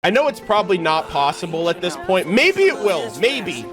I know it's probably not possible at this point. Maybe it will, maybe.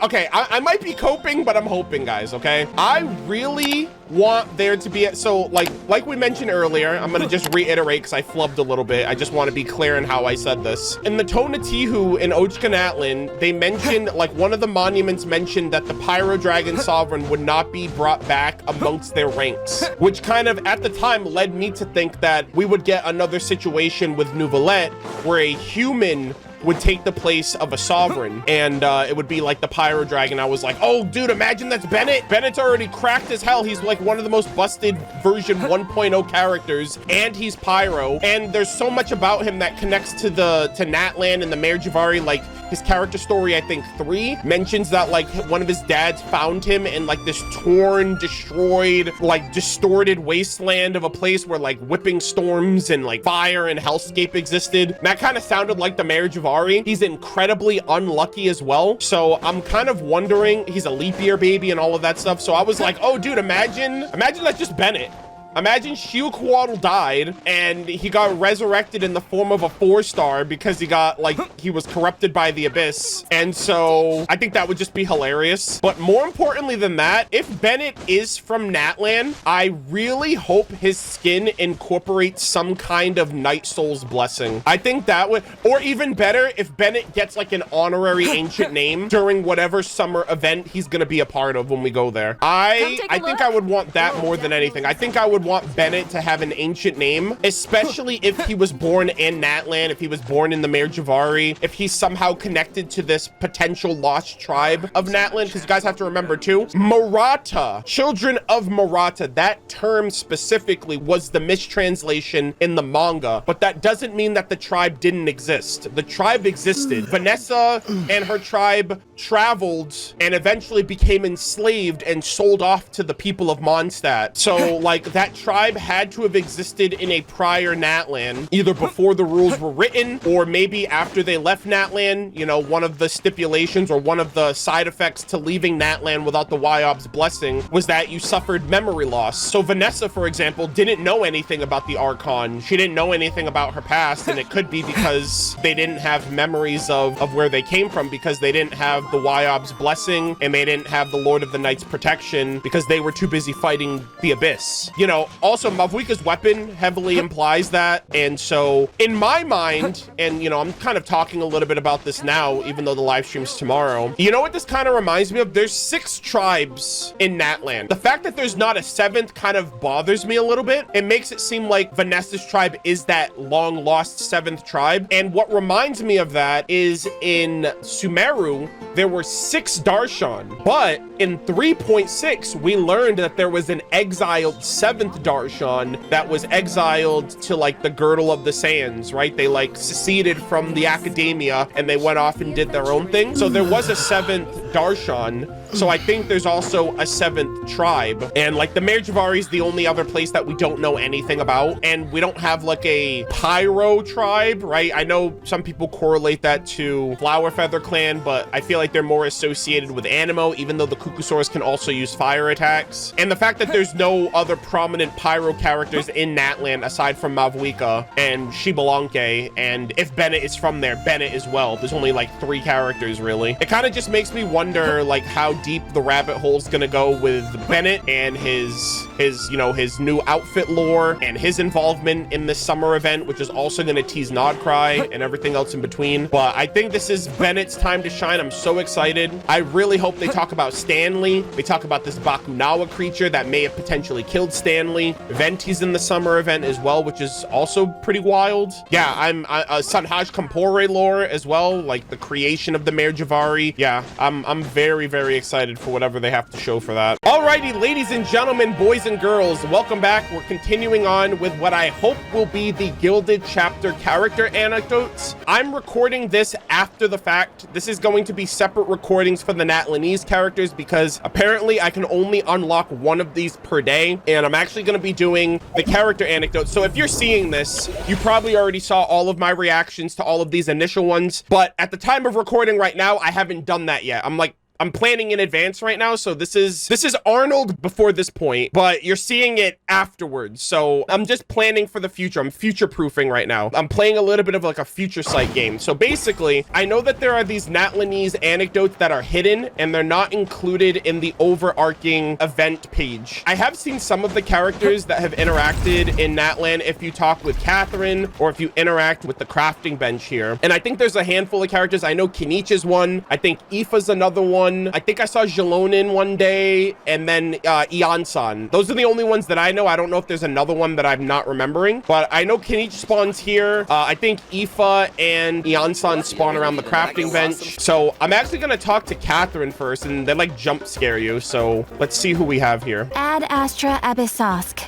Okay, I might be coping, but I'm hoping, guys, okay? I really want there to be, so like we mentioned earlier, I'm gonna just reiterate because I flubbed a little bit. I just want to be clear in how I said this. In the Tonatiuh in Ochka Natlan, they mentioned, like one of the monuments mentioned that the Pyro Dragon Sovereign would not be brought back amongst their ranks, which kind of at the time led me to think that we would get another situation with Neuvillette where a human would take the place of a sovereign, and it would be like the Pyro Dragon. I was like, oh, dude, imagine that's Bennett. Bennett's already cracked as hell. He's like one of the most busted version 1.0 characters, and he's Pyro. And there's so much about him that connects to Natlan and the Mare Javari. Like his character story, I think 3 mentions that like one of his dads found him in like this torn, destroyed, like distorted wasteland of a place where like whipping storms and like fire and hellscape existed. And that kind of sounded like the Mare Javari. He's incredibly unlucky as well. So I'm kind of wondering, he's a leap year baby and all of that stuff. So I was like, oh dude, imagine that's just Bennett. Imagine Xiuquoatl died and he got resurrected in the form of a 4-star because he got like, he was corrupted by the abyss. And so I think that would just be hilarious. But more importantly than that, if Bennett is from Natlan, I really hope his skin incorporates some kind of Night Soul's blessing. I think that would, or even better, if Bennett gets like an honorary ancient name during whatever summer event he's gonna be a part of when we go there. I think I would want that more than anything. I think I would want Bennett to have an ancient name, especially if he was born in Natlan, if he was born in the Mare Javari, if he's somehow connected to this potential lost tribe of Natlan, because you guys have to remember too, Murata, children of Murata, that term specifically was the mistranslation in the manga, but that doesn't mean that the tribe didn't exist. The tribe existed. Vanessa and her tribe traveled and eventually became enslaved and sold off to the people of Mondstadt. So like that tribe had to have existed in a prior Natlan, either before the rules were written or maybe after they left Natlan. You know, one of the stipulations or one of the side effects to leaving Natlan without the Wyob's blessing was that you suffered memory loss. So Vanessa, for example, didn't know anything about the Archon. She didn't know anything about her past, and it could be because they didn't have memories of where they came from, because they didn't have the Wyob's blessing and they didn't have the Lord of the Night's protection because they were too busy fighting the Abyss. You know, also Mavuika's weapon heavily implies that. And so in my mind, and you know, I'm kind of talking a little bit about this now, even though the live stream's tomorrow. You know what this kind of reminds me of? There's 6 tribes in Natlan. The fact that there's not a 7th kind of bothers me a little bit. It makes it seem like Vanessa's tribe is that long lost 7th tribe. And what reminds me of that is in Sumeru, there were 6 Darshan, but in 3.6, we learned that there was an exiled 7th Darshan that was exiled to like the Girdle of the Sands, right? They like seceded from the academia and they went off and did their own thing. So there was a 7th Darshan. So I think there's also a 7th tribe, and like the Mare Javari is the only other place that we don't know anything about, and we don't have like a Pyro tribe, right? I know some people correlate that to Flower Feather Clan, but I feel like they're more associated with Animo, even though the Kukusaurs can also use fire attacks. And the fact that there's no other prominent Pyro characters in Natlan aside from Mavuika and Shibalanke, and if Bennett is from there, Bennett as well. There's only like 3 characters really. It kind of just makes me wonder like how deep the rabbit hole's gonna go with Bennett and his you know, his new outfit lore and his involvement in this summer event, which is also gonna tease Nodcry and everything else in between. But I think this is Bennett's time to shine. I'm so excited. I really hope they talk about Stanley. They talk about this Bakunawa creature that may have potentially killed Stanley. Venti's in the summer event as well, which is also pretty wild. Yeah, I'm Sanhaj Kampore lore as well, like the creation of the Mare Javari. Yeah, I'm very, very excited for whatever they have to show for that. Alrighty, ladies and gentlemen, boys and girls, welcome back. We're continuing on with what I hope will be the Gilded Chapter character anecdotes. I'm recording this after the fact. This is going to be separate recordings for the Natlanese characters because apparently I can only unlock one of these per day, and I'm actually going to be doing the character anecdotes. So if you're seeing this, you probably already saw all of my reactions to all of these initial ones, but at the time of recording right now, I haven't done that yet. I'm like I'm planning in advance right now. So this is Arnold before this point, but you're seeing it afterwards. So I'm just planning for the future. I'm future proofing right now. I'm playing a little bit of like a future sight game. So basically, I know that there are these Natlanese anecdotes that are hidden and they're not included in the overarching event page. I have seen some of the characters that have interacted in Natlan if you talk with Catherine or if you interact with the crafting bench here. And I think there's a handful of characters. I know Kinich is one. I think Aoife's another one. I think I saw Xiangling one day, and then Ian-san. Those are the only ones that I know. I don't know if there's another one that I'm not remembering, but I know Kinich spawns here. I think Aoife and Ian-san spawn around the crafting bench. So I'm actually going to talk to Catherine first, and they like jump scare you. So let's see who we have here. Ad Astra Abyssosk.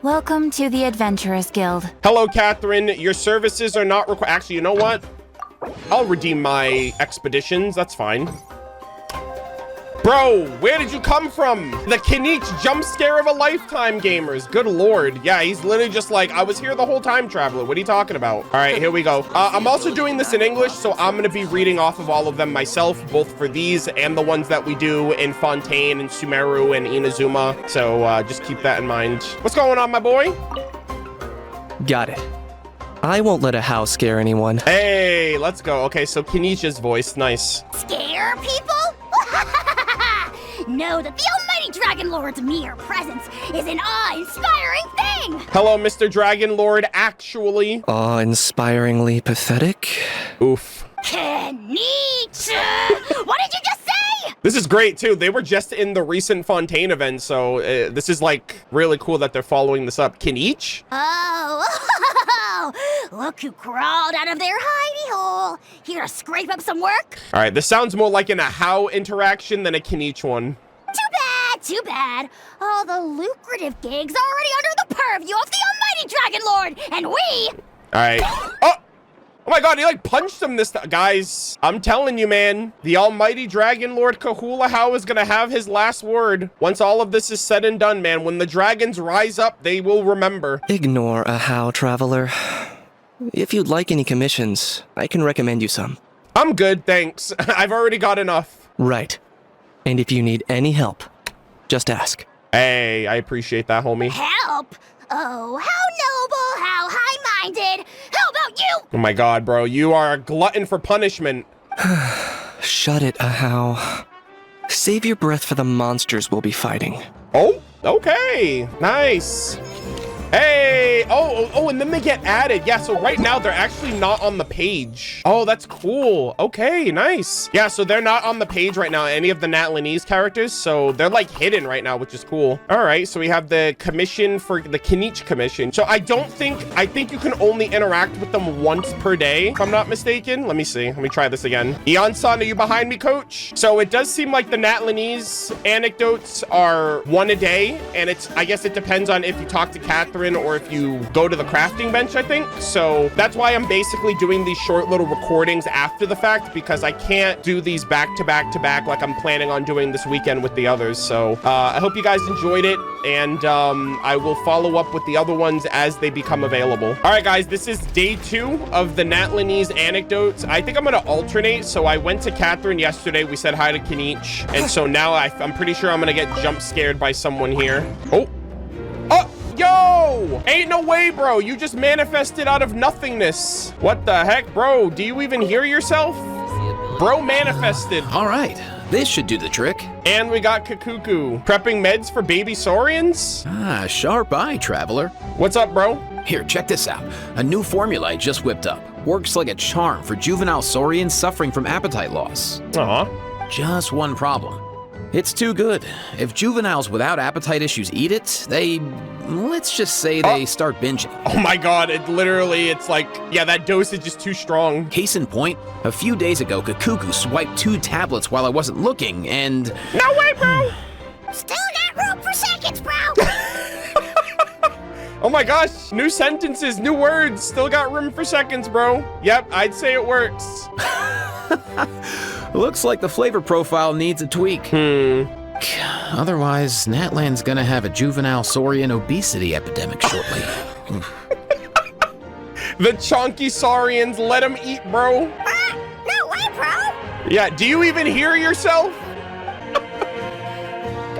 Welcome to the Adventurers Guild. Hello, Catherine. Your services are not required. Actually, you know what? I'll redeem my expeditions. That's fine. Bro, where did you come from? The Kinich jump scare of a lifetime, gamers. Good lord. Yeah, he's literally just like, I was here the whole time, traveler. What are you talking about? All right, here we go. I'm also doing this in English, so I'm going to be reading off of all of them myself, both for these and the ones that we do in Fontaine and Sumeru and Inazuma. So just keep that in mind. What's going on, my boy? Got it. I won't let a house scare anyone. Hey, let's go. Okay, so Kenichi's voice. Nice. Scare people? Know that the almighty Dragon Lord's mere presence is an awe-inspiring thing! Hello, Mr. Dragon Lord, actually. Awe-inspiringly pathetic? Oof. Kinich! What did you just say? This is great, too. They were just in the recent Fontaine event, so this is, like, really cool that they're following this up. Kinich? Oh, look who crawled out of their hidey hole. Here to scrape up some work? All right, this sounds more like an Ahau interaction than a Kinich one. Too bad. All the lucrative gigs already under the purview of the almighty Dragon Lord, and we... All right. Oh my god, he like punched him this time. Guys, I'm telling you, man, the almighty Dragon Lord Kahula Hau is gonna have his last word. Once all of this is said and done, man, when the dragons rise up, they will remember. Ignore Ahau, traveler. If you'd like any commissions, I can recommend you some. I'm good, thanks. I've already got enough. Right. And if you need any help, just ask. Hey, I appreciate that, homie. Help? Oh, how noble, how high-minded. How about you? Oh my god, bro, you are a glutton for punishment. Shut it, Ahau. Save your breath for the monsters we'll be fighting. Oh, okay. Nice. Hey, oh, and then they get added. Yeah, so right now they're actually not on the page. Oh, that's cool. Okay, nice. Yeah, so they're not on the page right now, any of the Natlanese characters, so they're like hidden right now, which is cool. All right, so we have the commission for the Kinich commission. So I think you can only interact with them once per day, if I'm not mistaken. Let me see. Let me try this again. Ian-san, are you behind me, coach? So it does seem like the Natlanese anecdotes are one a day, and I guess it depends on if you talk to Catherine or if you go to the crafting bench, I think. So that's why I'm basically doing these short little recordings after the fact, because I can't do these back to back to back like I'm planning on doing this weekend with the others. So I hope you guys enjoyed it, and I will follow up with the other ones as they become available. All right, guys, this is day 2 of the Natlanese anecdotes. I think I'm going to alternate. So I went to Catherine yesterday. We said hi to Kinich. And so now I'm pretty sure I'm going to get jump scared by someone here. Oh, yo, ain't no way, bro. You just manifested out of nothingness. What the heck, bro? Do you even hear yourself? Bro manifested. All right, this should do the trick. And we got Kakuku prepping meds for baby saurians. Ah, sharp eye, traveler. What's up, bro? Here, check this out. A new formula I just whipped up. Works like a charm for juvenile saurians suffering from appetite loss. Just one problem. It's too good. If juveniles without appetite issues eat it, let's just say they start binging. Oh my god, it's like, yeah, that dosage is too strong. Case in point, a few days ago, Kakuku swiped 2 tablets while I wasn't looking, and... No way, bro! Still got room for seconds, bro! Oh my gosh, new sentences, new words, still got room for seconds, bro. Yep, I'd say it works. Looks like the flavor profile needs a tweak. Otherwise, Natlan's gonna have a juvenile saurian obesity epidemic shortly. The chonky saurians, let them eat, bro. No way, bro! Yeah, do you even hear yourself?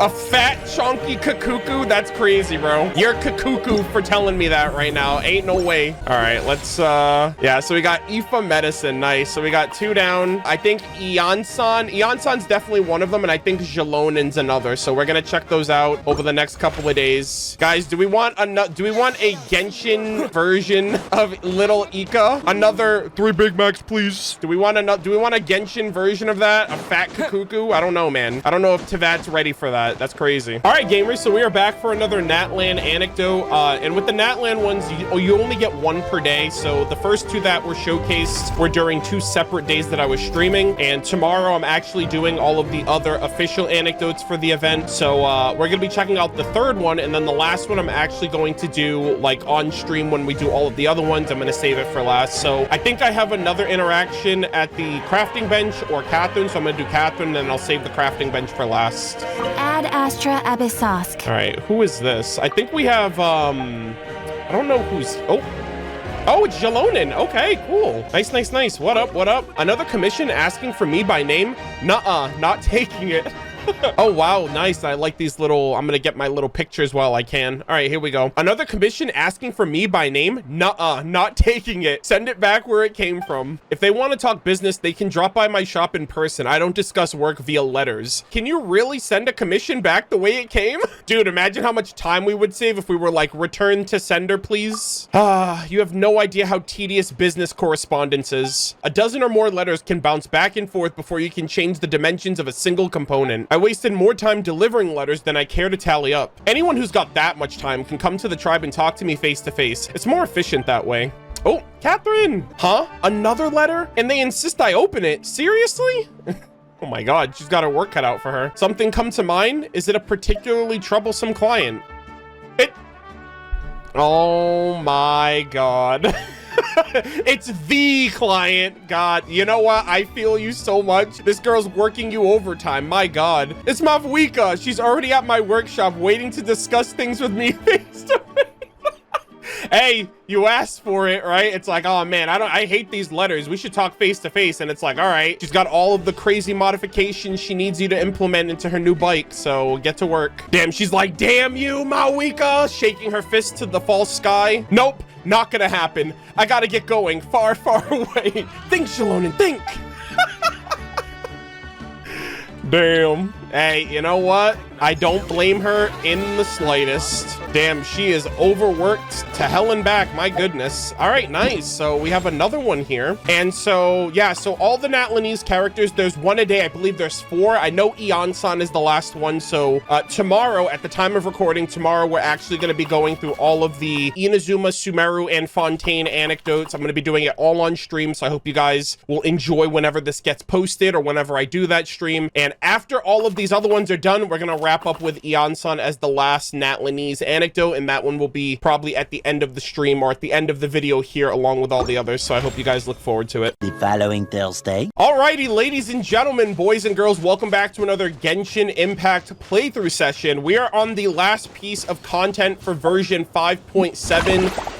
A fat, chunky Kakuku? That's crazy, bro. You're Kakuku for telling me that right now. Ain't no way. All right, let's, yeah, so we got Aoife Medicine. Nice. So we got 2 down. I think Eonsan's definitely one of them, and I think Jalonen's another. So we're gonna check those out over the next couple of days. Guys, do we want a Genshin version of Little Ika? Another 3 Big Macs, please. Do we want a Genshin version of that? A fat Kakuku? I don't know, man. I don't know if Tevat's ready for that. That's crazy. All right, gamers, so we are back for another Natlan anecdote. And with the Natlan ones, you only get 1 per day. So the first 2 that were showcased were during 2 separate days that I was streaming. And tomorrow I'm actually doing all of the other official anecdotes for the event. So we're gonna be checking out the 3rd one, and then the last one I'm actually going to do like on stream when we do all of the other ones. I'm gonna save it for last. So I think I have another interaction at the crafting bench or Catherine, so I'm gonna do Catherine, and then I'll save the crafting bench for last. Ad Astra Abyssosk. All right, who is this? I think we have I don't know who's Oh, it's Jalonen. Okay, cool. Nice, nice, nice. What up, what up? Another commission asking for me by name? Nuh-uh, not taking it. Oh, wow, nice. I like these little, I'm gonna get my little pictures while I can. All right, here we go. Another commission asking for me by name? Nuh-uh, not taking it. Send it back where it came from. If they want to talk business, they can drop by my shop in person. I don't discuss work via letters. Can you really send a commission back the way it came? Dude, imagine how much time we would save if we were like, return to sender, please. You have no idea how tedious business correspondence is. A dozen or more letters can bounce back and forth before you can change the dimensions of a single component. I wasted more time delivering letters than I care to tally up. Anyone who's got that much time can come to the tribe and talk to me face to face. It's more efficient that way. Oh, Catherine! Huh? Another letter? And they insist I open it? Seriously? Oh my god, she's got her work cut out for her. Something come to mind? Is it a particularly troublesome client? Oh my god. It's the client. God, you know what? I feel you so much. This girl's working you overtime. My god. It's Mavwika. She's already at my workshop waiting to discuss things with me face to face. Hey, you asked for it, right? It's like, oh man, I hate these letters. We should talk face to face. And it's like, all right, she's got all of the crazy modifications she needs you to implement into her new bike. So get to work. Damn, she's like, damn you, Mawika, shaking her fist to the false sky. Nope, not gonna happen. I gotta get going far, far away. Think, Jalonen, think. Damn. Hey, you know what? I don't blame her in the slightest. Damn, she is overworked to hell and back. My goodness. All right, nice. So we have another one here. And so, yeah, so all the Natlanese characters, there's 1 a day. I believe there's 4. I know Eonsan is the last one. So tomorrow, at the time of recording, tomorrow, we're actually going to be going through all of the Inazuma, Sumeru, and Fontaine anecdotes. I'm going to be doing it all on stream. So I hope you guys will enjoy whenever this gets posted or whenever I do that stream. And after all of these other ones are done, we're going to wrap up with Eonsan as the last Natlanese anecdote, and that one will be probably at the end of the stream or at the end of the video here along with all the others, so I hope you guys look forward to it. The following Thursday. Alrighty, ladies and gentlemen, boys and girls, welcome back to another Genshin Impact playthrough session. We are on the last piece of content for version 5.7.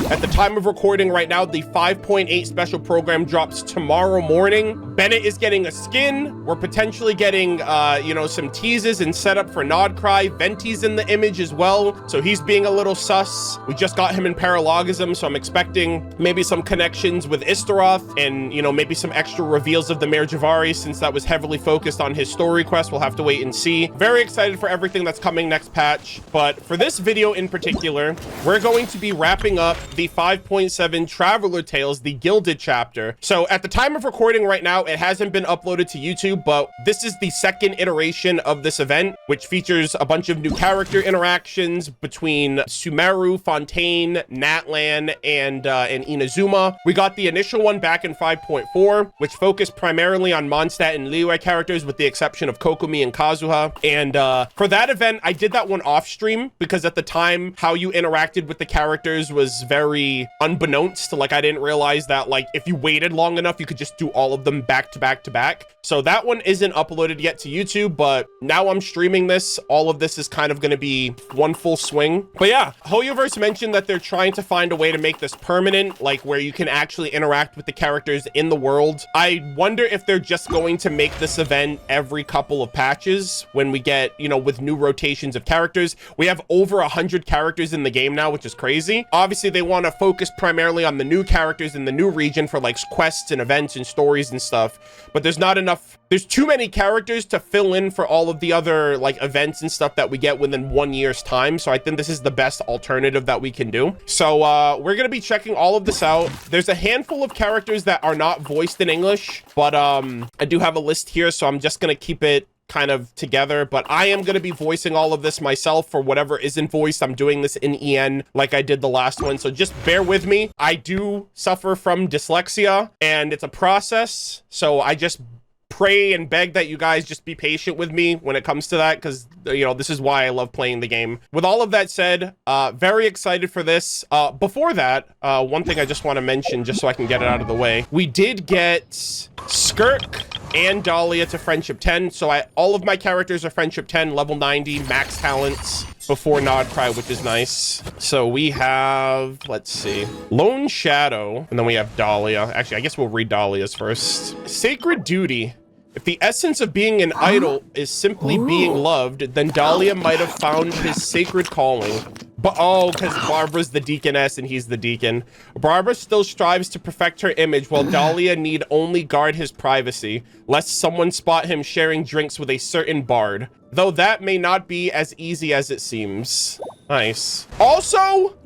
At the time of recording right now, the 5.8 special program drops tomorrow morning. Bennett is getting a skin. We're potentially getting, you know, some teases and setup for Nodcry. Venti's in the image as well, so he's being a little sus. We just got him in paralogism, so I'm expecting maybe some connections with Istaroth and, you know, maybe some extra reveals of the Mayor Javari, since that was heavily focused on his story quest. We'll have to wait and see. Very excited for everything that's coming next patch. But for this video in particular, we're going to be wrapping up the 5.7 Traveler Tales, the Gilded Chapter. So at the time of recording right now, it hasn't been uploaded to YouTube, but this is the second iteration of this event, which features a bunch of new character interactions between Sumeru, Fontaine, Natlan, and Inazuma. We got the initial one back in 5.4, which focused primarily on Mondstadt and Liyue characters, with the exception of Kokomi and Kazuha. And for that event, I did that one off stream because at the time, how you interacted with the characters was very very unbeknownst. Like, I didn't realize that, like, if you waited long enough, you could just do all of them back to back to back. So that one isn't uploaded yet to YouTube, but now I'm streaming this. All of this is kind of going to be one full swing. But yeah, Hoyoverse mentioned that they're trying to find a way to make this permanent, like where you can actually interact with the characters in the world. I wonder if they're just going to make this event every couple of patches when we get, you know, with new rotations of characters. We have over 100 characters in the game now, which is crazy. Obviously, they want to focus primarily on the new characters in the new region for like quests and events and stories and stuff, but there's not enough. There's too many characters to fill in for all of the other like events and stuff that we get within 1 year's time. So I think this is the best alternative that we can do. So we're going to be checking all of this out. There's a handful of characters that are not voiced in English, but I do have a list here, so I'm just going to keep it kind of together, but I am going to be voicing all of this myself for whatever isn't voiced. I'm doing this in EN like I did the last one, so just bear with me. I do suffer from dyslexia and it's a process, so I just pray and beg that you guys just be patient with me when it comes to that, because, you know, this is why I love playing the game. With all of that said, very excited for this. Before that, one thing I just want to mention, just so I can get it out of the way, we did get Skirk and Dahlia to Friendship 10, so all of my characters are Friendship 10, level 90, max talents before Nod Cry, which is nice. So we have, let's see, Lone Shadow, and then we have Dahlia. Actually, I guess we'll read Dahlia's first. Sacred Duty. If the essence of being an idol is simply being loved, then Dahlia might have found his sacred calling. But oh, because Barbara's the deaconess and he's the deacon. Barbara still strives to perfect her image, while Dahlia need only guard his privacy, lest someone spot him sharing drinks with a certain bard. Though that may not be as easy as it seems. Nice. Also,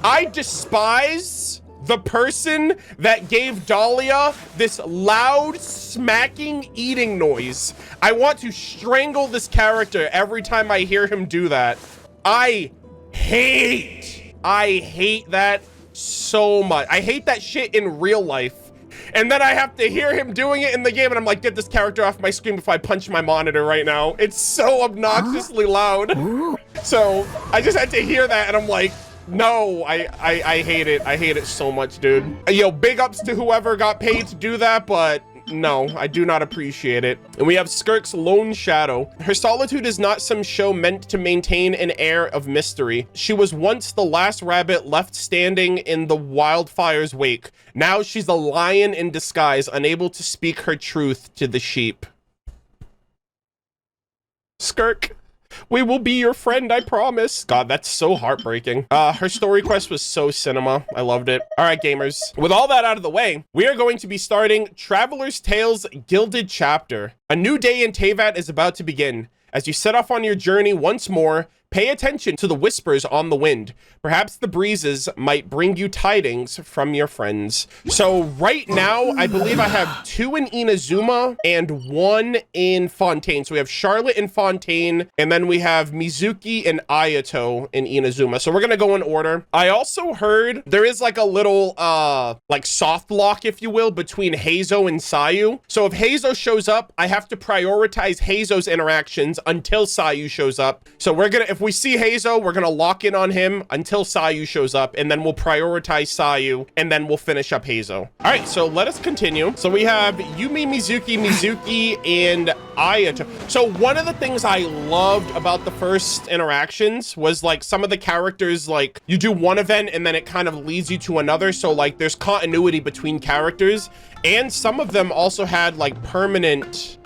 I despise the person that gave Dahlia this loud smacking eating noise. I want to strangle this character every time I hear him do that. I hate that so much. I hate that shit in real life. And then I have to hear him doing it in the game, and I'm like, get this character off my screen before I punch my monitor right now. It's so obnoxiously loud. So I just had to hear that, and I'm like, no, I hate it. I hate it so much, dude. Yo, big ups to whoever got paid to do that, but no, I do not appreciate it. And we have Skirk's Lone Shadow. Her solitude is not some show meant to maintain an air of mystery. She was once the last rabbit left standing in the wildfire's wake. Now she's a lion in disguise, unable to speak her truth to the sheep. Skirk, we will be your friend, I promise. God, that's so heartbreaking. Her story quest was so cinema. I loved it. All right, gamers. With all that out of the way, we are going to be starting Traveler's Tales Gilded Chapter. A new day in Teyvat is about to begin. As you set off on your journey once more, pay attention to the whispers on the wind. Perhaps the breezes might bring you tidings from your friends. So right now, I believe I have 2 in Inazuma and 1 in Fontaine. So we have Charlotte in Fontaine, and then we have Mizuki and Ayato in Inazuma. So we're gonna go in order. I also heard there is like a little like soft lock, if you will, between Heizou and Sayu. So if Heizou shows up, I have to prioritize Heizou's interactions until Sayu shows up. So we're gonna, if we see Heizou, we're gonna lock in on him until Sayu shows up, and then we'll prioritize Sayu, and then we'll finish up Heizou. All right, so let us continue. So we have Yumi, Mizuki, and Ayato. So one of the things I loved about the first interactions was like some of the characters, like you do one event and then it kind of leads you to another. So like there's continuity between characters, and some of them also had like permanent.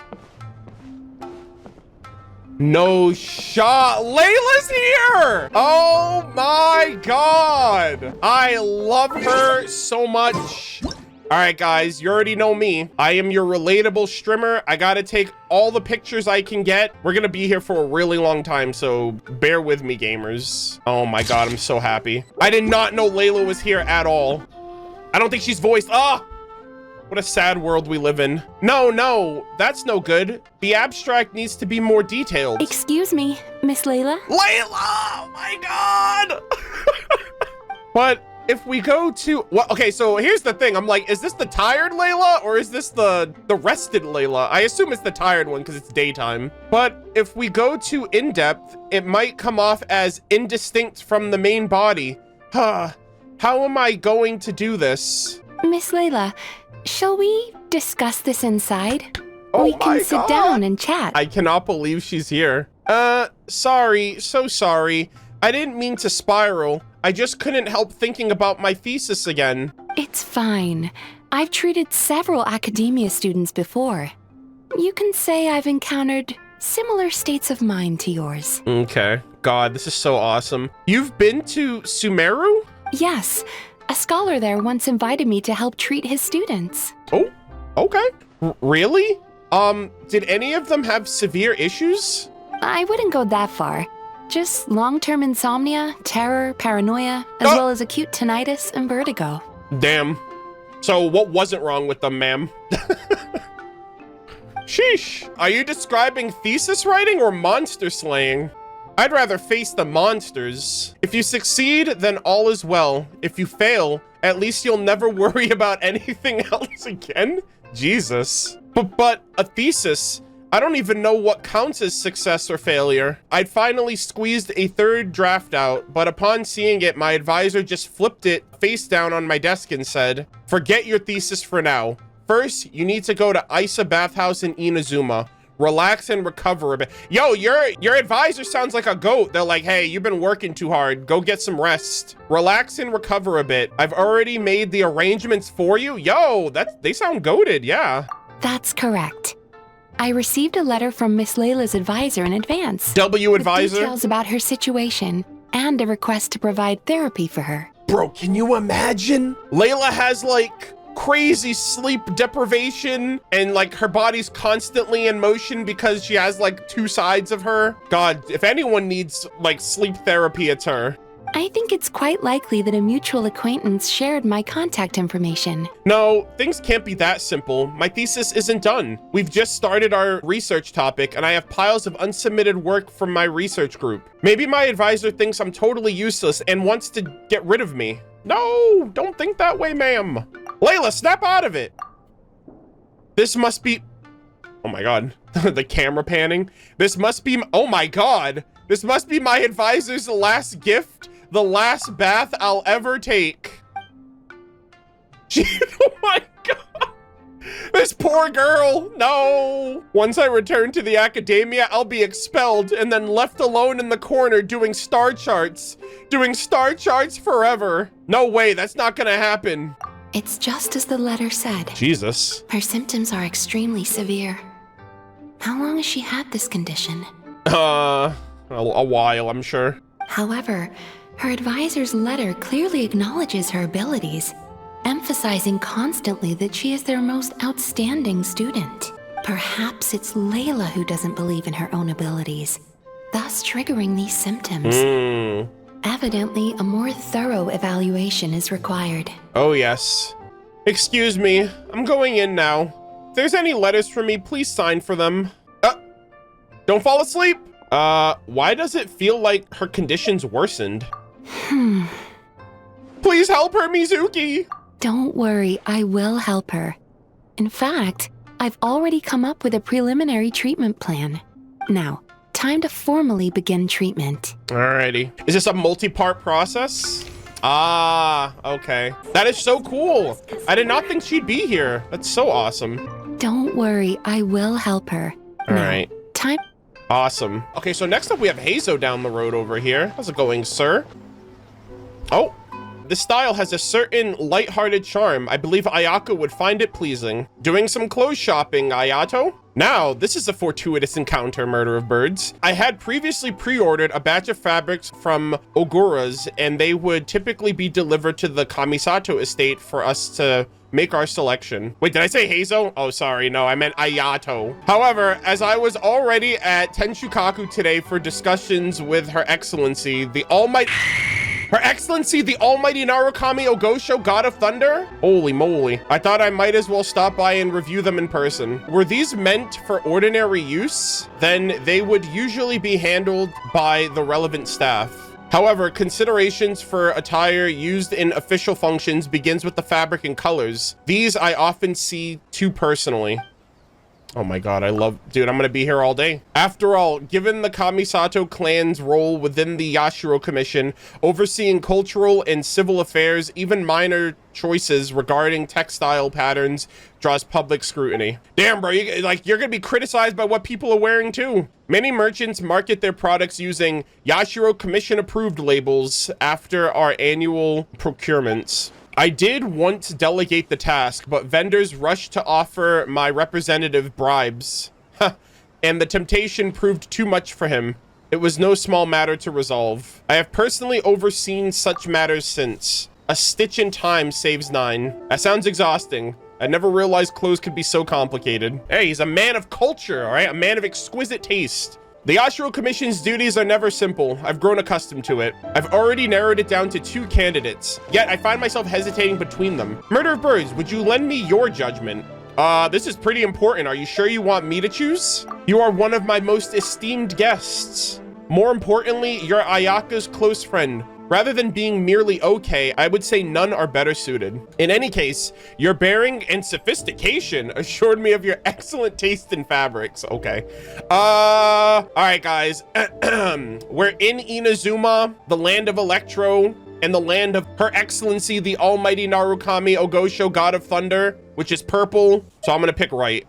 No shot. Layla's here. Oh my God. I love her so much. All right, guys, you already know me. I am your relatable streamer. I gotta take all the pictures I can get. We're gonna be here for a really long time, so bear with me, gamers. Oh my God, I'm so happy. I did not know Layla was here at all. I don't think she's voiced. Ah! What a sad world we live in. No, that's no good. The abstract needs to be more detailed. Excuse me, Miss Layla? Layla! Oh my God! But if we go to, well, okay, so here's the thing. I'm like, is this the tired Layla or is this the rested Layla? I assume it's the tired one because it's daytime. But if we go to in-depth, it might come off as indistinct from the main body. How am I going to do this? Miss Layla, shall we discuss this inside? Oh we my can sit God. down and chat. I cannot believe she's here. Sorry, so sorry. I didn't mean to spiral. I just couldn't help thinking about my thesis again. It's fine. I've treated several academia students before. You can say I've encountered similar states of mind to yours. Okay. God, this is so awesome. You've been to Sumeru? Yes, a scholar there once invited me to help treat his students. Oh, okay. Really? Did any of them have severe issues? I wouldn't go that far. Just long-term insomnia, terror, paranoia, as well as acute tinnitus and vertigo. Damn. So what wasn't wrong with them, ma'am? Sheesh. Are you describing thesis writing or monster slaying? I'd rather face the monsters. If you succeed, then all is well. If you fail, at least you'll never worry about anything else again. Jesus. But a thesis, I don't even know what counts as success or failure. I'd finally squeezed a third draft out, but upon seeing it, my advisor just flipped it face down on my desk and said, "Forget your thesis for now. First, you need to go to Isa Bathhouse in Inazuma. Relax and recover a bit." Yo, your advisor sounds like a goat. They're like, "Hey, you've been working too hard. Go get some rest. Relax and recover a bit. I've already made the arrangements for you." Yo, they sound goated, yeah. That's correct. I received a letter from Miss Layla's advisor in advance. W with advisor? details about her situation and a request to provide therapy for her. Bro, can you imagine? Layla has like crazy sleep deprivation and like her body's constantly in motion because she has like two sides of her. God, if anyone needs like sleep therapy, it's her. I think it's quite likely that a mutual acquaintance shared my contact information. No, things can't be that simple. My thesis isn't done. We've just started our research topic and I have piles of unsubmitted work from my research group. Maybe my advisor thinks I'm totally useless and wants to get rid of me. No, don't think that way, ma'am. Layla, snap out of it. This must be... Oh my God, the camera panning. This must be... Oh my God. This must be my advisor's last gift. The last bath I'll ever take. Oh my God. This poor girl. No. Once I return to the academia, I'll be expelled and then left alone in the corner doing star charts. Doing star charts forever. No way, that's not gonna happen. It's just as the letter said. Jesus. Her symptoms are extremely severe. How long has she had this condition? A while, I'm sure. However, her advisor's letter clearly acknowledges her abilities, emphasizing constantly that she is their most outstanding student. Perhaps it's Layla who doesn't believe in her own abilities, thus triggering these symptoms. Evidently, a more thorough evaluation is required. Oh, yes. Excuse me, I'm going in now. If there's any letters for me, please sign for them. Don't fall asleep. Why does it feel like her condition's worsened? Please help her, Mizuki. Don't worry, I will help her. In fact, I've already come up with a preliminary treatment plan. Now, time to formally begin treatment. Alrighty. Is this a multi-part process? Ah, okay. That is so cool. I did not think she'd be here. That's so awesome. Don't worry, I will help her. All Now, right. Time. Awesome. Okay, so next up we have Heizou down the road over here. How's it going, sir? Oh, this style has a certain light-hearted charm. I believe Ayako would find it pleasing. Doing some clothes shopping, Ayato? Now, this is a fortuitous encounter, Murderofbirds. I had previously pre-ordered a batch of fabrics from Ogura's, and they would typically be delivered to the Kamisato estate for us to make our selection. Wait, did I say Heizou? Oh, sorry, no, I meant Ayato. However, as I was already at Tenshukaku today for discussions with Her Excellency, the Almighty Narukami Ogosho, God of Thunder? Holy moly. I thought I might as well stop by and review them in person. Were these meant for ordinary use? Then they would usually be handled by the relevant staff. However, considerations for attire used in official functions begins with the fabric and colors. These I often see too personally. Oh my god, dude, I'm gonna be here all day. After all, given the Kamisato clan's role within the Yashiro Commission, overseeing cultural and civil affairs, even minor choices regarding textile patterns draws public scrutiny. Damn, bro, you're gonna be criticized by what people are wearing too. Many merchants market their products using Yashiro Commission approved labels after our annual procurements. I did want to delegate the task, but vendors rushed to offer my representative bribes. And the temptation proved too much for him. It was no small matter to resolve. I have personally overseen such matters since. A stitch in time saves 9. That sounds exhausting. I never realized clothes could be so complicated. Hey, he's a man of culture, all right? A man of exquisite taste. The Yashiro Commission's duties are never simple. I've grown accustomed to it. I've already narrowed it down to 2 candidates, yet I find myself hesitating between them. Murderofbirds, would you lend me your judgment? This is pretty important. Are you sure you want me to choose? You are one of my most esteemed guests. More importantly, you're Ayaka's close friend. Rather than being merely okay, I would say none are better suited. In any case, your bearing and sophistication assured me of your excellent taste in fabrics. Okay. All right, guys. We're in Inazuma, the land of Electro, and the land of Her Excellency, the Almighty Narukami Ogosho, God of Thunder, which is purple. So I'm gonna pick right.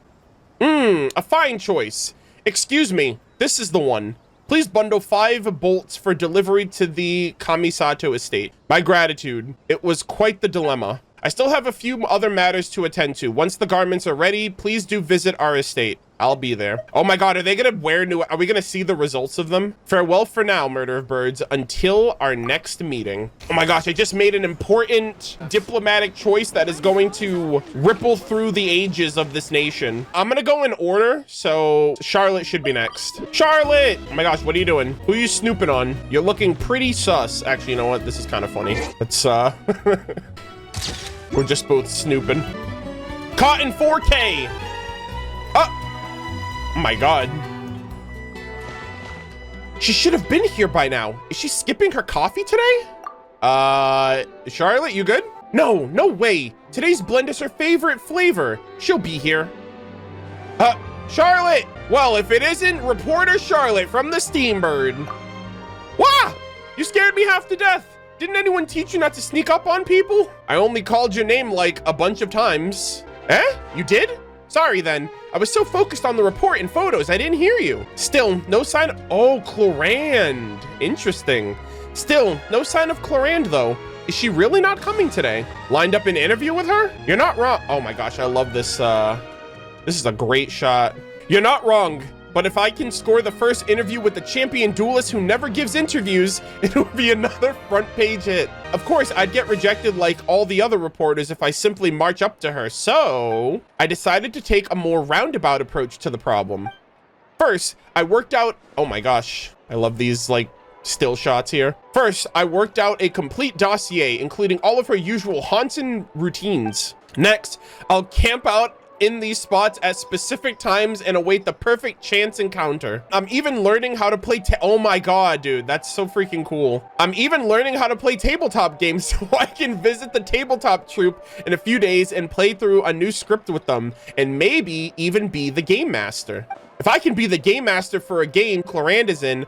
A fine choice. Excuse me, this is the one. Please bundle 5 bolts for delivery to the Kamisato estate. My gratitude. It was quite the dilemma. I still have a few other matters to attend to. Once the garments are ready, please do visit our estate. I'll be there. Oh my god, are they gonna wear new? Are we gonna see the results of them? Farewell for now, Murderofbirds, until our next meeting. Oh my gosh, I just made an important diplomatic choice that is going to ripple through the ages of this nation. I'm gonna go in order, so Charlotte should be next. Charlotte! Oh my gosh, what are you doing? Who are you snooping on? You're looking pretty sus. Actually, you know what? This is kind of funny. Let's, we're just both snooping. Caught in 4K! Oh my god. She should have been here by now. Is she skipping her coffee today? Charlotte, you good? No, no way. Today's blend is her favorite flavor. She'll be here. Charlotte! Well, if it isn't reporter Charlotte from the Steambird. Wah! You scared me half to death. Didn't anyone teach you not to sneak up on people? I only called your name like a bunch of times. Eh? You did? Sorry then. I was so focused on the report and photos, I didn't hear you. Still, no sign of... Oh, Clorand. Interesting. Still, no sign of Clorand though. Is she really not coming today? Lined up an interview with her? You're not wrong. Oh my gosh, I love this. This is a great shot. You're not wrong. But if I can score the first interview with the champion duelist who never gives interviews, it'll be another front page hit. Of course, I'd get rejected like all the other reporters if I simply march up to her. So I decided to take a more roundabout approach to the problem. First, I worked out, oh my gosh, I love these like still shots here. First, I worked out a complete dossier, including all of her usual haunts and routines. Next, I'll camp out in these spots at specific times and await the perfect chance encounter. I'm even learning how to play oh my god, dude, that's so freaking cool. I'm even learning how to play tabletop games so I can visit the tabletop troupe in a few days and play through a new script with them and maybe even be the game master. If I can be the game master for a game Clorand is in,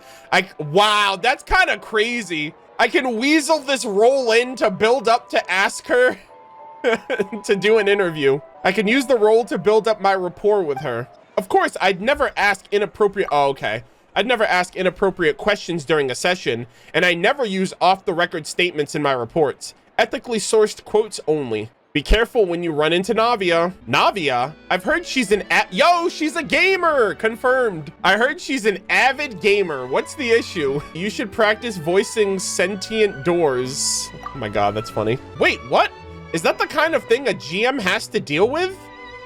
wow, that's kind of crazy. I can weasel this role in to build up to ask her to do an interview. I can use the role to build up my rapport with her. Of course, I'd never ask inappropriate... Oh, okay. I'd never ask inappropriate questions during a session, and I never use off-the-record statements in my reports. Ethically sourced quotes only. Be careful when you run into Navia. Navia? I've heard she's an Yo, she's a gamer! Confirmed. I heard she's an avid gamer. What's the issue? You should practice voicing sentient doors. Oh my god, that's funny. Wait, what? Is that the kind of thing a GM has to deal with?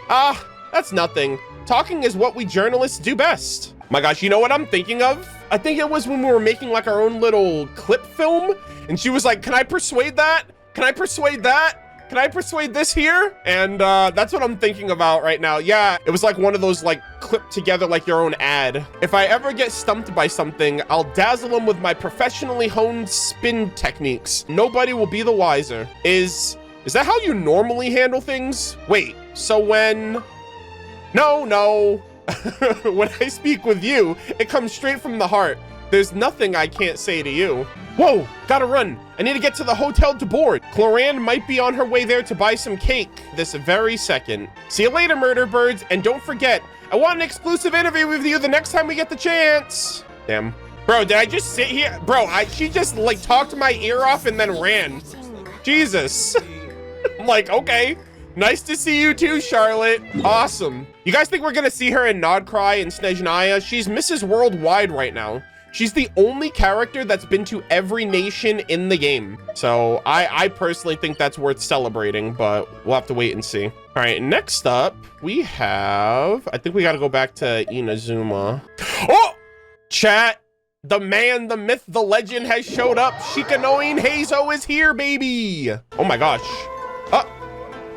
That's nothing. Talking is what we journalists do best. My gosh, you know what I'm thinking of? I think it was when we were making like our own little clip film and she was like, can I persuade that? Can I persuade that? Can I persuade this here? And that's what I'm thinking about right now. Yeah, it was like one of those like clipped together like your own ad. If I ever get stumped by something, I'll dazzle them with my professionally honed spin techniques. Nobody will be the wiser. Is that how you normally handle things? Wait, so when No, no. When I speak with you, it comes straight from the heart. There's nothing I can't say to you. Whoa, gotta run. I need to get to the hotel to board. Cloran might be on her way there to buy some cake this very second. See you later, Murderbirds, and don't forget, I want an exclusive interview with you the next time we get the chance. Damn. Bro, did I just sit here? Bro, she just like talked my ear off and then ran. Jesus. I'm like, okay. Nice to see you too, Charlotte. Awesome. You guys think we're gonna see her in Nodcry and Snezhnaya? She's Mrs. Worldwide right now. She's the only character that's been to every nation in the game. So I personally think that's worth celebrating, but we'll have to wait and see. All right, next up, we have, I think we gotta go back to Inazuma. Oh, chat, the man, the myth, the legend has showed up. Shikanoin Heizou is here, baby. Oh my gosh.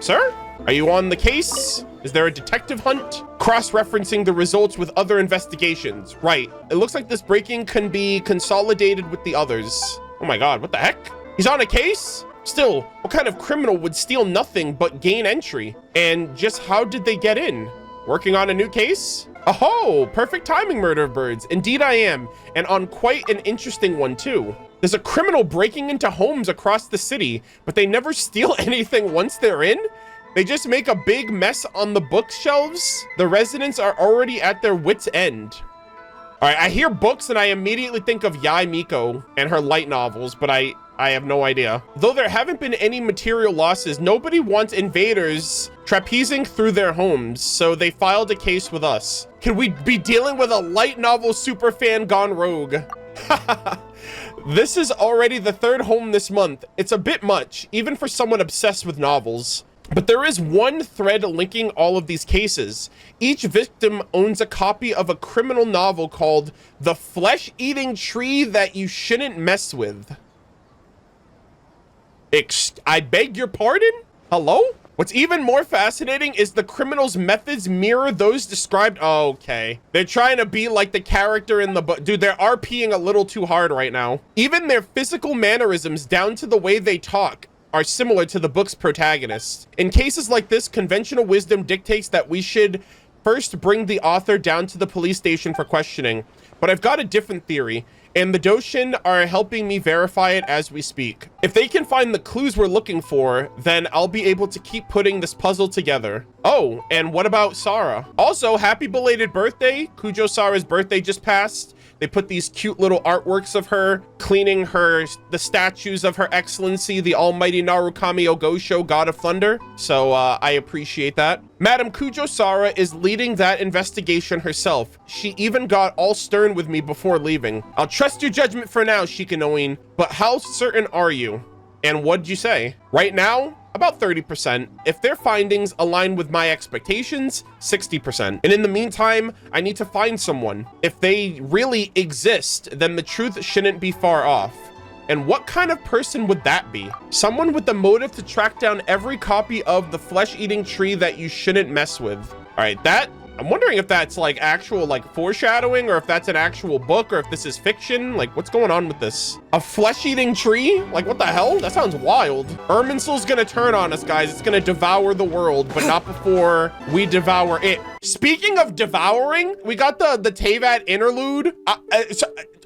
Sir, are you on the case? Is there a detective hunt? Cross-referencing the results with other investigations. Right. It looks like this breaking can be consolidated with the others. Oh my god, what the heck? He's on a case? Still, what kind of criminal would steal nothing but gain entry? And just how did they get in? Working on a new case? Oh, perfect timing, Murderofbirds. Indeed I am, and on quite an interesting one too. There's a criminal breaking into homes across the city, but they never steal anything once they're in. They just make a big mess on the bookshelves. The residents are already at their wits' end. All right, I hear books and I immediately think of Yae Miko and her light novels, but I have no idea. Though there haven't been any material losses, nobody wants invaders trapezing through their homes, so they filed a case with us. Could we be dealing with a light novel superfan gone rogue? This is already the third home this month. It's a bit much, even for someone obsessed with novels. But there is one thread linking all of these cases. Each victim owns a copy of a criminal novel called The Flesh-Eating Tree That You Shouldn't Mess With. I beg your pardon? Hello? What's even more fascinating is the criminal's methods mirror those described. Oh, okay. They're trying to be like the character in the book. Dude, they're RPing a little too hard right now. Even their physical mannerisms down to the way they talk are similar to the book's protagonist. In cases like this, conventional wisdom dictates that we should first bring the author down to the police station for questioning. But I've got a different theory, and the Doshin are helping me verify it as we speak. If they can find the clues we're looking for, then I'll be able to keep putting this puzzle together. Oh, and what about Sara? Also, happy belated birthday. Kujo Sara's birthday just passed. They put these cute little artworks of her cleaning the statues of her excellency, the almighty Narukami Ogosho, God of Thunder. So I appreciate that. Madam Kujo Sara is leading that investigation herself. She even got all stern with me before leaving. I'll trust your judgment for now, Shikanoin, but how certain are you? And what'd you say? Right now, about 30%. If their findings align with my expectations, 60%. And in the meantime, I need to find someone. If they really exist, then the truth shouldn't be far off. And what kind of person would that be? Someone with the motive to track down every copy of The Flesh-Eating Tree That You Shouldn't Mess With. All right, I'm wondering if that's like actual like foreshadowing, or if that's an actual book, or if this is fiction. Like, what's going on with this? A flesh-eating tree? Like, what the hell? That sounds wild. Irminsul's gonna turn on us, guys. It's gonna devour the world, but not before we devour it. Speaking of devouring, we got the Teyvat interlude.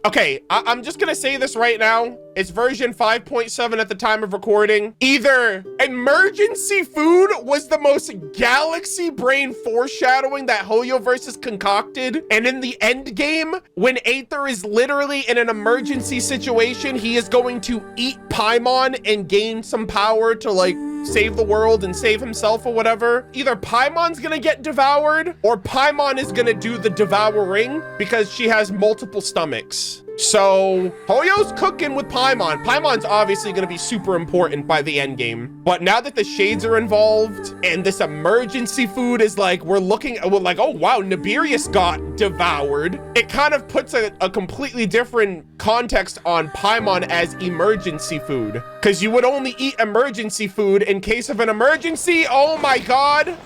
Okay, I'm just gonna say this right now. It's version 5.7 at the time of recording. Either emergency food was the most galaxy brain foreshadowing that Hoyoverse has concocted, and in the end game, when Aether is literally in an emergency situation, he is going to eat Paimon and gain some power to like save the world and save himself or whatever. Either Paimon's gonna get devoured, or Paimon is gonna do the devouring because she has multiple stomachs. So Hoyo's cooking with Paimon. Paimon's obviously going to be super important by the end game. But now that the shades are involved and this emergency food is like, we're like, oh wow, Nibirius got devoured. It kind of puts a completely different context on Paimon as emergency food. Because you would only eat emergency food in case of an emergency. Oh my god.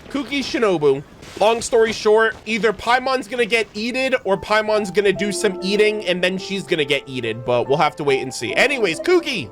Kuki Shinobu. Long story short, either Paimon's gonna get eated or Paimon's gonna do some eating and then she's gonna get eated, but we'll have to wait and see. Anyways, Kuki!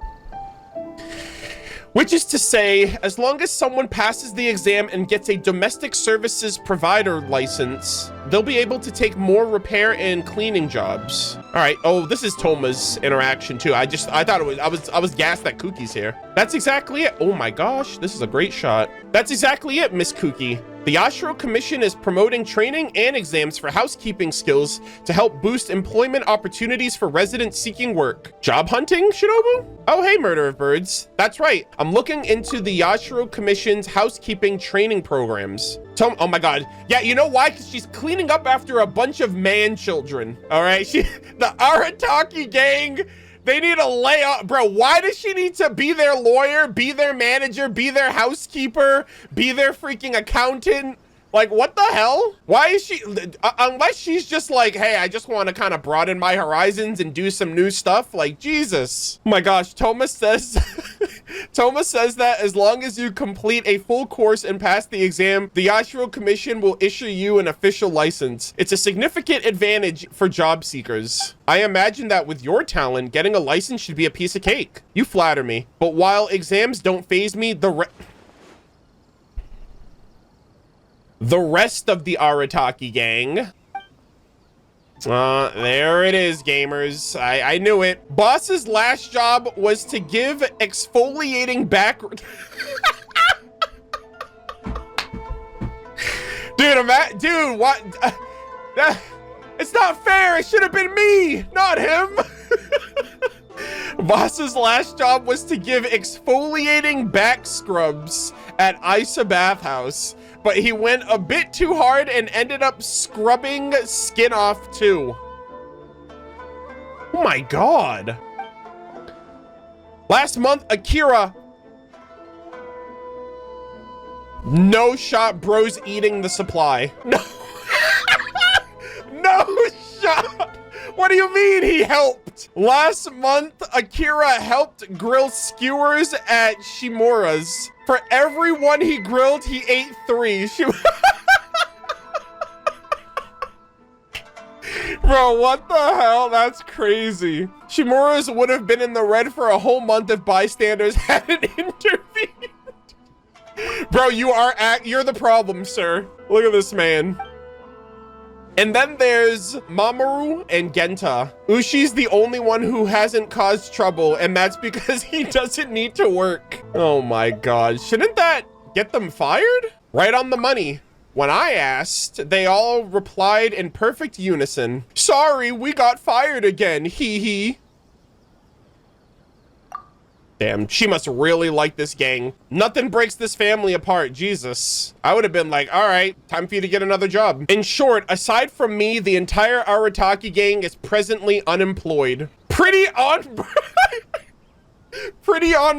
Which is to say, as long as someone passes the exam and gets a domestic services provider license, they'll be able to take more repair and cleaning jobs. All right. Oh, this is Thoma's interaction too. I thought it was, I was gassed that Kuki's here. That's exactly it. Oh my gosh, this is a great shot. That's exactly it, Miss Kuki. The Yashiro Commission is promoting training and exams for housekeeping skills to help boost employment opportunities for residents seeking work. Job hunting, Shinobu? Oh, hey, Murderofbirds. That's right. I'm looking into the Yashiro Commission's housekeeping training programs. Oh my God. Yeah, you know why? Because she's cleaning up after a bunch of man children. All right. The Arataki gang, they need a layoff. Bro, why does she need to be their lawyer, be their manager, be their housekeeper, be their freaking accountant? Like, what the hell? Why is she, unless she's just like, hey, I just want to kind of broaden my horizons and do some new stuff. Like, Jesus. Oh my gosh, Thoma says, Thoma says that as long as you complete a full course and pass the exam, the Yashiro Commission will issue you an official license. It's a significant advantage for job seekers. I imagine that with your talent, getting a license should be a piece of cake. You flatter me. But while exams don't faze me, the rest of the Arataki gang. There it is, gamers. I knew it. Boss's last job was to give exfoliating back... Dude, what? It's not fair. It should have been me, not him. Boss's last job was to give exfoliating back scrubs at Isa Bathhouse, but he went a bit too hard and ended up scrubbing skin off too. Oh my God. Last month, Akira. No shot, bro's eating the supply. No. No shot. What do you mean he helped? Last month, Akira helped grill skewers at Shimura's. For every one he grilled, he ate 3. Bro, what the hell? That's crazy. Shimura's would have been in the red for a whole month if bystanders hadn't intervened. Bro, you're the problem, sir. Look at this man. And then there's Mamoru and Genta. Ushi's the only one who hasn't caused trouble, and that's because he doesn't need to work. Oh my God. Shouldn't that get them fired? Right on the money. When I asked, they all replied in perfect unison. Sorry, we got fired again, hee hee. Damn, she must really like this gang. Nothing breaks this family apart, Jesus. I would have been like, all right, time for you to get another job. In short, aside from me, the entire Arataki gang is presently unemployed. Pretty on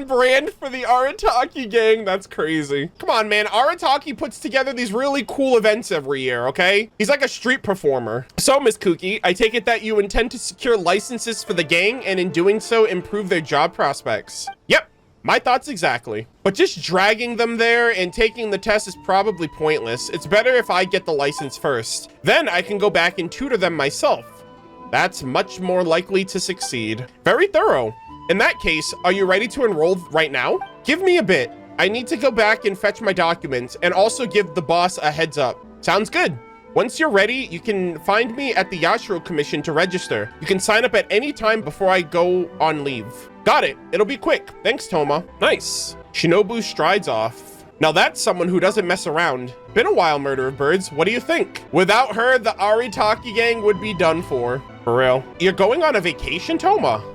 brand for the Arataki gang. That's crazy. Come on, man. Arataki puts together these really cool events every year, okay? He's like a street performer. So, Miss Kuki, I take it that you intend to secure licenses for the gang and in doing so, improve their job prospects. Yep, my thoughts exactly. But just dragging them there and taking the test is probably pointless. It's better if I get the license first. Then I can go back and tutor them myself. That's much more likely to succeed. Very thorough. In that case, are you ready to enroll right now? Give me a bit. I need to go back and fetch my documents and also give the boss a heads up. Sounds good. Once you're ready, you can find me at the Yashiro Commission to register. You can sign up at any time before I go on leave. Got it. It'll be quick. Thanks, Thoma. Nice. Shinobu strides off. Now that's someone who doesn't mess around. Been a while, Murderofbirds. What do you think? Without her, the Arataki gang would be done for. For real. You're going on a vacation, Thoma?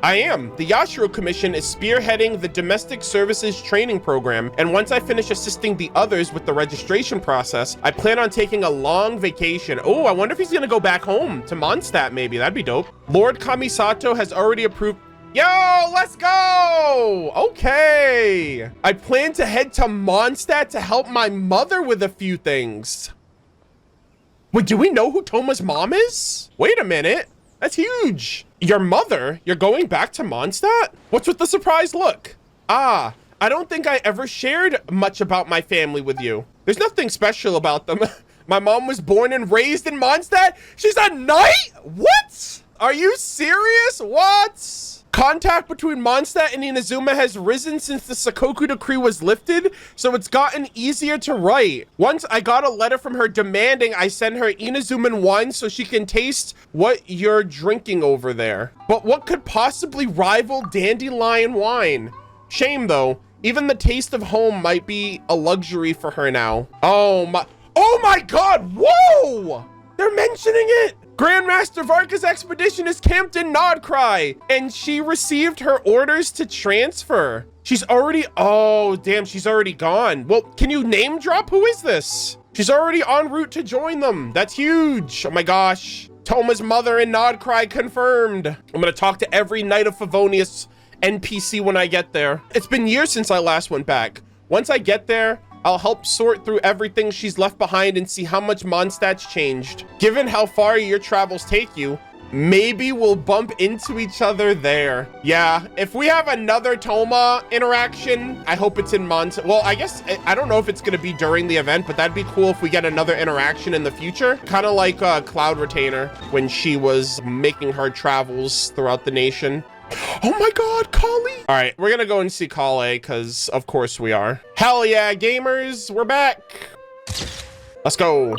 I am. The Yashiro Commission is spearheading the Domestic Services Training Program, and once I finish assisting the others with the registration process, I plan on taking a long vacation. Oh, I wonder if he's gonna go back home to Mondstadt, maybe. That'd be dope. Lord Kamisato has already approved. Yo, let's go! Okay. I plan to head to Mondstadt to help my mother with a few things. Wait, do we know who Thoma's mom is? Wait a minute. That's huge. Your mother? You're going back to Mondstadt? What's with the surprised look? Ah, I don't think I ever shared much about my family with you. There's nothing special about them. My mom was born and raised in Mondstadt? She's a knight? What? Are you serious? What? Contact between Mondstadt and Inazuma has risen since the Sakoku decree was lifted, so it's gotten easier to write. Once I got a letter from her demanding I send her Inazuman wine so she can taste what you're drinking over there. But what could possibly rival dandelion wine? Shame though, even the taste of home might be a luxury for her now. Oh my god, whoa! They're mentioning it! Grandmaster Varka's expedition is camped in Nodcry, and she received her orders to transfer. She's already, oh damn, she's already gone. Well, can you name drop? Who is this? She's already en route to join them. That's huge. Oh my gosh. Thoma's mother in Nodcry confirmed. I'm gonna talk to every Knight of Favonius NPC when I get there. It's been years since I last went back. Once I get there, I'll help sort through everything she's left behind and see how much Mondstadt's changed. Given how far your travels take you, maybe we'll bump into each other there. Yeah, if we have another Thoma interaction, I hope it's in Mondstadt. Well, I guess, I don't know if it's gonna be during the event, but that'd be cool if we get another interaction in the future. Kind of like Cloud Retainer when she was making her travels throughout the nation. Oh my god, Collei! All right, we're gonna go and see Collei, because of course we are. Hell yeah, gamers, we're back. Let's go.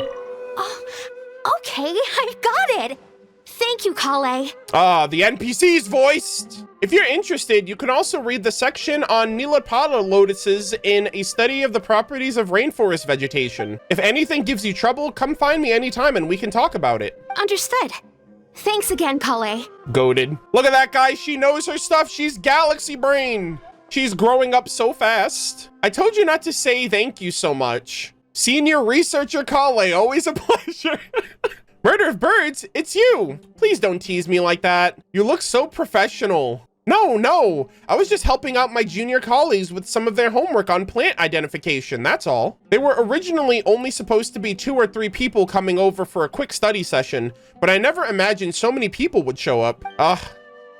Oh, okay, I've got it. Thank you, Collei. Ah, the NPC's voiced. If you're interested, you can also read the section on Nilapala lotuses in A Study of the Properties of Rainforest Vegetation. If anything gives you trouble, come find me anytime and we can talk about it. Understood. Thanks again, Collei. Goated. Look at that, guys. She knows her stuff. She's galaxy brain. She's growing up so fast. I told you not to say thank you so much. Senior researcher Collei, always a pleasure. Murderofbirds, it's you. Please don't tease me like that. You look so professional. No, I was just helping out my junior colleagues with some of their homework on plant identification, that's all. They were originally only supposed to be 2 or 3 people coming over for a quick study session, but I never imagined so many people would show up.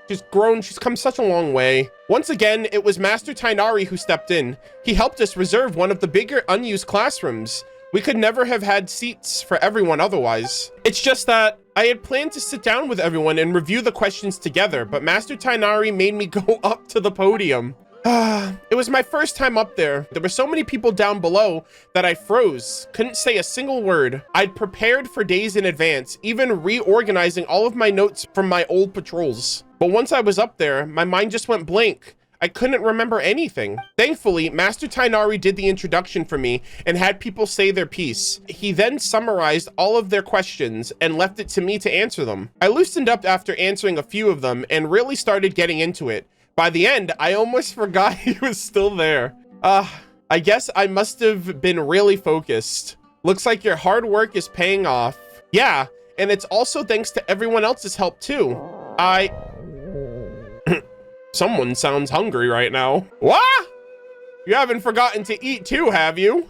She's grown, she's come such a long way. Once again, it was Master Tainari who stepped in. He helped us reserve one of the bigger unused classrooms. We could never have had seats for everyone otherwise. It's just that I had planned to sit down with everyone and review the questions together, but Master Tainari made me go up to the podium. It was my first time up there. There were so many people down below that I froze. Couldn't say a single word. I'd prepared for days in advance, even reorganizing all of my notes from my old patrols. But once I was up there, my mind just went blank. I couldn't remember anything. Thankfully, Master Tainari did the introduction for me and had people say their piece. He then summarized all of their questions and left it to me to answer them. I loosened up after answering a few of them and really started getting into it. By the end, I almost forgot he was still there. I guess I must have been really focused. Looks like your hard work is paying off. Yeah, and it's also thanks to everyone else's help too. Someone sounds hungry right now. What? You haven't forgotten to eat too, have you?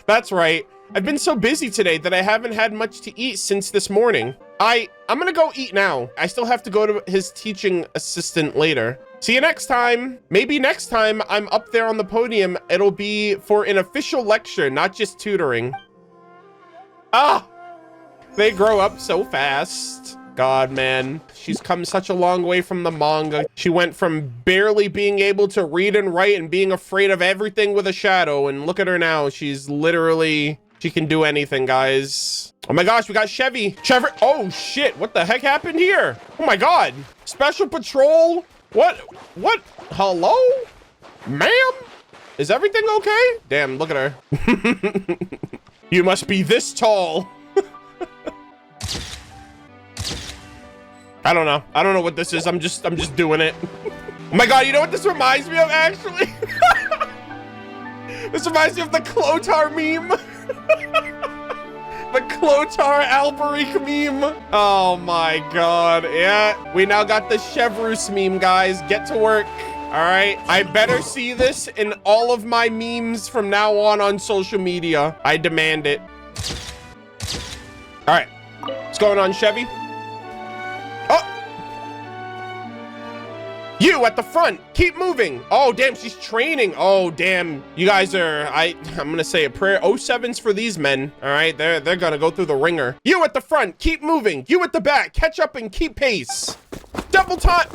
That's right. I've been so busy today that I haven't had much to eat since this morning. I'm gonna go eat now. I still have to go to his teaching assistant later. See you next time. Maybe next time I'm up there on the podium, it'll be for an official lecture, not just tutoring. They grow up so fast. God, man, she's come such a long way from the manga. She went from barely being able to read and write and being afraid of everything with a shadow, and look at her now. She's literally, she can do anything, guys. Oh my gosh, we got Chevreuse. Oh shit, what the heck happened here? Oh my god, special patrol. What, hello? Ma'am? Is everything okay? Damn, look at her. You must be this tall. I don't know what this is. I'm just doing it. Oh my god, you know what this reminds me of, actually? This reminds me of the Clotar meme. The Clotar Alberic meme. Oh my god. Yeah, we now got the Chevreuse meme, guys. Get to work. All right, I better see this in all of my memes from now on social media. I demand it. All right, what's going on, Chevy? You at the front, keep moving. Oh, damn, she's training. Oh, damn, you guys are, I'm gonna say a prayer. 07s for these men, all right? They're gonna go through the ringer. You at the front, keep moving. You at the back, catch up and keep pace. Double time.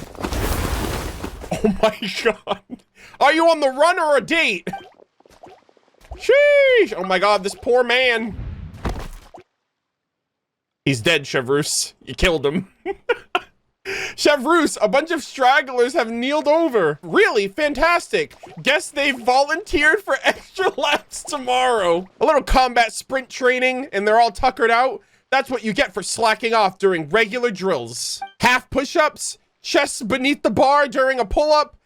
Oh my god. Are you on the run or a date? Sheesh. Oh my god, this poor man. He's dead, Chevreuse. You killed him. Chevreuse, a bunch of stragglers have kneeled over. Really? Fantastic. Guess they've volunteered for extra laps tomorrow. A little combat sprint training and they're all tuckered out. That's what you get for slacking off during regular drills. Half push-ups, chests beneath the bar during a pull-up,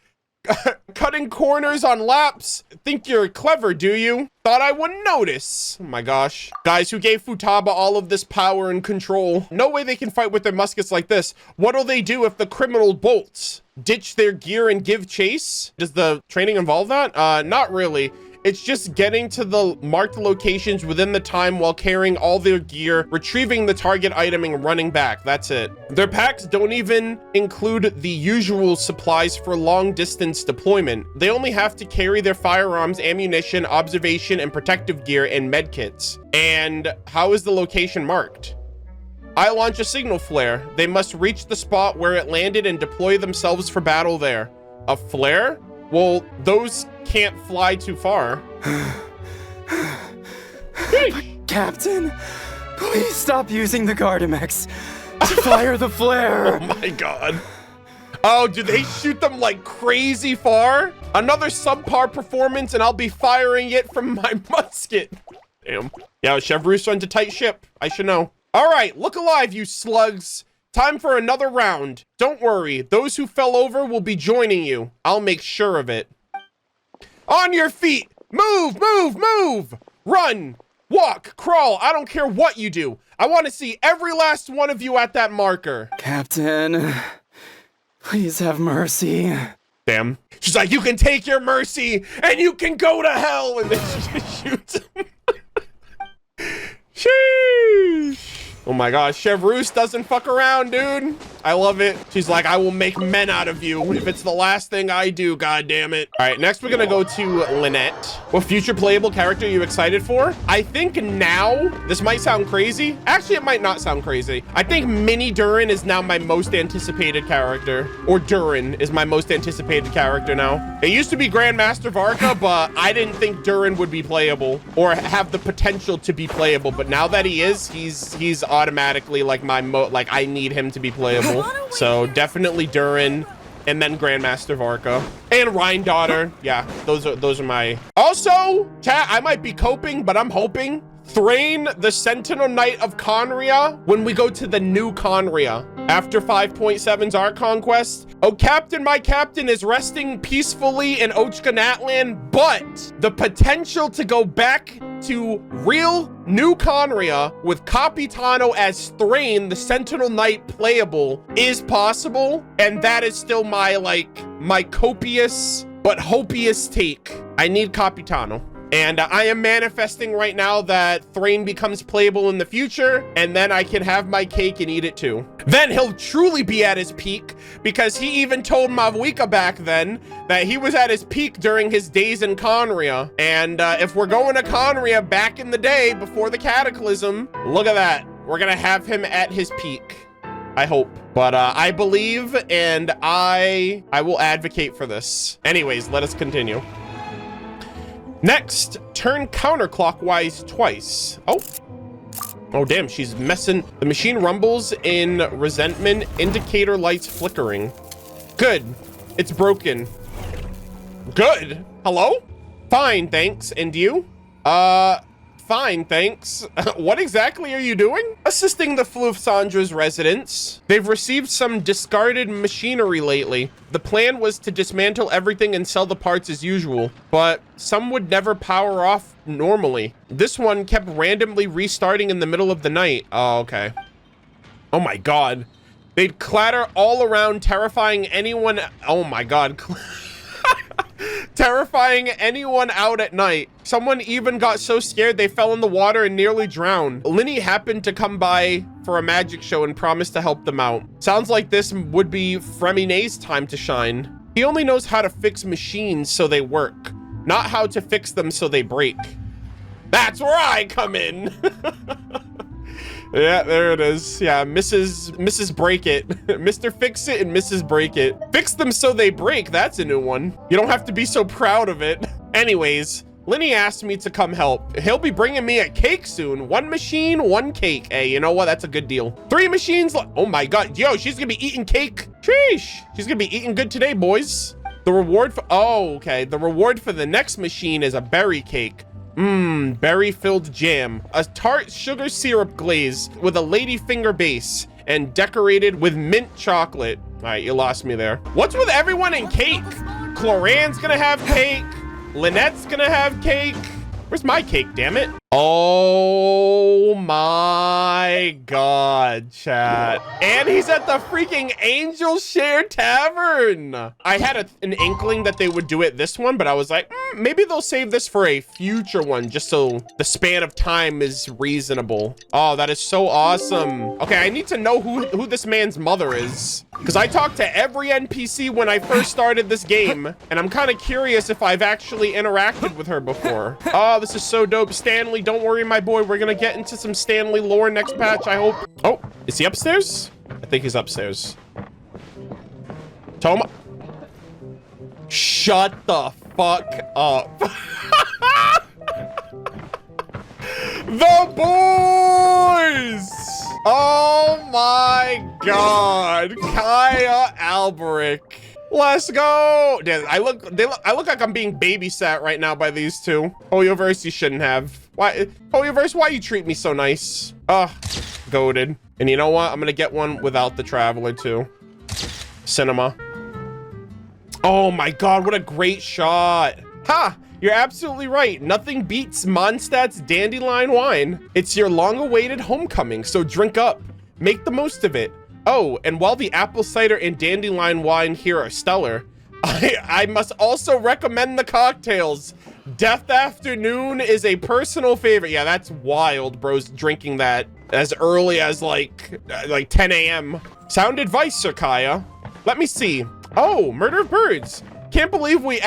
cutting corners on laps. Think you're clever, do you? Thought I wouldn't notice. Oh my gosh. Guys, who gave Futaba all of this power and control? No way they can fight with their muskets like this. What'll they do if the criminal bolts? Ditch their gear and give chase? Does the training involve that? Not really. It's just getting to the marked locations within the time while carrying all their gear, retrieving the target item and running back. That's it. Their packs don't even include the usual supplies for long distance deployment. They only have to carry their firearms, ammunition, observation, and protective gear and medkits. And how is the location marked? I launch a signal flare. They must reach the spot where it landed and deploy themselves for battle there. A flare? Well, those can't fly too far. Captain, please stop using the Gardamex to fire the flare. Oh my god. Oh, do they shoot them like crazy far? Another subpar performance and I'll be firing it from my musket. Damn. Yeah, Chevreuse runs a tight ship. I should know. All right, look alive, you slugs. Time for another round. Don't worry, those who fell over will be joining you. I'll make sure of it. On your feet! Move, move, move! Run, walk, crawl, I don't care what you do. I want to see every last one of you at that marker. Captain, please have mercy. Damn. She's like, you can take your mercy and you can go to hell. And then she just shoots him. Sheesh. Oh my gosh, Chevreuse doesn't fuck around, dude. I love it. She's like, I will make men out of you if it's the last thing I do, god damn it. All right, next we're gonna go to Lynette. What future playable character are you excited for? I think now, this might sound crazy. Actually, it might not sound crazy. I think Mini Durin is now my most anticipated character. Or Durin is my most anticipated character now. It used to be Grandmaster Varka, but I didn't think Durin would be playable or have the potential to be playable. But now that he is, he's automatically like I need him to be playable. So definitely Durin, and then Grandmaster Varka and Rhine-Daughter. Yeah, those are my. Also, chat, I might be coping, but I'm hoping Thrain, the Sentinel Knight of Conria, when we go to the new Conria after 5.7's Art Conquest. Oh, Captain, my captain is resting peacefully in Ochka Natlan, but the potential to go back to real new Conria with Capitano as Thrain, the Sentinel Knight playable, is possible, and that is still my copious but hopious take. I need Capitano. And I am manifesting right now that Thrain becomes playable in the future, and then I can have my cake and eat it too. Then he'll truly be at his peak, because he even told Mavuika back then that he was at his peak during his days in Conria. And if we're going to Conria back in the day before the Cataclysm, look at that. We're gonna have him at his peak. I hope. But I believe, and I will advocate for this. Anyways, let us continue. Next, turn counterclockwise twice. Oh damn, she's messing. The machine rumbles in resentment, indicator lights flickering. Good, it's broken. Good, hello? Fine, thanks, and you? Fine, thanks. What exactly are you doing? Assisting the Flufsandra's residents. They've received some discarded machinery lately. The plan was to dismantle everything and sell the parts as usual, but some would never power off normally. This one kept randomly restarting in the middle of the night. Oh, okay. Oh my god. They'd clatter all around, terrifying anyone. Oh my god. Terrifying anyone out at night. Someone even got so scared they fell in the water and nearly drowned. Linny happened to come by for a magic show and promised to help them out. Sounds like this would be Freminet's time to shine. He only knows how to fix machines so they work, not how to fix them so they break. That's where I come in. Yeah, there it is. Yeah, Mrs. Break It. Mr. Fix It and Mrs. Break It. Fix them so they break. That's a new one. You don't have to be so proud of it. Anyways, Linny asked me to come help. He'll be bringing me a cake soon. 1 machine, 1 cake. Hey, you know what? That's a good deal. 3 machines. Oh my God. Yo, she's gonna be eating cake. Sheesh. She's gonna be eating good today, boys. The reward for, oh, okay. The reward for the next machine is a berry cake. Mmm, berry-filled jam. A tart sugar syrup glaze with a ladyfinger base and decorated with mint chocolate. All right, you lost me there. What's with everyone in cake? Cloran's gonna have cake. Lynette's gonna have cake. Where's my cake, damn it? Oh my God, chat. And he's at the freaking Angel Share Tavern. I had an inkling that they would do it this one, but I was like, maybe they'll save this for a future one, just so the span of time is reasonable. Oh, that is so awesome. Okay, I need to know who this man's mother is, because I talked to every NPC when I first started this game, and I'm kind of curious if I've actually interacted with her before. Oh, this is so dope. Stanley, don't worry, my boy. We're gonna get into some Stanley lore next patch, I hope. Oh, is he upstairs? I think he's upstairs. Thoma. Shut the fuck up. The boys! Oh my God. Kaeya Alberic. Let's go. Dude, I look like I'm being babysat right now by these two. Hoyoverse, you shouldn't have. Why, Hoyoverse, why you treat me so nice? Goated. And you know what? I'm gonna get one without the traveler too. Cinema. Oh my God, what a great shot. Ha! You're absolutely right. Nothing beats Mondstadt's dandelion wine. It's your long-awaited homecoming, so drink up. Make the most of it. Oh, and while the apple cider and dandelion wine here are stellar, I must also recommend the cocktails. Death Afternoon is a personal favorite. Yeah, that's wild, bros, drinking that as early as like 10 a.m. Sound advice, Sir Kaeya. Let me see. Oh, Murderofbirds. Can't believe we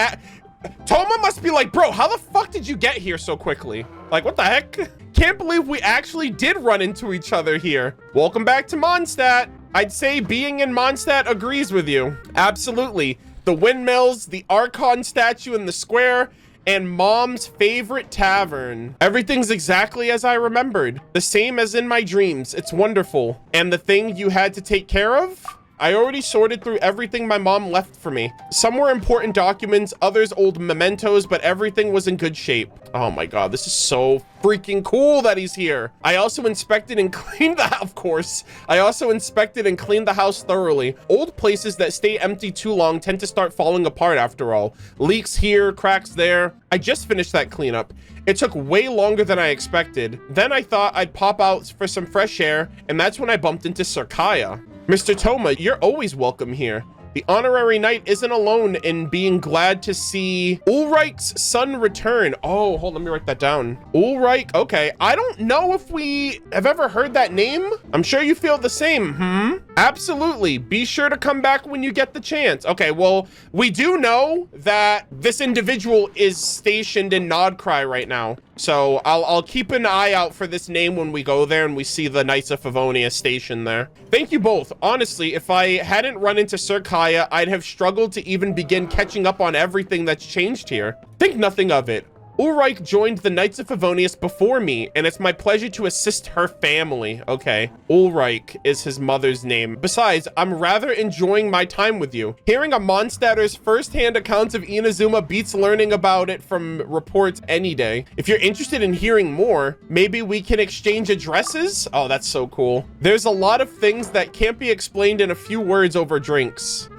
Thoma must be like, bro, how the fuck did you get here so quickly? Like, what the heck? Can't believe we actually did run into each other here. Welcome back to Mondstadt. I'd say being in Mondstadt agrees with you. Absolutely. The windmills, the Archon statue in the square, and Mom's favorite tavern. Everything's exactly as I remembered. The same as in my dreams. It's wonderful. And the thing you had to take care of? I already sorted through everything my mom left for me. Some were important documents, others old mementos, but everything was in good shape. Oh my God, this is so freaking cool that he's here. I also inspected and cleaned the house, of course. I also inspected and cleaned the house thoroughly. Old places that stay empty too long tend to start falling apart after all. Leaks here, cracks there. I just finished that cleanup. It took way longer than I expected. Then I thought I'd pop out for some fresh air, and that's when I bumped into Sir Kaeya. Mr. Thoma, you're always welcome here. The honorary knight isn't alone in being glad to see Ulrich's son return. Oh, hold on, let me write that down. Ulrich, okay. I don't know if we have ever heard that name. I'm sure you feel the same, Absolutely. Be sure to come back when you get the chance. Okay, well, we do know that this individual is stationed in Nodcry right now. So I'll keep an eye out for this name when we go there and we see the Knights of Favonia stationed there. Thank you both. Honestly, if I hadn't run into Sir Kaeya, I'd have struggled to even begin catching up on everything that's changed here. Think nothing of it. Ulrich joined the Knights of Favonius before me, and it's my pleasure to assist her family. Okay, Ulrich is his mother's name. Besides, I'm rather enjoying my time with you. Hearing a Mondstadter's first-hand accounts of Inazuma beats learning about it from reports any day. If you're interested in hearing more, maybe we can exchange addresses? Oh, that's so cool. There's a lot of things that can't be explained in a few words over drinks.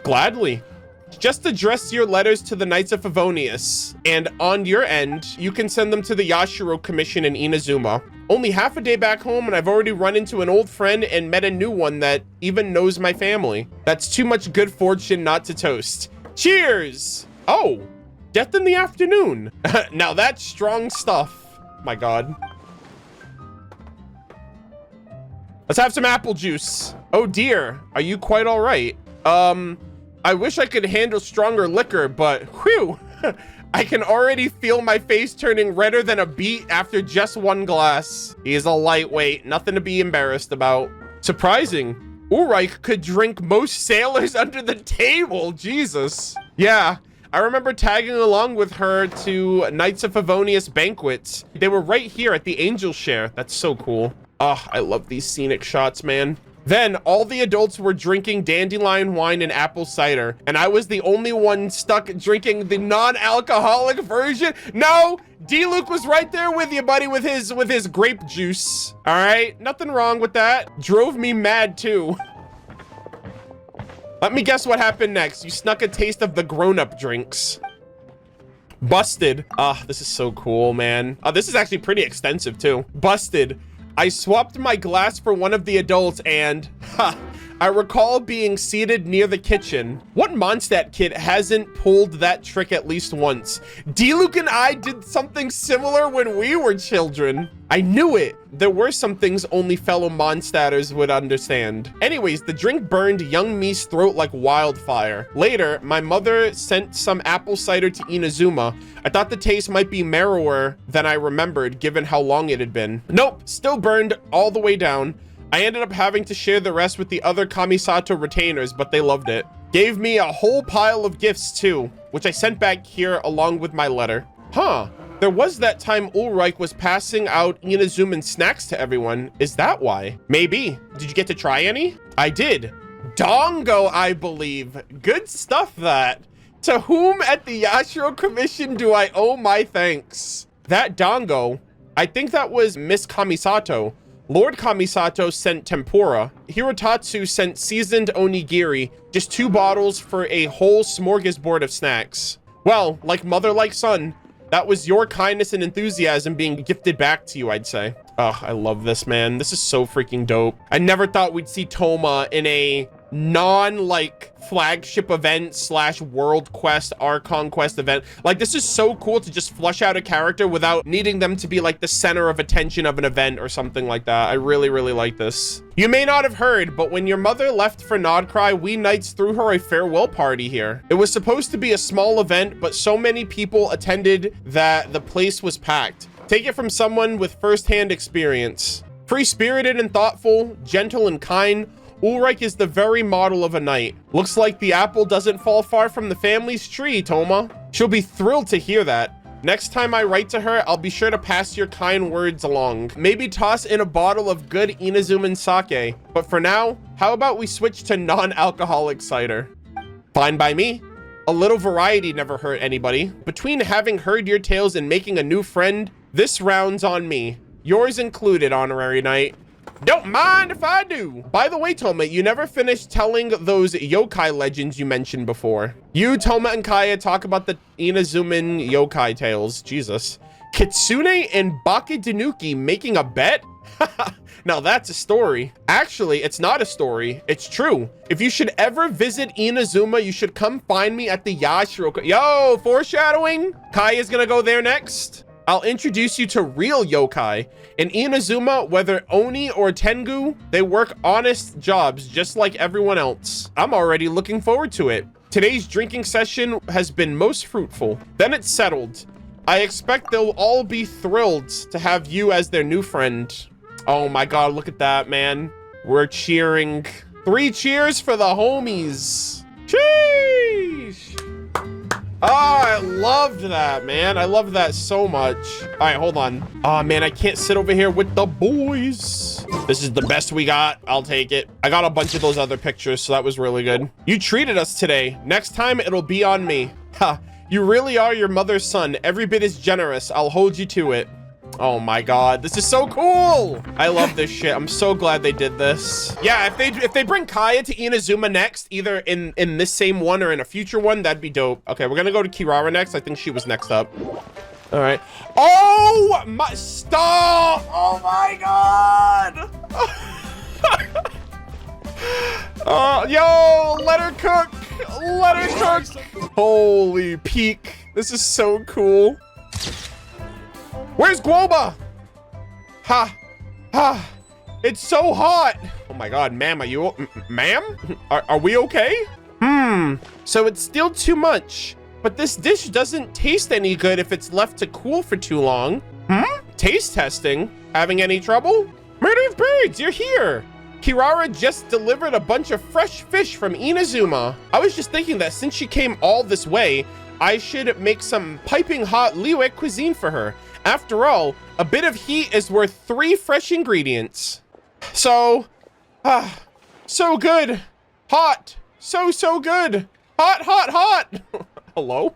Gladly. Just address your letters to the Knights of Favonius, and on your end, you can send them to the Yashiro Commission in Inazuma. Only half a day back home, and I've already run into an old friend and met a new one that even knows my family. That's too much good fortune not to toast. Cheers! Oh, death in the afternoon. Now that's strong stuff. My God. Let's have some apple juice. Oh dear, are you quite all right? I wish I could handle stronger liquor, but whew, I can already feel my face turning redder than a beet after just one glass. He is a lightweight, nothing to be embarrassed about. Surprising, Ulrich could drink most sailors under the table, Jesus. Yeah, I remember tagging along with her to Knights of Favonius banquets. They were right here at the Angel Share. That's so cool. Oh, I love these scenic shots, man. Then all the adults were drinking dandelion wine and apple cider, and I was the only one stuck drinking the non-alcoholic version. No, D-Luke was right there with you, buddy, with his grape juice. All right, nothing wrong with that. Drove me mad too. Let me guess what happened next. You snuck a taste of the grown-up drinks. Busted. Ah, this is so cool, man. This is actually pretty extensive too. Busted. I swapped my glass for one of the adults and, I recall being seated near the kitchen. What Mondstadt kid hasn't pulled that trick at least once? D-Luke and I did something similar when we were children. I knew it. There were some things only fellow Mondstadters would understand. Anyways, the drink burned young me's throat like wildfire. Later, my mother sent some apple cider to Inazuma. I thought the taste might be marrower than I remembered, given how long it had been. Nope, still burned all the way down. I ended up having to share the rest with the other Kamisato retainers, but they loved it. Gave me a whole pile of gifts too, which I sent back here along with my letter. Huh, there was that time Ulrich was passing out Inazuman snacks to everyone. Is that why? Maybe. Did you get to try any? I did. Dongo, I believe. Good stuff, that. To whom at the Yashiro Commission do I owe my thanks? That Dongo, I think that was Miss Kamisato. Lord Kamisato sent tempura. Hirotatsu sent seasoned onigiri, just 2 bottles for a whole smorgasbord of snacks. Well, like mother, like son, that was your kindness and enthusiasm being gifted back to you, I'd say. Oh, I love this, man. This is so freaking dope. I never thought we'd see Thoma in a flagship event / world quest, Archon quest event. Like, this is so cool to just flush out a character without needing them to be like the center of attention of an event or something like that. I really, really like this. You may not have heard, but when your mother left for Nodcry, we knights threw her a farewell party here. It was supposed to be a small event, but so many people attended that the place was packed. Take it from someone with first-hand experience. Free-spirited and thoughtful, gentle and kind, Ulrich is the very model of a knight. Looks like the apple doesn't fall far from the family's tree, Thoma. She'll be thrilled to hear that. Next time I write to her, I'll be sure to pass your kind words along. Maybe toss in a bottle of good Inazuman sake. But for now, how about we switch to non-alcoholic cider? Fine by me. A little variety never hurt anybody. Between having heard your tales and making a new friend, this round's on me. Yours included, honorary knight. Don't mind if I do. By the way, Thoma, you never finished telling those yokai legends you mentioned before. You, Thoma, and Kaeya talk about the Inazuman yokai tales. Jesus. Kitsune and Bakedanuki making a bet? Now that's a story. Actually, it's not a story. It's true. If you should ever visit Inazuma, you should come find me at the Yashiro. Yo, foreshadowing? Kaeya's gonna go there next. I'll introduce you to real yokai. In Inazuma, whether Oni or Tengu, they work honest jobs just like everyone else. I'm already looking forward to it. Today's drinking session has been most fruitful. Then it's settled. I expect they'll all be thrilled to have you as their new friend. Oh my god, look at that, man. We're cheering. 3 cheers for the homies. Sheesh. Oh, I loved that, man. I loved that so much. All right, hold on. Oh, man, I can't sit over here with the boys. This is the best we got. I'll take it. I got a bunch of those other pictures, so that was really good. You treated us today. Next time, it'll be on me. Ha, you really are your mother's son. Every bit as generous. I'll hold you to it. Oh my god, this is so cool. I love this shit. I'm so glad they did this. Yeah, if they bring Kaeya to Inazuma next, either in this same one or in a future one, that'd be dope. Okay, we're gonna go to Kirara next. I think she was next up. All right. Oh my, stop. Oh my god. Yo, let her cook. Let her cook. Holy peak. This is so cool. Where's Guoba? Ha! Ha! It's so hot! Oh my god, ma'am, are you... Ma'am? Are we okay? So it's still too much. but this dish doesn't taste any good if it's left to cool for too long. Taste testing? Having any trouble? Murderofbirds, you're here. Kirara just delivered a bunch of fresh fish from Inazuma. I was just thinking that since she came all this way, I should make some piping hot Liyue cuisine for her. After all, a bit of heat is worth 3 fresh ingredients. So good. Hot. So good. Hot. Hello?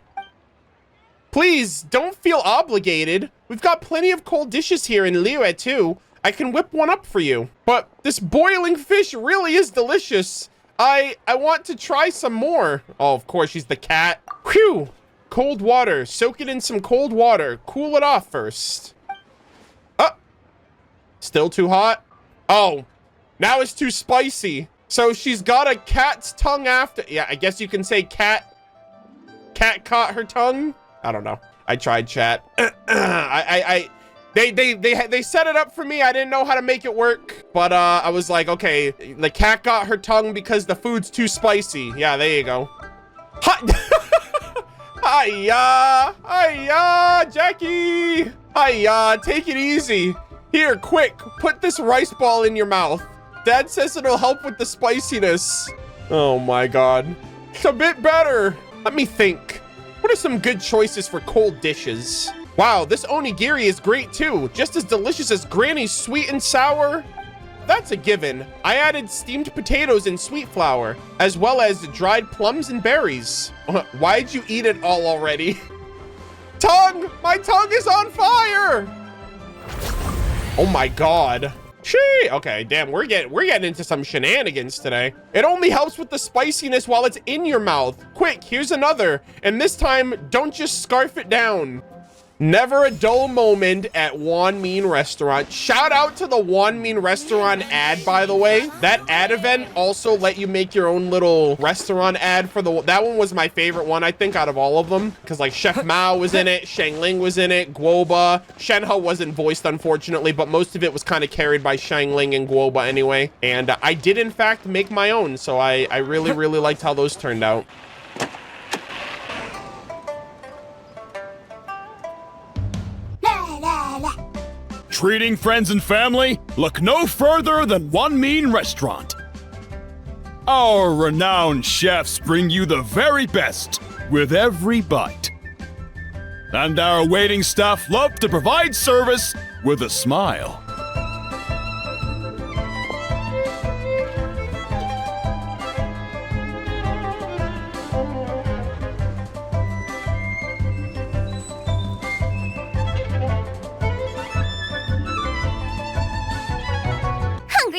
Please, don't feel obligated. We've got plenty of cold dishes here in Liyue too. I can whip one up for you. But this boiling fish really is delicious. I want to try some more. Oh, of course, she's the cat. Whew. Cold water. Soak it in some cold water. Cool it off first. Oh. Still too hot? Oh. Now it's too spicy. So she's got a cat's tongue after. Yeah, I guess you can say cat caught her tongue. I don't know. I tried, chat. They set it up for me. I didn't know how to make it work, but I was like, okay, the cat got her tongue because the food's too spicy. Yeah, there you go. Hiya, Jackie. Hiya, take it easy. Here, quick, put this rice ball in your mouth. Dad says it'll help with the spiciness. Oh my God. It's a bit better. Let me think. What are some good choices for cold dishes? Wow, this onigiri is great too. Just as delicious as Granny's sweet and sour. That's a given. I added steamed potatoes and sweet flour, as well as dried plums and berries. Why'd you eat it all already? Tongue! My tongue is on fire! Oh my God. Shee! Okay, damn, we're getting into some shenanigans today. It only helps with the spiciness while it's in your mouth. Quick, here's another. And this time, don't just scarf it down. Never a dull moment at Wanmin Restaurant. Shout out to the Wanmin Restaurant ad, by the way. That ad event also let you make your own little restaurant ad for that one was my favorite one, I think, out of all of them. Because like Chef Mao was in it, Xiangling was in it, Guoba. Shenhe wasn't voiced, unfortunately, but most of it was kind of carried by Xiangling and Guoba anyway. And I did, in fact, make my own. So I really, really liked how those turned out. Treating friends and family? Look no further than Wanmin Restaurant. Our renowned chefs bring you the very best with every bite. And our waiting staff love to provide service with a smile.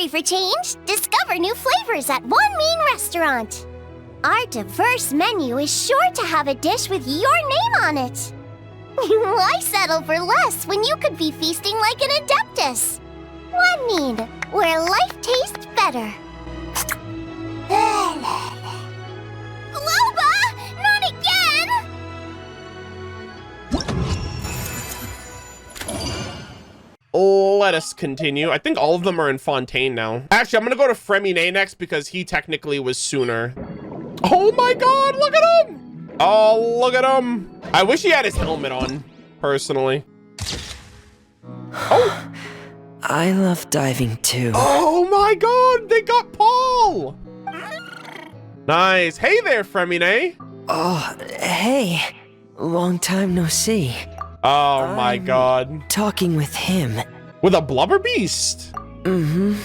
For change, discover new flavors at Wanmin Restaurant. Our diverse menu is sure to have a dish with your name on it. Why settle for less when you could be feasting like an adeptus? Wanmin, where life tastes better. Globa! Not again! Let us continue. I think all of them are in Fontaine now. Actually, I'm gonna go to Freminet next because he technically was sooner. Oh my God, look at him! Oh, look at him. I wish he had his helmet on, personally. Oh! I love diving too. Oh my God, they got Paul! Nice. Hey there, Freminet. Oh, hey. Long time no see. Oh my God. Talking with him. With a blubber beast? Mm-hmm.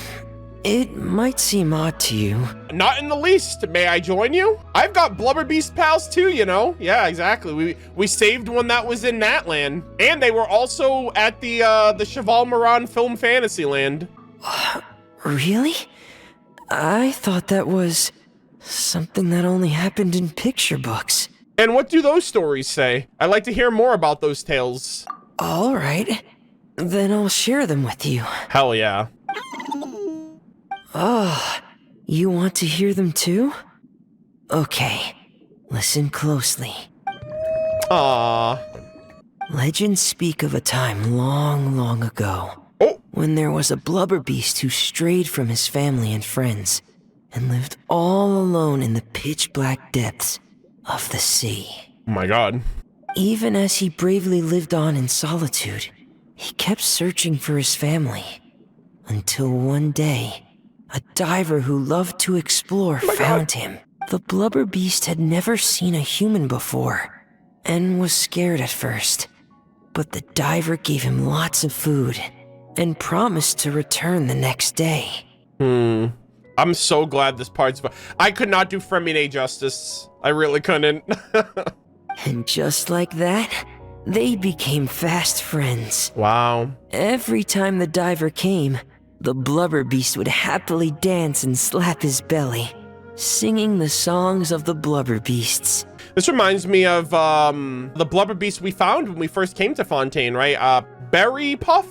It might seem odd to you. Not in the least. May I join you? I've got blubber beast pals too, you know? Yeah, exactly. We saved one that was in Natlan. And they were also at the Cheval Moran Film Fantasyland. Really? I thought that was something that only happened in picture books. And what do those stories say? I'd like to hear more about those tales. All right. Then I'll share them with you. Hell yeah. Oh, you want to hear them too? Okay, listen closely. Aww. Legends speak of a time long, long ago. When there was a blubber beast who strayed from his family and friends and lived all alone in the pitch-black depths of the sea. Oh my God. Even as he bravely lived on in solitude, he kept searching for his family. Until one day, a diver who loved to explore found him. The blubber beast had never seen a human before, and was scared at first. But the diver gave him lots of food, and promised to return the next day. I'm so glad this part's... I could not do Freminet justice. I really couldn't. And just like that, they became fast friends. Wow. Every time the diver came, the blubber beast would happily dance and slap his belly, singing the songs of the blubber beasts. This reminds me of the blubber beast we found when we first came to Fontaine, right? Berry Puff?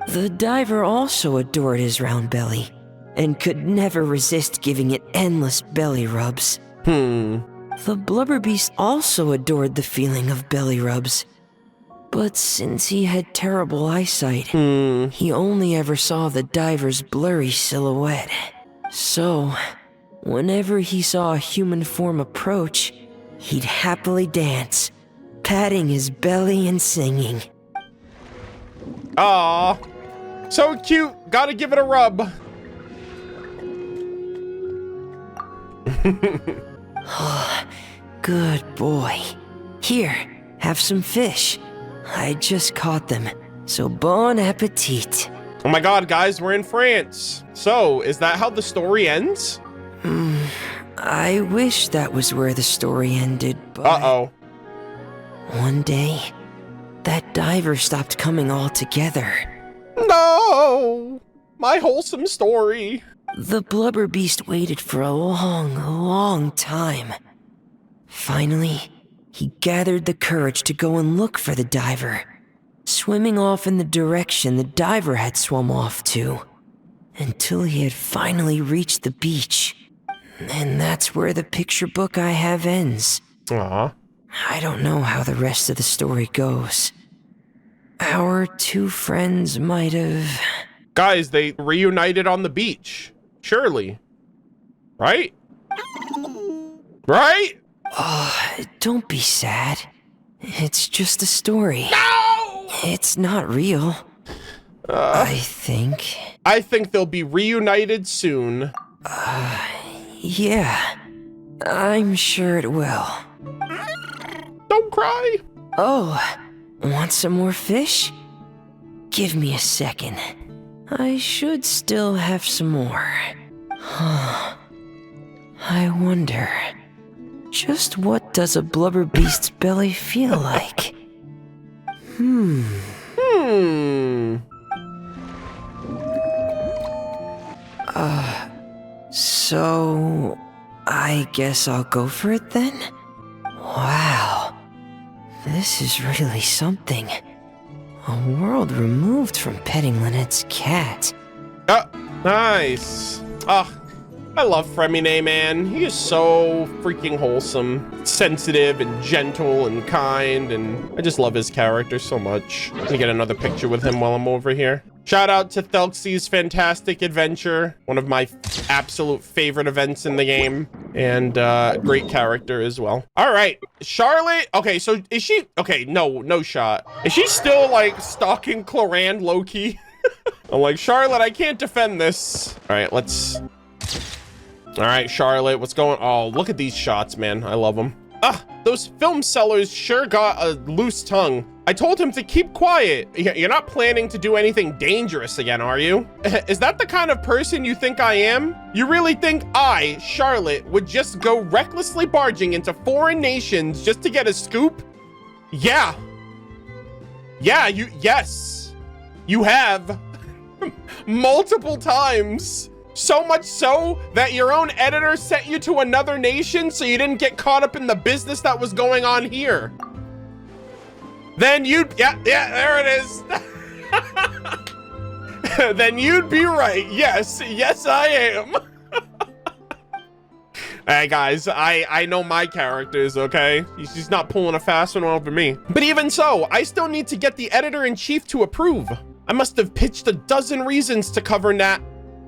The diver also adored his round belly, and could never resist giving it endless belly rubs. The blubber beast also adored the feeling of belly rubs. But since he had terrible eyesight, he only ever saw the diver's blurry silhouette. So, whenever he saw a human form approach, he'd happily dance, patting his belly and singing. Aww. So cute. Gotta give it a rub. Good boy. Here, have some fish. I just caught them, so bon appetit. Oh my God, guys, we're in France. So, is that how the story ends? I wish that was where the story ended, but... Uh-oh. One day, that diver stopped coming altogether. No! My wholesome story. The blubber beast waited for a long, long time. Finally, he gathered the courage to go and look for the diver, swimming off in the direction the diver had swum off to, until he had finally reached the beach. And that's where the picture book I have ends. Aw. I don't know how the rest of the story goes. Our two friends might have... Guys, they reunited on the beach. Surely. Right? Right? Don't be sad. It's just a story. No! It's not real. I think. I think they'll be reunited soon. Yeah. I'm sure it will. Don't cry. Oh, want some more fish? Give me a second. I should still have some more. I wonder, just what does a blubber beast's belly feel like? So, I guess I'll go for it then? Wow, this is really something. A world removed from petting Lynette's cat. Nice. I love Freminet, man. He is so freaking wholesome, sensitive and gentle and kind, and I just love his character so much. Let me get another picture with him while I'm over here. Shout out to Thelxie's Fantastic Adventure, one of my absolute favorite events in the game, and great character as well. All right, Charlotte. Okay, so is she, okay, no shot. Is she still like stalking Clorand low-key? I'm like, Charlotte, I can't defend this. All right, let's... All right, Charlotte, what's going on? Oh, look at these shots, man. I love them. Those film sellers sure got a loose tongue. I told him to keep quiet. You're not planning to do anything dangerous again, are you? Is that the kind of person you think I am? You really think I, Charlotte, would just go recklessly barging into foreign nations just to get a scoop? Yeah. Yeah, yes. You have. Multiple times. So much so that your own editor sent you to another nation so you didn't get caught up in the business that was going on here. Then you'd, yeah, there it is. Then you'd be right. Yes, I am. Hey guys, I know my characters, okay? She's not pulling a fast one over me. But even so, I still need to get the editor-in-chief to approve. I must have pitched a dozen reasons to cover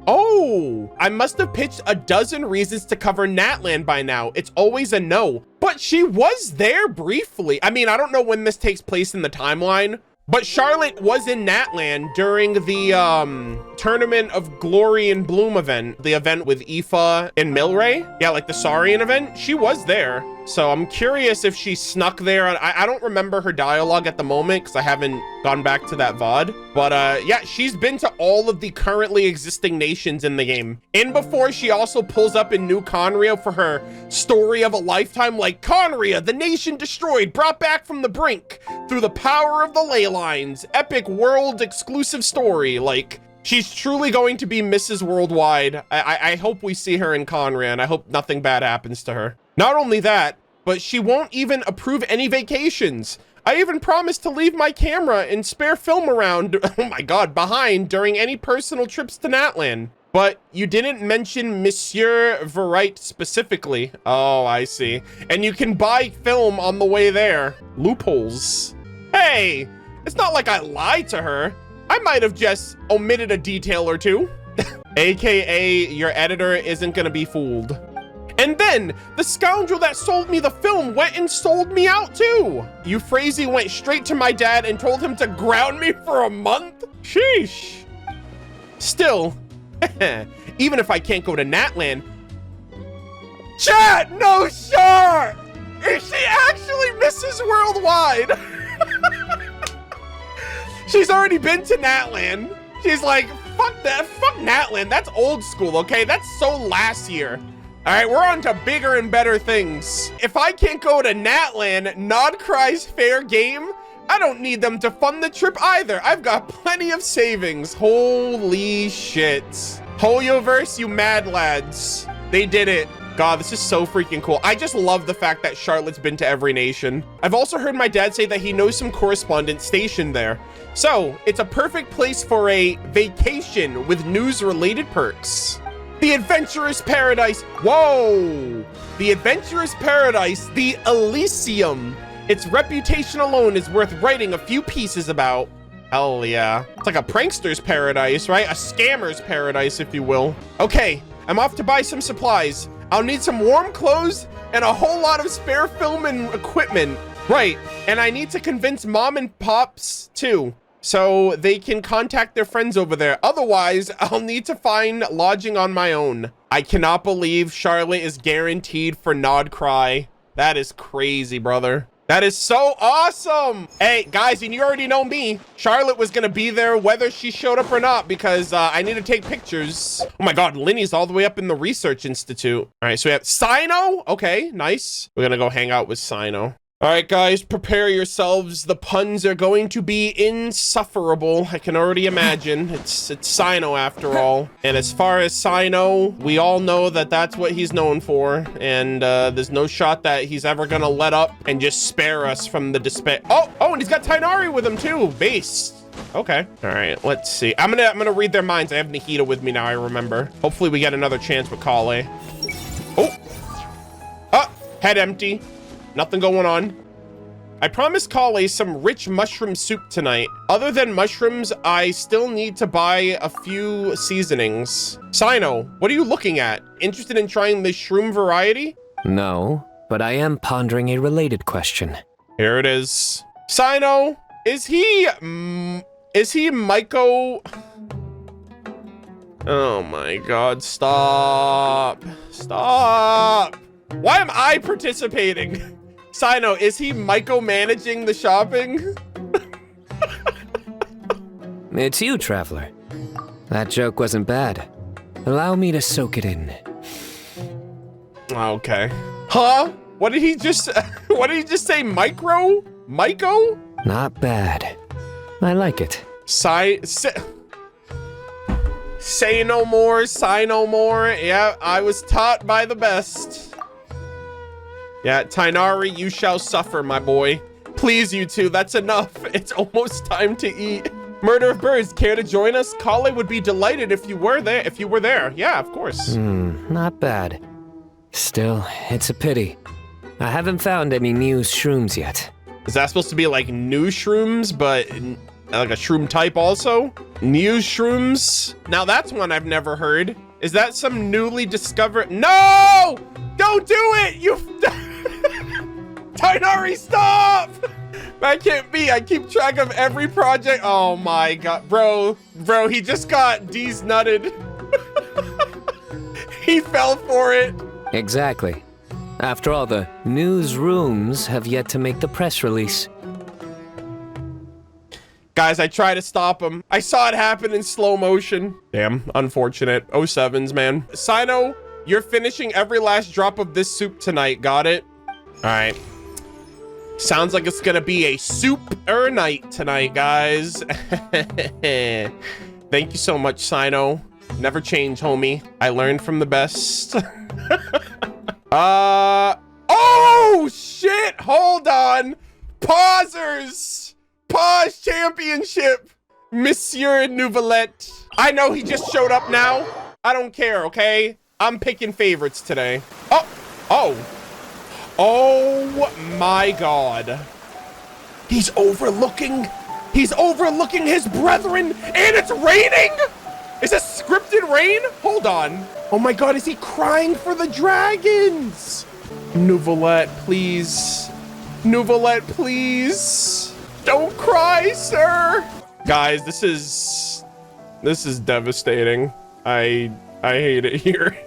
I must have pitched a dozen reasons to cover Natlan by now. It's always a no. But she was there briefly. I mean, I don't know when this takes place in the timeline, but Charlotte was in Natlan during the Tournament of Glory and Bloom event, the event with Aoife and Milray. Yeah, like the Saurian event. She was there. So I'm curious if she snuck there. I don't remember her dialogue at the moment because I haven't gone back to that VOD. But yeah, she's been to all of the currently existing nations in the game. And before, she also pulls up in New Conria for her story of a lifetime, like Conria, the nation destroyed, brought back from the brink through the power of the ley lines. Epic world exclusive story. Like, she's truly going to be Mrs. Worldwide. I hope we see her in Conria, and I hope nothing bad happens to her. Not only that, but she won't even approve any vacations. I even promised to leave my camera and spare film around, oh my god, behind during any personal trips to Natlan. But you didn't mention Monsieur Verite specifically. Oh, I see. And you can buy film on the way there. Loopholes. Hey, it's not like I lied to her. I might have just omitted a detail or two. AKA, your editor isn't gonna be fooled. And then, the scoundrel that sold me the film went and sold me out too. Euphrasie went straight to my dad and told him to ground me for a month? Sheesh. Still, even if I can't go to Natlan. Chat, no sure! Is she actually Mrs. Worldwide? She's already been to Natlan. She's like, fuck that, fuck Natlan. That's old school, okay? That's so last year. All right, we're on to bigger and better things. If I can't go to Natlan, Nodcry's fair game, I don't need them to fund the trip either. I've got plenty of savings. Holy shit. Hoyoverse, you mad lads. They did it. God, this is so freaking cool. I just love the fact that Charlotte's been to every nation. I've also heard my dad say that he knows some correspondents stationed there. So, it's a perfect place for a vacation with news-related perks. The Adventurous Paradise. Whoa! The Adventurous Paradise, the Elysium. Its reputation alone is worth writing a few pieces about. Hell yeah. It's like a prankster's paradise, right? A scammer's paradise, if you will. Okay, I'm off to buy some supplies. I'll need some warm clothes and a whole lot of spare film and equipment. Right, and I need to convince mom and pops too, so they can contact their friends over there. Otherwise, I'll need to find lodging on my own. I cannot believe Charlotte is guaranteed for Nodcry. That is crazy, brother. That is so awesome. Hey, guys, and you already know me. Charlotte was gonna be there whether she showed up or not because I need to take pictures. Oh my God, Linny's all the way up in the Research Institute. All right, so we have Sino. Okay, nice. We're gonna go hang out with Sino. All right, guys, prepare yourselves. The puns are going to be insufferable. I can already imagine. It's Sino after all. And as far as Sino, we all know that that's what he's known for. And there's no shot that he's ever gonna let up and just spare us from the despair. Oh, and he's got Tighnari with him too. Base. Okay. All right, let's see. I'm gonna read their minds. I have Nahida with me now, I remember. Hopefully we get another chance with Collei. Oh, head empty. Nothing going on. I promised Collei some rich mushroom soup tonight. Other than mushrooms, I still need to buy a few seasonings. Sino, what are you looking at? Interested in trying this shroom variety? No, but I am pondering a related question. Here it is. Sino, is he Maiko? Oh my God, stop. Stop. Why am I participating? Sino, is he micromanaging the shopping? It's you, Traveler. That joke wasn't bad. Allow me to soak it in. Okay. Huh? What did he just say? Micro? Myco? Not bad. I like it. Say no more, sigh no more. Yeah, I was taught by the best. Yeah, Tighnari, you shall suffer, my boy. Please, you two, that's enough. It's almost time to eat. Murderofbirds, care to join us? Collei would be delighted if you were there. Yeah, of course. Not bad. Still, it's a pity. I haven't found any new shrooms yet. Is that supposed to be like new shrooms, but like a shroom type also? New shrooms? Now that's one I've never heard. Is that some newly discovered? No! Don't do it! You... Tainari, stop! That can't be. I keep track of every project. Oh my god. Bro, he just got D's nutted. He fell for it. Exactly. After all, the newsrooms have yet to make the press release. Guys, I tried to stop him. I saw it happen in slow motion. Damn, unfortunate. 07s, man. Sino, you're finishing every last drop of this soup tonight. Got it? All right. Sounds like it's gonna be a soup-er night tonight, guys. Thank you so much, Sino. Never change, homie. I learned from the best. Oh, shit. Hold on. Pausers. Pause championship. Monsieur Neuvillette. I know he just showed up now. I don't care, okay? I'm picking favorites today. Oh my god. He's overlooking his brethren, and it's raining? Is this scripted rain? Hold on. Oh my god, is he crying for the dragons? Neuvillette, please. Neuvillette, please. Don't cry, sir. Guys, this is devastating. I hate it here.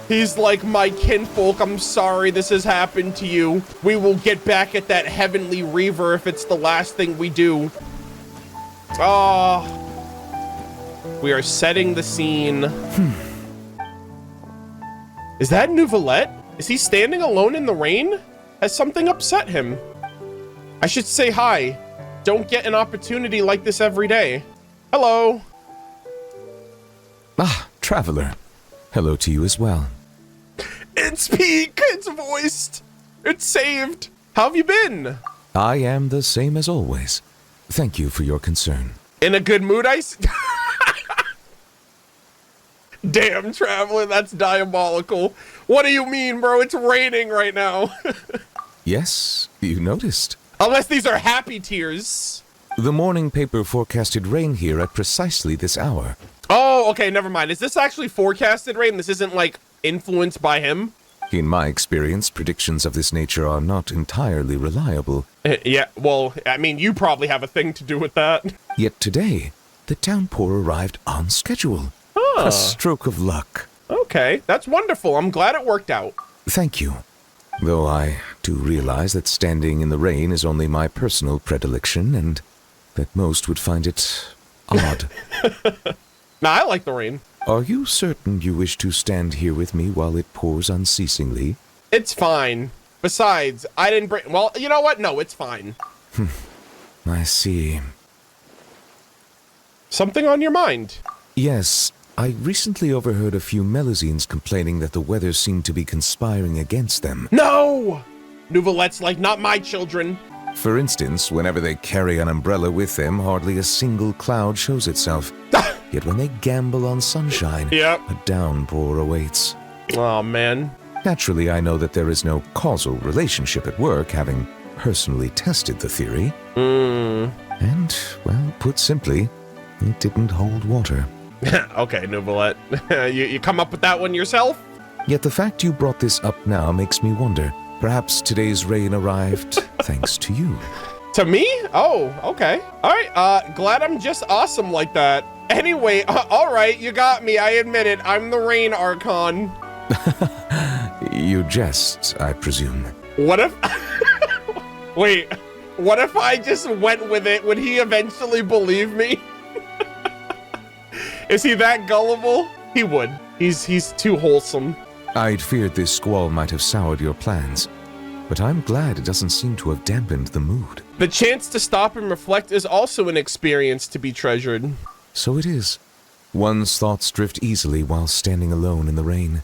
He's like my kinfolk. I'm sorry this has happened to you. We will get back at that heavenly reaver if it's the last thing we do. We are setting the scene. Is that Neuvillette? Is he standing alone in the rain? Has something upset him? I should say hi. Don't get an opportunity like this every day. Hello. Ah, traveler. Hello to you as well. It's Peak. It's voiced. It's saved. How have you been? I am the same as always. Thank you for your concern. In a good mood, Damn, traveler, that's diabolical. What do you mean, bro? It's raining right now. Yes, you noticed. Unless these are happy tears. The morning paper forecasted rain here at precisely this hour. Oh, okay, never mind. Is this actually forecasted rain? This isn't, like, influenced by him? In my experience, predictions of this nature are not entirely reliable. Yeah, well, I mean, you probably have a thing to do with that. Yet today, the downpour arrived on schedule. A stroke of luck. Okay, that's wonderful. I'm glad it worked out. Thank you. Though I do realize that standing in the rain is only my personal predilection, and that most would find it odd. Nah, I like the rain. Are you certain you wish to stand here with me while it pours unceasingly? It's fine. Besides, I didn't bring... Well, you know what? No, it's fine. I see. Something on your mind? Yes, I recently overheard a few Melusines complaining that the weather seemed to be conspiring against them. No! Neuvillette's like, not my children. For instance, whenever they carry an umbrella with them, hardly a single cloud shows itself. Yet when they gamble on sunshine, a downpour awaits. Oh, man. Naturally, I know that there is no causal relationship at work, having personally tested the theory. And, well, put simply, it didn't hold water. Okay, Neuvillette. you come up with that one yourself? Yet the fact you brought this up now makes me wonder. Perhaps today's rain arrived thanks to you. To me? Oh, okay. All right, glad I'm just awesome like that. Anyway, all right, you got me. I admit it. I'm the Rain Archon. You jest, I presume. What if... Wait, what if I just went with it? Would he eventually believe me? Is he that gullible? He would. He's too wholesome. I'd feared this squall might have soured your plans, but I'm glad it doesn't seem to have dampened the mood. The chance to stop and reflect is also an experience to be treasured. So it is. One's thoughts drift easily while standing alone in the rain.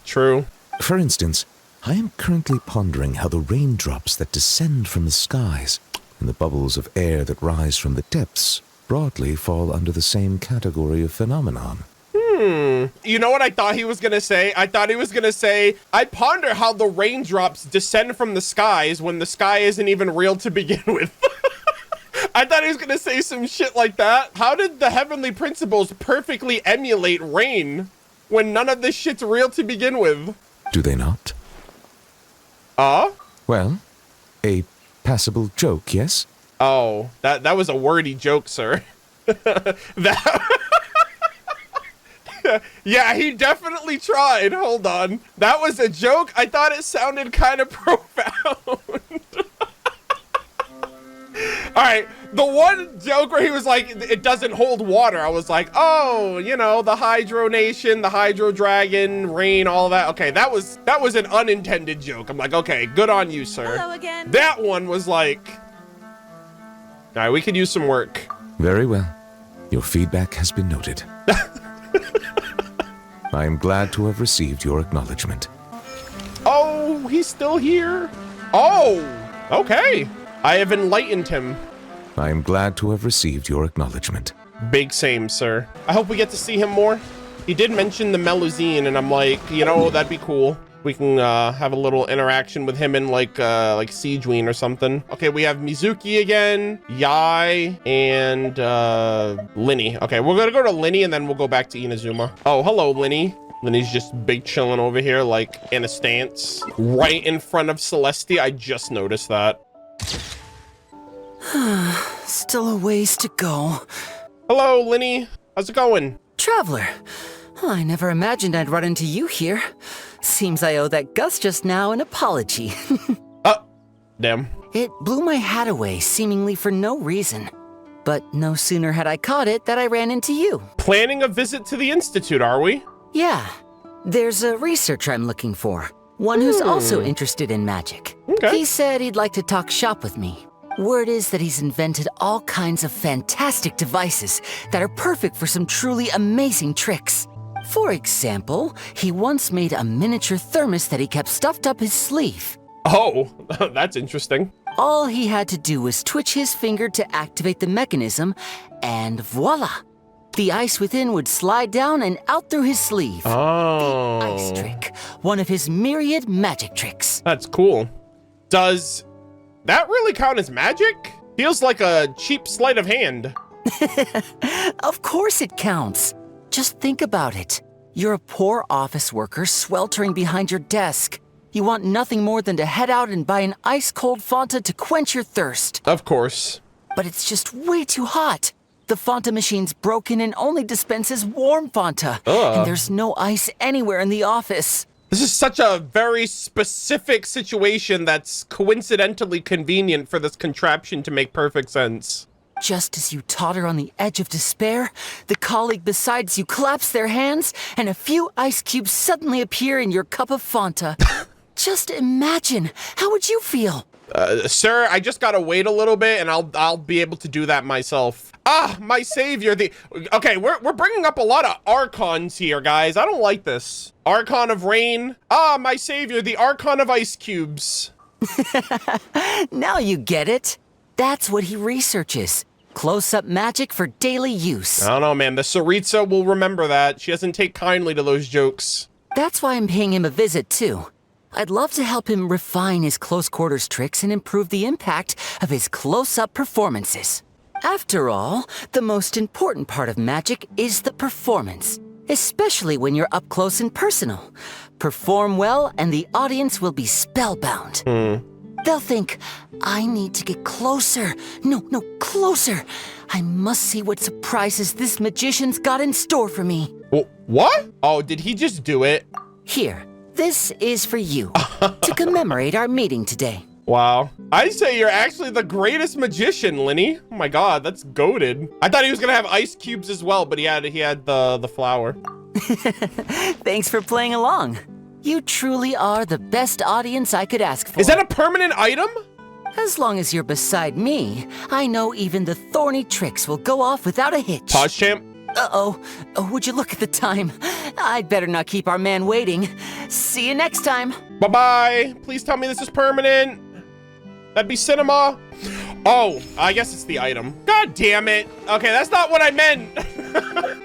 True. For instance, I am currently pondering how the raindrops that descend from the skies and the bubbles of air that rise from the depths broadly fall under the same category of phenomenon. You know what I thought he was gonna say? I thought he was gonna say, I ponder how the raindrops descend from the skies when the sky isn't even real to begin with. I thought he was gonna say some shit like that. How did the heavenly principles perfectly emulate rain when none of this shit's real to begin with? Do they not? Well, a passable joke, yes? Oh, that was a wordy joke, sir. That... Yeah, he definitely tried. Hold on. That was a joke. I thought it sounded kind of profound. All right, the one joke where he was like, it doesn't hold water. I was like, oh, you know, the Hydro Nation, the Hydro Dragon, rain, all that. Okay, that was an unintended joke. I'm like, okay, good on you, sir. Hello again. That one was like, all right, we could use some work. Very well. Your feedback has been noted. I am glad to have received your acknowledgement. Oh, he's still here. Oh, okay. I have enlightened him. I am glad to have received your acknowledgement. Big same, sir. I hope we get to see him more. He did mention the Melusine, and I'm like, you know, that'd be cool. We can have a little interaction with him in like Siegeween or something. Okay, we have Mizuki again, Yai, and Linny. Okay, we're gonna go to Linny and then we'll go back to Inazuma. Oh, hello, Linny. Linny's just big chilling over here like in a stance right in front of Celestia. I just noticed that. Still a ways to go. Hello, Linny. How's it going? Traveler, I never imagined I'd run into you here. Seems I owe that Gus just now an apology. Damn. It blew my hat away, seemingly for no reason. But no sooner had I caught it that I ran into you. Planning a visit to the Institute, are we? Yeah. There's a researcher I'm looking for. One who's also interested in magic. Okay. He said he'd like to talk shop with me. Word is that he's invented all kinds of fantastic devices that are perfect for some truly amazing tricks. For example, he once made a miniature thermos that he kept stuffed up his sleeve. Oh, that's interesting. All he had to do was twitch his finger to activate the mechanism, and voila! The ice within would slide down and out through his sleeve. Oh. The ice trick, one of his myriad magic tricks. That's cool. Does that really count as magic? Feels like a cheap sleight of hand. Of course it counts. Just think about it. You're a poor office worker sweltering behind your desk. You want nothing more than to head out and buy an ice-cold Fanta to quench your thirst. Of course. But it's just way too hot. The Fanta machine's broken and only dispenses warm Fanta. And there's no ice anywhere in the office. This is such a very specific situation that's coincidentally convenient for this contraption to make perfect sense. Just as you totter on the edge of despair, the colleague beside you claps their hands, and a few ice cubes suddenly appear in your cup of Fanta. Just imagine, how would you feel? Sir, I just gotta wait a little bit, and I'll be able to do that myself. Ah, my savior, okay, we're bringing up a lot of archons here, guys. I don't like this. Archon of rain. Ah, my savior, the archon of ice cubes. Now you get it. That's what he researches. Close-up magic for daily use. I don't know, man. The Tsaritsa will remember that. She doesn't take kindly to those jokes. That's why I'm paying him a visit, too. I'd love to help him refine his close-quarters tricks and improve the impact of his close-up performances. After all, the most important part of magic is the performance, especially when you're up close and personal. Perform well, and the audience will be spellbound. They'll think, I need to get closer. No, closer. I must see what surprises this magician's got in store for me. What? Oh, did he just do it? Here, this is for you, to commemorate our meeting today. Wow. I say you're actually the greatest magician, Linny. Oh my god, that's goated. I thought he was gonna have ice cubes as well, but he had the flower. Thanks for playing along. You truly are the best audience I could ask for. Is that a permanent item? As long as you're beside me, I know even the thorny tricks will go off without a hitch. Pause, champ. Uh-oh. Oh, would you look at the time? I'd better not keep our man waiting. See you next time. Bye-bye. Please tell me this is permanent. That'd be cinema. Oh, I guess it's the item. God damn it. Okay, that's not what I meant.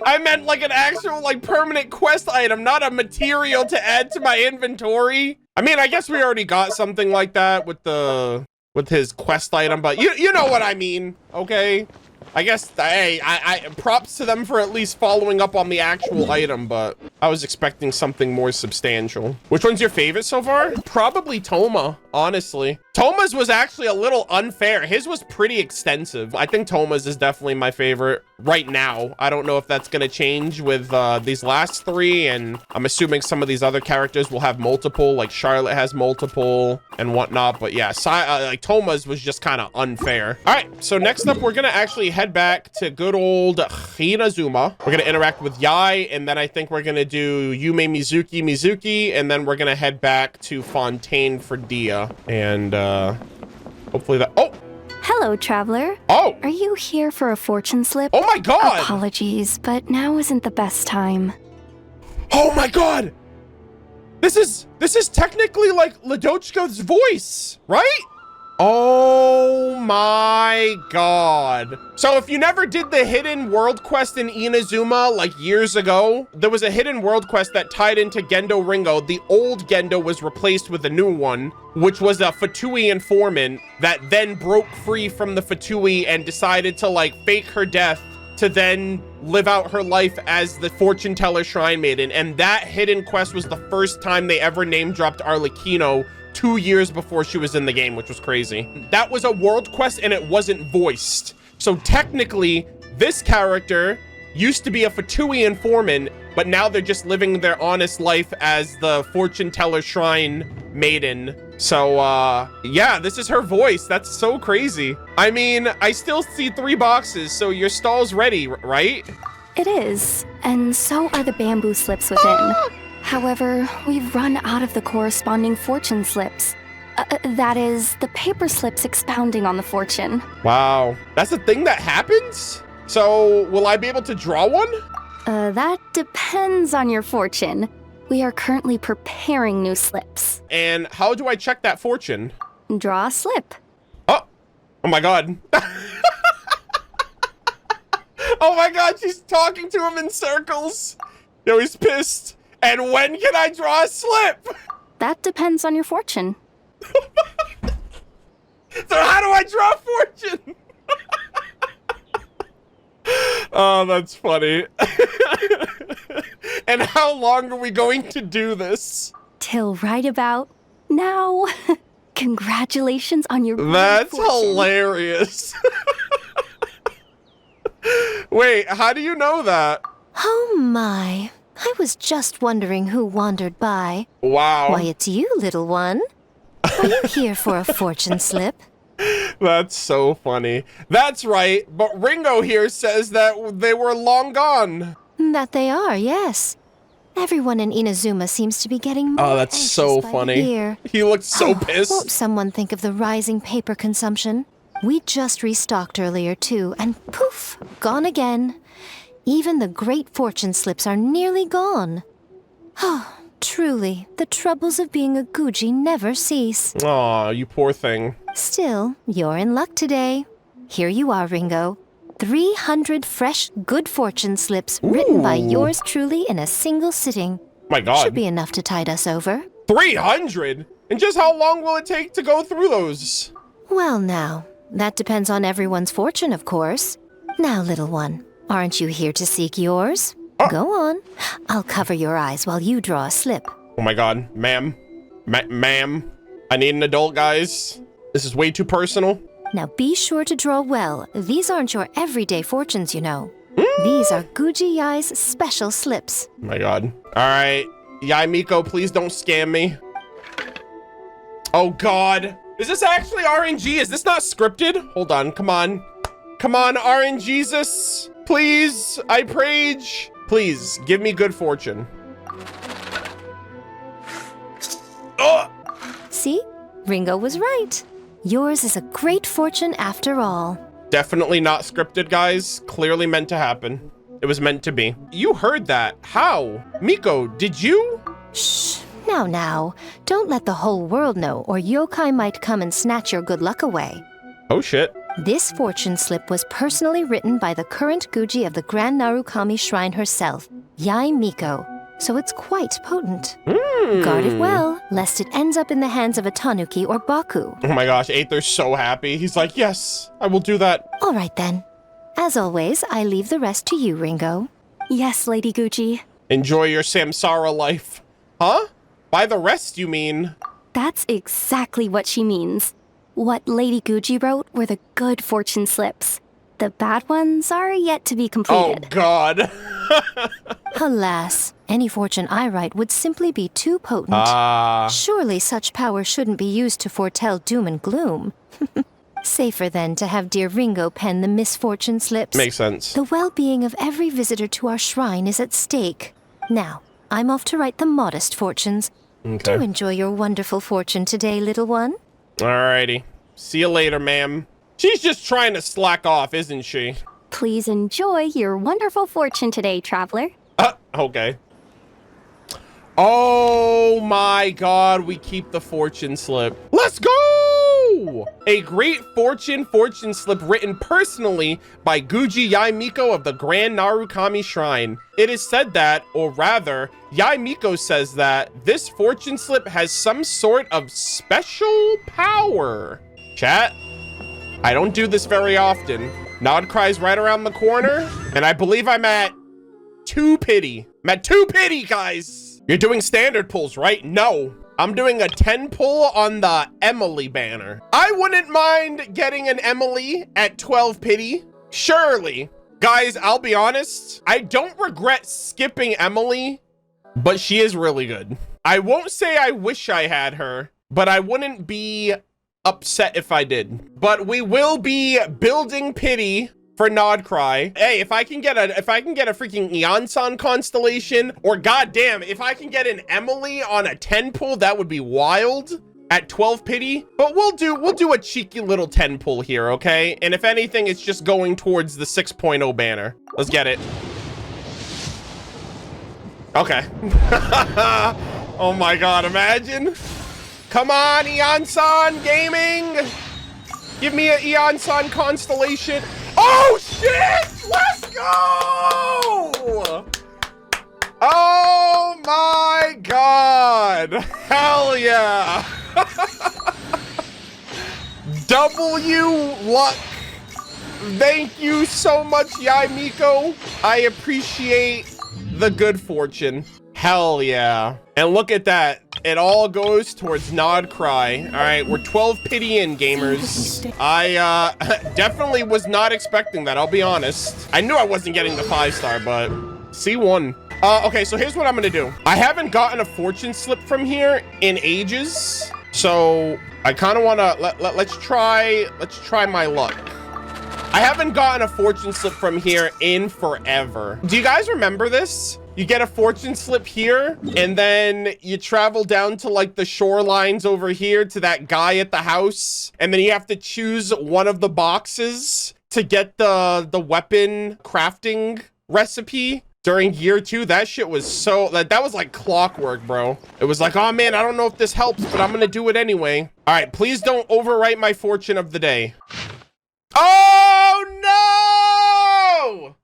I meant like an actual like permanent quest item, not a material to add to my inventory. I mean, I guess we already got something like that with his quest item, but you know what I mean, okay? I guess, hey, I props to them for at least following up on the actual item, but I was expecting something more substantial. Which one's your favorite so far? Probably Thoma, honestly. Thoma's was actually a little unfair. His was pretty extensive. I think Thoma's is definitely my favorite right now. I don't know if that's gonna change with these last three, and I'm assuming some of these other characters will have multiple, like Charlotte has multiple and whatnot, but yeah, like Thoma's was just kind of unfair. All right, so next up, we're gonna actually head back to good old Hinazuma. We're gonna interact with Yai, and then I think we're gonna do Yume Mizuki, and then we're gonna head back to Fontaine for Dia, and hopefully that, oh! Hello, traveler. Oh! Are you here for a fortune slip? Oh my god! Apologies, but now isn't the best time. Oh my god! This is technically like Ladochka's voice, right? Oh my god. So if you never did the hidden world quest in Inazuma like years ago, there was a hidden world quest that tied into Gendo Ringo. The old Gendo was replaced with a new one, which was a Fatui informant that then broke free from the Fatui and decided to like fake her death to then live out her life as the fortune teller shrine maiden. And that hidden quest was the first time they ever name dropped Arlecchino 2 years before she was in the game, which was crazy. That was a world quest and it wasn't voiced. So technically, this character used to be a Fatui informant, but now they're just living their honest life as the fortune teller shrine maiden. So, yeah, this is her voice. That's so crazy. I mean, I still see 3 boxes, so your stall's ready, right? It is, and so are the bamboo slips within. However, we've run out of the corresponding fortune slips. That is, the paper slips expounding on the fortune. Wow, that's a thing that happens? So, will I be able to draw one? That depends on your fortune. We are currently preparing new slips. And how do I check that fortune? Draw a slip. Oh my god. Oh my god, she's talking to him in circles. Yo, he's pissed. And when can I draw a slip? That depends on your fortune. So how do I draw a fortune? Oh, that's funny. And how long are we going to do this? Till right about now. Congratulations on your That's fortune. Hilarious. Wait, how do you know that? Oh my. I was just wondering who wandered by. Wow. Why, it's you, little one. Are you here for a fortune slip? That's so funny. That's right, but Ringo here says that they were long gone. That they are, yes. Everyone in Inazuma seems to be getting more that's so anxious by the funny. year. He looked so pissed. Won't someone think of the rising paper consumption? We just restocked earlier, too, and poof, gone again. Even the great fortune slips are nearly gone. Oh, truly, the troubles of being a Guji never cease. Aw, you poor thing. Still, you're in luck today. Here you are, Ringo. 300 fresh good fortune slips written by yours truly in a single sitting. My god. Should be enough to tide us over. 300? And just how long will it take to go through those? Well now, that depends on everyone's fortune, of course. Now, little one, aren't you here to seek yours? Go on. I'll cover your eyes while you draw a slip. Oh my god, ma'am. Ma'am. I need an adult, guys. This is way too personal. Now be sure to draw well. These aren't your everyday fortunes, you know. These are Guji Yai's special slips. Oh my god. Alright. Yai Miko, please don't scam me. Oh god. Is this actually RNG? Is this not scripted? Hold on, come on. Come on, RNGesus. Please, I prage. Please, give me good fortune. Oh! See? Ringo was right. Yours is a great fortune after all. Definitely not scripted, guys. Clearly meant to happen. It was meant to be. You heard that. How? Miko, did you? Shh. Now. Don't let the whole world know, or yokai might come and snatch your good luck away. Oh, shit. This fortune slip was personally written by the current Guji of the Grand Narukami Shrine herself, Yai Miko, so it's quite potent. Guard it well, lest it ends up in the hands of a tanuki or baku. Oh my gosh, Aether's so happy. He's like, yes, I will do that. All right then. As always, I leave the rest to you, Ringo. Yes, Lady Gucci. Enjoy your samsara life. Huh? By the rest, you mean? That's exactly what she means. What Lady Gucci wrote were the good fortune slips. The bad ones are yet to be completed. Oh, God. Alas, any fortune I write would simply be too potent. Surely such power shouldn't be used to foretell doom and gloom. Safer then to have dear Ringo pen the misfortune slips. Makes sense. The well-being of every visitor to our shrine is at stake. Now, I'm off to write the modest fortunes. Okay. Do enjoy your wonderful fortune today, little one. Alrighty. See you later, ma'am. She's just trying to slack off, isn't she? Please enjoy your wonderful fortune today, traveler. Okay. Oh my God, we keep the fortune slip. Let's go! A great fortune slip written personally by Guji Yaimiko of the Grand Narukami Shrine. It is said that, or rather, Yaimiko says that this fortune slip has some sort of special power. Chat, I don't do this very often. Nod cries right around the corner, and I believe I'm at 2 pity. I'm at 2 pity, guys. You're doing standard pulls, right? No. I'm doing a 10 pull on the Emily banner. I wouldn't mind getting an Emily at 12 pity. Surely. Guys, I'll be honest. I don't regret skipping Emily, but she is really good. I won't say I wish I had her, but I wouldn't be upset if I did. But we will be building pity for Nodcry. Hey, if I can get a freaking Eonsan constellation, or goddamn, if I can get an Emily on a 10 pull, that would be wild at 12 pity. But we'll do a cheeky little 10 pull here, okay? And if anything, it's just going towards the 6.0 banner. Let's get it. Okay. Oh my God, imagine. Come on, Eonsan Gaming. Give me an Eonsan constellation. Oh shit! Let's go! Oh my God! Hell yeah! W luck. Thank you so much, Yaimiko. I appreciate the good fortune. Hell yeah. And look at that. It all goes towards Nodcry. All right, we're 12 pity in, gamers. I definitely was not expecting that, I'll be honest. I knew I wasn't getting the 5-star, but C1. Okay, so here's what I'm gonna do. I haven't gotten a fortune slip from here in ages. So I kind of wanna, let's try my luck. I haven't gotten a fortune slip from here in forever. Do you guys remember this? You get a fortune slip here, and then you travel down to like the shorelines over here to that guy at the house, and then you have to choose one of the boxes to get the weapon crafting recipe during year 2. That shit was so, that was like clockwork, bro. It was like, oh man, I don't know if this helps, but I'm gonna do it anyway. All right, please don't overwrite my fortune of the day. Oh no!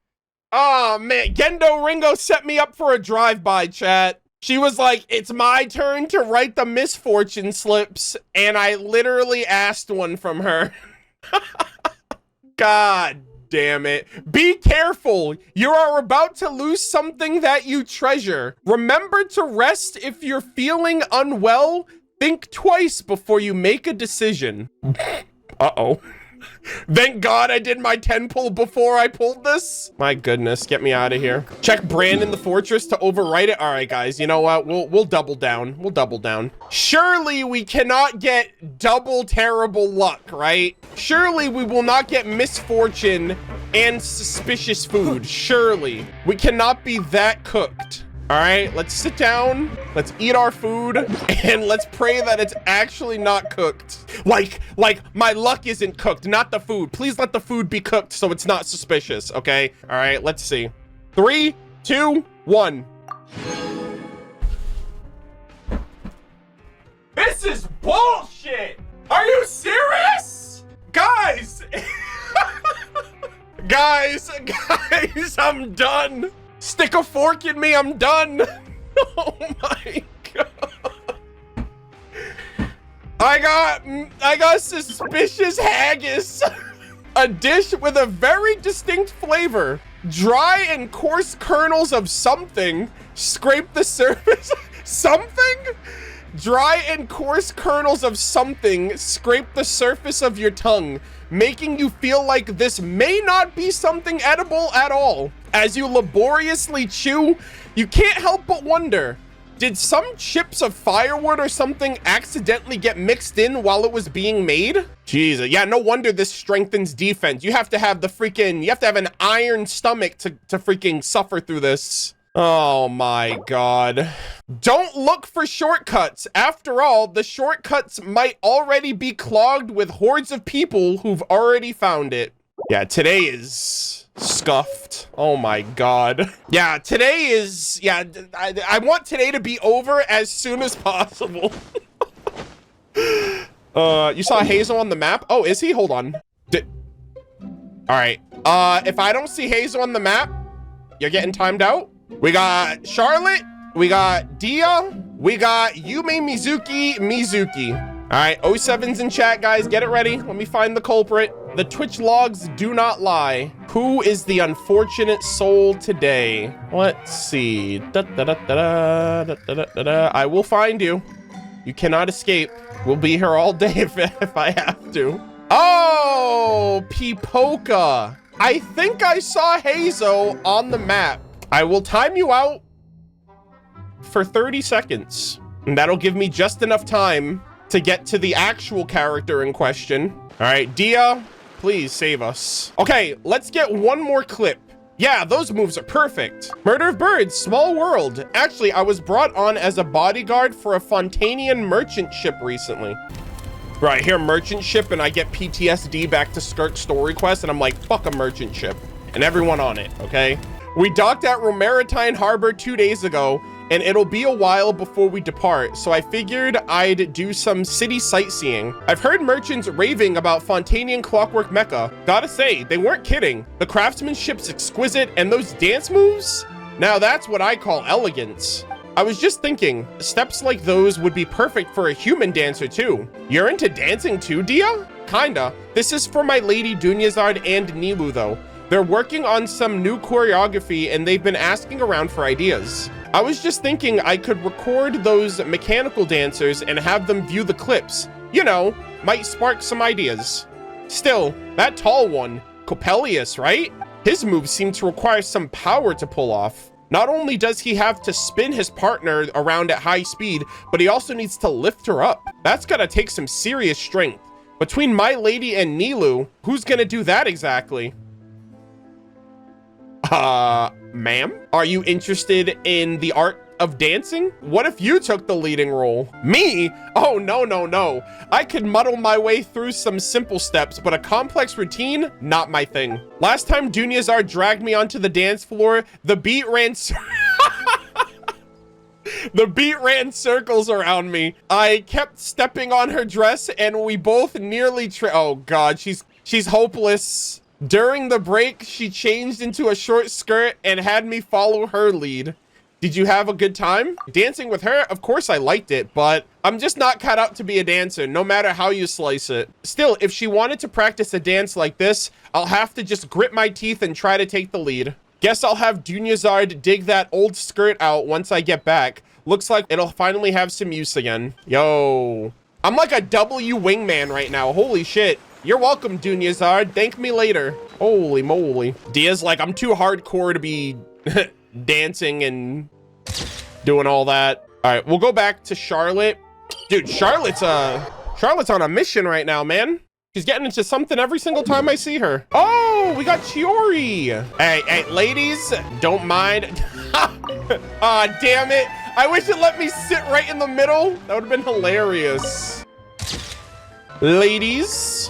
Oh man, Gendo Ringo set me up for a drive-by, chat. She was like, it's my turn to write the misfortune slips, and I literally asked one from her. God damn it. Be careful. You are about to lose something that you treasure. Remember to rest if you're feeling unwell. Think twice before you make a decision. Uh-oh. Thank God I did my 10 pull before I pulled this. My goodness, get me out of here. Check Brand in the Fortress to overwrite it. All right, guys, you know what? We'll double down. We'll double down. Surely we cannot get double terrible luck, right? Surely we will not get misfortune and suspicious food. Surely. We cannot be that cooked. All right, let's sit down, let's eat our food, and let's pray that it's actually not cooked. Like my luck isn't cooked, not the food. Please let the food be cooked so it's not suspicious, okay? All right, let's see. 3, 2, 1. This is bullshit! Are you serious? Guys! Guys, I'm done. Stick a fork in me, I'm done. Oh my God. I got suspicious haggis. A dish with a very distinct flavor. Dry and coarse kernels of something scrape the surface. Something? Dry and coarse kernels of something scrape the surface of your tongue, making you feel like this may not be something edible at all. As you laboriously chew, you can't help but wonder, did some chips of firewood or something accidentally get mixed in while it was being made? Jesus, yeah, no wonder this strengthens defense. You have to have an iron stomach to freaking suffer through this. Oh my God. Don't look for shortcuts. After all, the shortcuts might already be clogged with hordes of people who've already found it. Yeah, today is scuffed. Oh my God. Yeah, today is, yeah, I want today to be over as soon as possible. You saw Heizou on the map? Oh, is he? Hold on. All right. If I don't see Heizou on the map, you're getting timed out. We got Charlotte, we got Dia, we got Yume Mizuki. All right, 07's in chat, guys. Get it ready. Let me find the culprit. The Twitch logs do not lie. Who is the unfortunate soul today? Let's see. I will find you. You cannot escape. We'll be here all day if I have to. Oh, Pipoka. I think I saw Heizou on the map. I will time you out for 30 seconds. And that'll give me just enough time to get to the actual character in question. All right, Dia, please save us. Okay, let's get one more clip. Yeah, those moves are perfect. Murderofbirds, small world. Actually, I was brought on as a bodyguard for a Fontanian merchant ship recently. Right, here, merchant ship, and I get PTSD back to skirt story quest, and I'm like, fuck a merchant ship. And everyone on it, okay? We docked at Romaritine Harbor 2 days ago, and it'll be a while before we depart, so I figured I'd do some city sightseeing. I've heard merchants raving about Fontanian Clockwork Mecha. Gotta say, they weren't kidding. The craftsmanship's exquisite, and those dance moves? Now that's what I call elegance. I was just thinking, steps like those would be perfect for a human dancer too. You're into dancing too, Dia? Kinda. This is for my lady Dunyazard and Nilou though. They're working on some new choreography and they've been asking around for ideas. I was just thinking I could record those mechanical dancers and have them view the clips. You know, might spark some ideas. Still, that tall one, Coppelius, right? His moves seem to require some power to pull off. Not only does he have to spin his partner around at high speed, but he also needs to lift her up. That's gonna take some serious strength. Between my lady and Nilou, who's gonna do that exactly? Ma'am? Are you interested in the art of dancing? What if you took the leading role? Me? Oh, no, no, no. I could muddle my way through some simple steps, but a complex routine, not my thing. Last time Dunyazard dragged me onto the dance floor, the beat ran circles around me. I kept stepping on her dress and we both nearly oh God, she's hopeless. During the break, she changed into a short skirt and had me follow her lead. Did you have a good time? Dancing with her? Of course I liked it, but I'm just not cut out to be a dancer, no matter how you slice it. Still, if she wanted to practice a dance like this, I'll have to just grit my teeth and try to take the lead. Guess I'll have Dunyazard dig that old skirt out once I get back. Looks like it'll finally have some use again. Yo. I'm like a W wingman right now, holy shit. You're welcome, Dunyazard. Thank me later. Holy moly. Dia's like, I'm too hardcore to be dancing and doing all that. All right, we'll go back to Charlotte. Dude, Charlotte's on a mission right now, man. She's getting into something every single time I see her. Oh, we got Chiori. Hey, ladies, don't mind. Aw, damn it. I wish it let me sit right in the middle. That would have been hilarious. Ladies.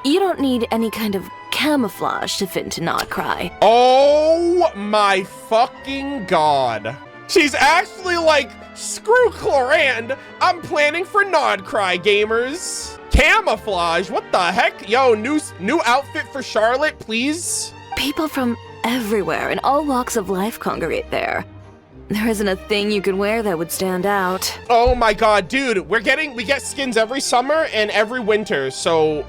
You don't need any kind of camouflage to fit into Not Cry. Oh my fucking God. She's actually like, screw Clorand, I'm planning for Not Cry, gamers. Camouflage, what the heck? Yo, new outfit for Charlotte, please. People from everywhere in all walks of life congregate there. There isn't a thing you could wear that would stand out. Oh my god, dude, we get skins every summer and every winter. So,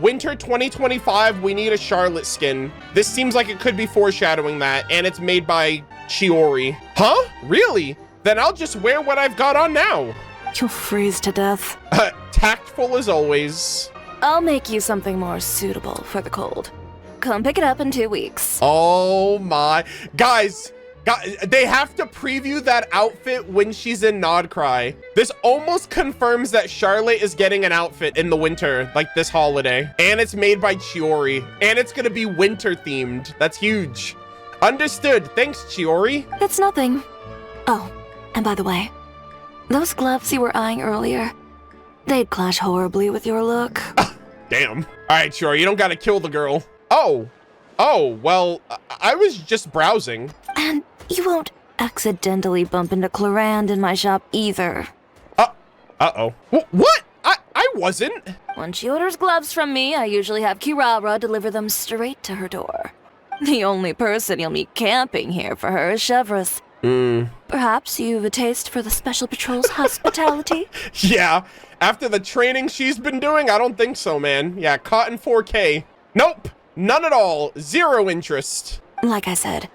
winter 2025, we need a Charlotte skin. This seems like it could be foreshadowing that, and it's made by Chiori. Huh? Really? Then I'll just wear what I've got on now. You'll freeze to death. Tactful as always. I'll make you something more suitable for the cold. Come pick it up in 2 weeks. Oh my, guys, they have to preview that outfit when she's in Nodcry. This almost confirms that Charlotte is getting an outfit in the winter, like this holiday. And it's made by Chiori. And it's gonna be winter themed. That's huge. Understood. Thanks, Chiori. It's nothing. Oh, and by the way, those gloves you were eyeing earlier, they'd clash horribly with your look. Damn. All right, Chiori, you don't gotta kill the girl. Oh, well, I was just browsing. And you won't accidentally bump into Clorand in my shop either. Uh-oh. What? I wasn't. When she orders gloves from me, I usually have Kirara deliver them straight to her door. The only person you'll meet camping here for her is Chevreuse. Perhaps you've a taste for the Special Patrol's hospitality? Yeah, after the training she's been doing, I don't think so, man. Yeah, caught in 4K. Nope, none at all. Zero interest. Like I said,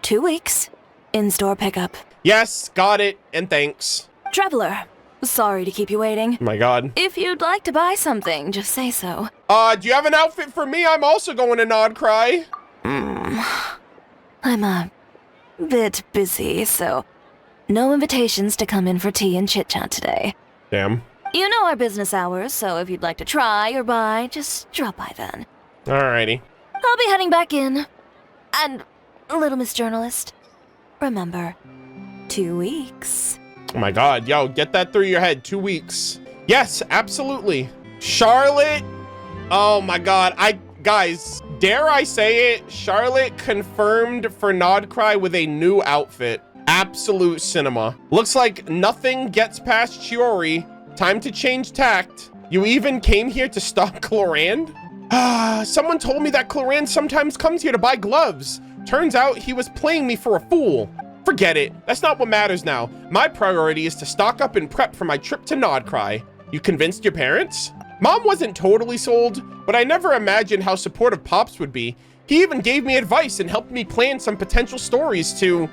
2 weeks, in-store pickup. Yes, got it, and thanks. Traveler, sorry to keep you waiting. Oh my god. If you'd like to buy something, just say so. Do you have an outfit for me? I'm also going to Nodcry. I'm a bit busy, so no invitations to come in for tea and chit-chat today. Damn. You know our business hours, so if you'd like to try or buy, just drop by then. Alrighty. I'll be heading back in. And, little Miss Journalist, remember, 2 weeks. Oh my god, yo, get that through your head. 2 weeks. Yes, absolutely. Charlotte. Oh my god, guys, dare I say it, Charlotte confirmed for Nodcry with a new outfit. Absolute cinema. Looks like nothing gets past Chiori. Time to change tact. You even came here to stalk Clorand? Someone told me that Clorand sometimes comes here to buy gloves. Turns out he was playing me for a fool. Forget it. That's not what matters now. My priority is to stock up and prep for my trip to Nodcry. You convinced your parents? Mom wasn't totally sold, but I never imagined how supportive Pops would be. He even gave me advice and helped me plan some potential stories to,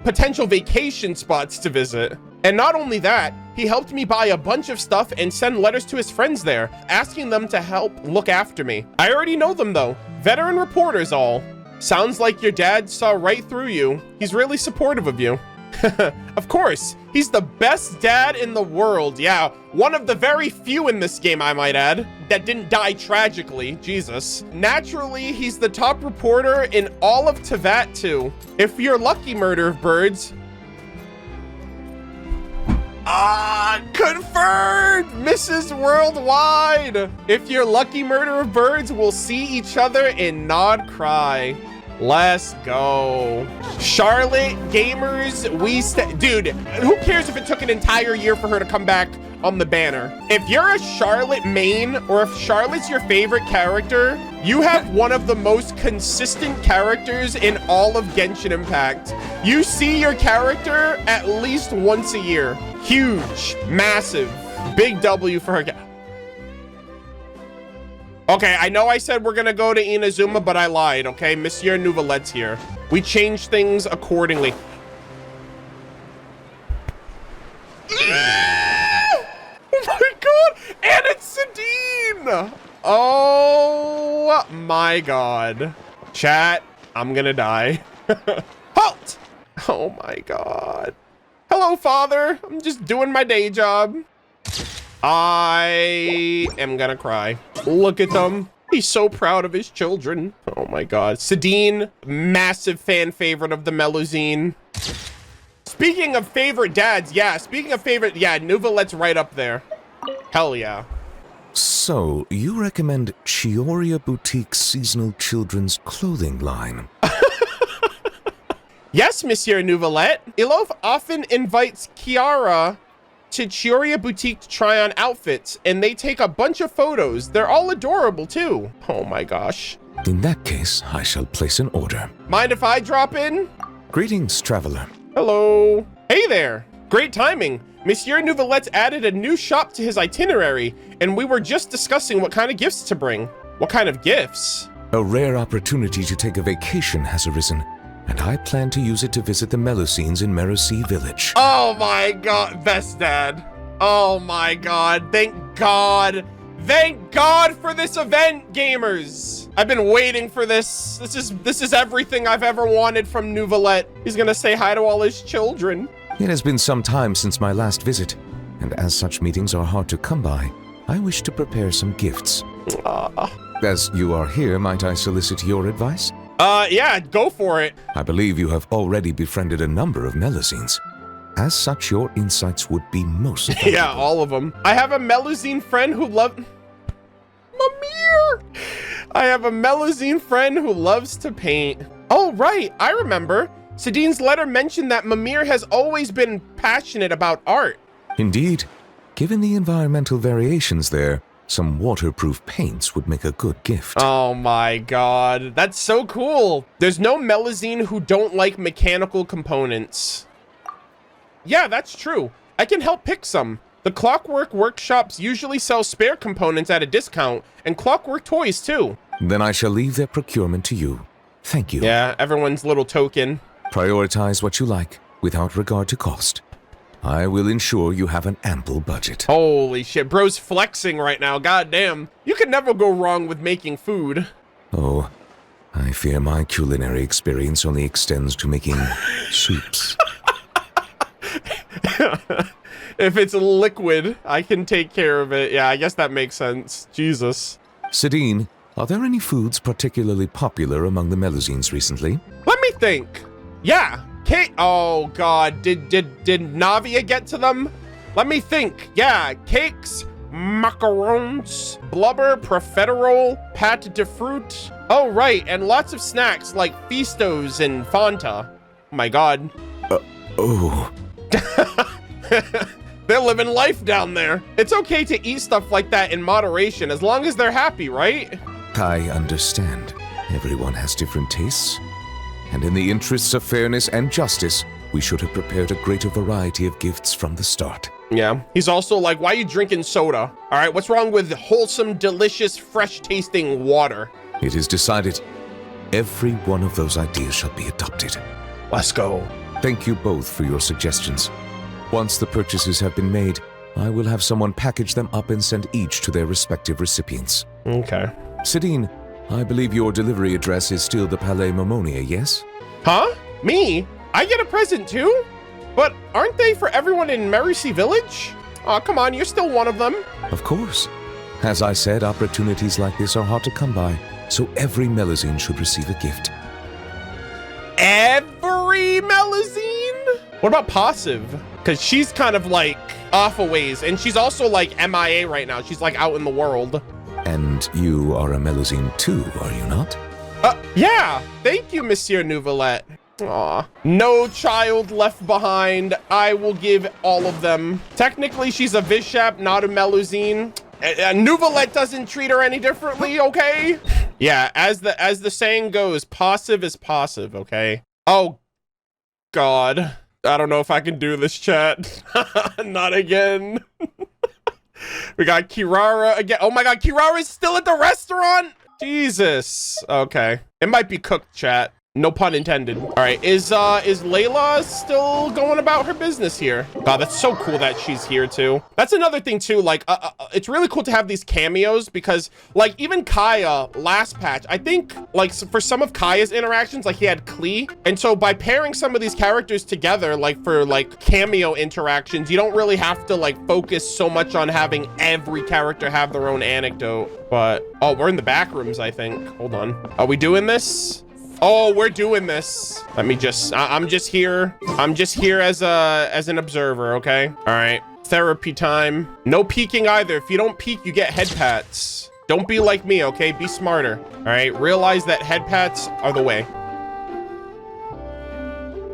potential vacation spots to visit. And not only that, he helped me buy a bunch of stuff and send letters to his friends there, asking them to help look after me. I already know them though. Veteran reporters all. Sounds like your dad saw right through you. He's really supportive of you. Of course, he's the best dad in the world. Yeah, one of the very few in this game, I might add, that didn't die tragically. Jesus. Naturally, he's the top reporter in all of Tevat too. If you're lucky, Murderofbirds. Confirmed! Mrs. Worldwide! If you're lucky, Murderofbirds, we'll see each other in Nodcry. Let's go. Charlotte gamers, dude, who cares if it took an entire year for her to come back on the banner? If you're a Charlotte main, or if Charlotte's your favorite character, you have one of the most consistent characters in all of Genshin Impact. You see your character at least once a year. Huge, massive, big W for her. Okay, I know I said we're gonna go to Inazuma, but I lied, okay? Monsieur Neuvillette's here. We changed things accordingly. Oh my god! And it's Sadine! Oh my god. Chat, I'm gonna die. Halt! Oh my god. Hello, father. I'm just doing my day job. I am gonna cry. Look at them. He's so proud of his children. Oh my god. Sadine, massive fan favorite of the Melusine. Speaking of favorite dads, yeah, Neuvillette's right up there. Hell yeah. So, you recommend Chiori Boutique's seasonal children's clothing line? Yes, Monsieur Neuvillette. Ilof often invites Kiara to Chiori Boutique to try on outfits, and they take a bunch of photos. They're all adorable too. Oh my gosh. In that case, I shall place an order. Mind if I drop in? Greetings, traveler. Hello. Hey there. Great timing. Monsieur Neuvillette's added a new shop to his itinerary, and we were just discussing what kind of gifts to bring. What kind of gifts? A rare opportunity to take a vacation has arisen, and I plan to use it to visit the Melusines in Mercy Village. Oh my god, best dad. Oh my god, thank god. Thank god for this event, gamers. I've been waiting for this. This is everything I've ever wanted from Neuvillette. He's gonna say hi to all his children. It has been some time since my last visit, and as such meetings are hard to come by, I wish to prepare some gifts. As you are here, might I solicit your advice? Yeah, go for it. I believe you have already befriended a number of Melusines. As such, your insights would be most valuable. Yeah, all of them. I have a Melusine friend who loves... Mimir! I have a Melusine friend who loves to paint. Oh, right, I remember. Sadine's letter mentioned that Mimir has always been passionate about art. Indeed. Given the environmental variations there, some waterproof paints would make a good gift. Oh my god, that's so cool. There's no Melusine who don't like mechanical components. Yeah, that's true. I can help pick some. The Clockwork workshops usually sell spare components at a discount, and Clockwork toys too. Then I shall leave their procurement to you. Thank you. Yeah, everyone's little token. Prioritize what you like, without regard to cost. I will ensure you have an ample budget. Holy shit, bro's flexing right now, goddamn. You can never go wrong with making food. Oh, I fear my culinary experience only extends to making soups. If it's liquid, I can take care of it. Yeah, I guess that makes sense. Jesus. Sadine, are there any foods particularly popular among the Melusines recently? Let me think. Yeah, cake. Oh god, did Navia get to them? Let me think. Yeah, cakes, macarons, blubber, profiterole, pâte de fruit. Oh right, and lots of snacks like Fistos and Fanta. Oh my god. Oh. They're living life down there. It's okay to eat stuff like that in moderation as long as they're happy, right? I understand. Everyone has different tastes. And in the interests of fairness and justice, we should have prepared a greater variety of gifts from the start. Yeah. He's also like, why are you drinking soda? All right, what's wrong with wholesome, delicious, fresh-tasting water? It is decided. Every one of those ideas shall be adopted. Let's go. Thank you both for your suggestions. Once the purchases have been made, I will have someone package them up and send each to their respective recipients. Okay. Sadine, I believe your delivery address is still the Palais Momonia, yes? Huh? Me? I get a present too? But aren't they for everyone in Mercy Village? Oh, come on, you're still one of them. Of course. As I said, opportunities like this are hard to come by, so every Melusine should receive a gift. Every Melusine? What about Passive? Because she's kind of like off a ways, and she's also like MIA right now. She's like out in the world. And you are a Melusine too, are you not? Yeah. Thank you, Monsieur Neuvillette. Aw. No child left behind. I will give all of them. Technically, she's a Vishap, not a Melusine. Neuvillette doesn't treat her any differently, okay? Yeah, as the saying goes, passive is passive, okay? Oh, God. I don't know if I can do this, chat. Not again. We got Kirara again. Oh my god, Kirara's still at the restaurant? Jesus. Okay. It might be cooked, chat. No pun intended. All right, is Layla still going about her business here? God, that's so cool that she's here too. That's another thing too, like, it's really cool to have these cameos because, like, even Kaeya last patch, I think, like, for some of Kaeya's interactions, like, he had Klee, and so by pairing some of these characters together, like, for, like, cameo interactions, you don't really have to, like, focus so much on having every character have their own anecdote. But, oh, we're in the back rooms, I think. Hold on. Are we doing this? Oh, we're doing this. Let me just, I'm just here. I'm just here as an observer, okay? All right, therapy time. No peeking either. If you don't peek, you get head pats. Don't be like me, okay? Be smarter. All right, realize that head pats are the way.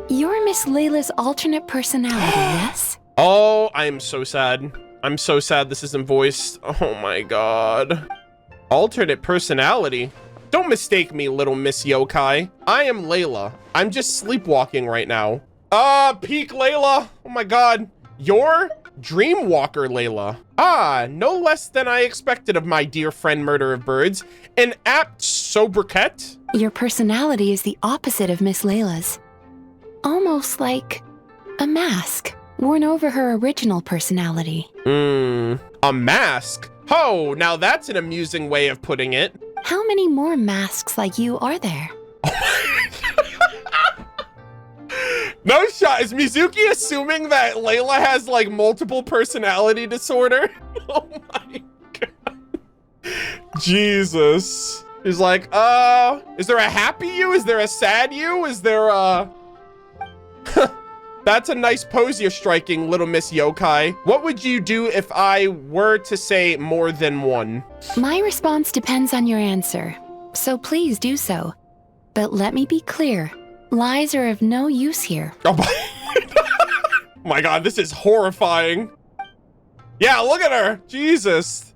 You're Miss Layla's alternate personality, yes? Oh, I am so sad. I'm so sad this isn't voiced. Oh my God. Alternate personality? Don't mistake me, little Miss Yokai. I am Layla. I'm just sleepwalking right now. Peak Layla. Oh my god. You're Dreamwalker Layla. Ah, no less than I expected of my dear friend Murderofbirds. An apt sobriquet. Your personality is the opposite of Miss Layla's. Almost like a mask worn over her original personality. A mask? Oh, now that's an amusing way of putting it. How many more masks like you are there? No shot. Is Mizuki assuming that Layla has like multiple personality disorder? Oh my god. Jesus. He's like, is there a happy you? Is there a sad you? Is there a... That's a nice pose you're striking, little Miss Yokai. What would you do if I were to say more than one? My response depends on your answer, so please do so. But let me be clear, lies are of no use here. Oh my god, this is horrifying. Yeah, look at her. Jesus.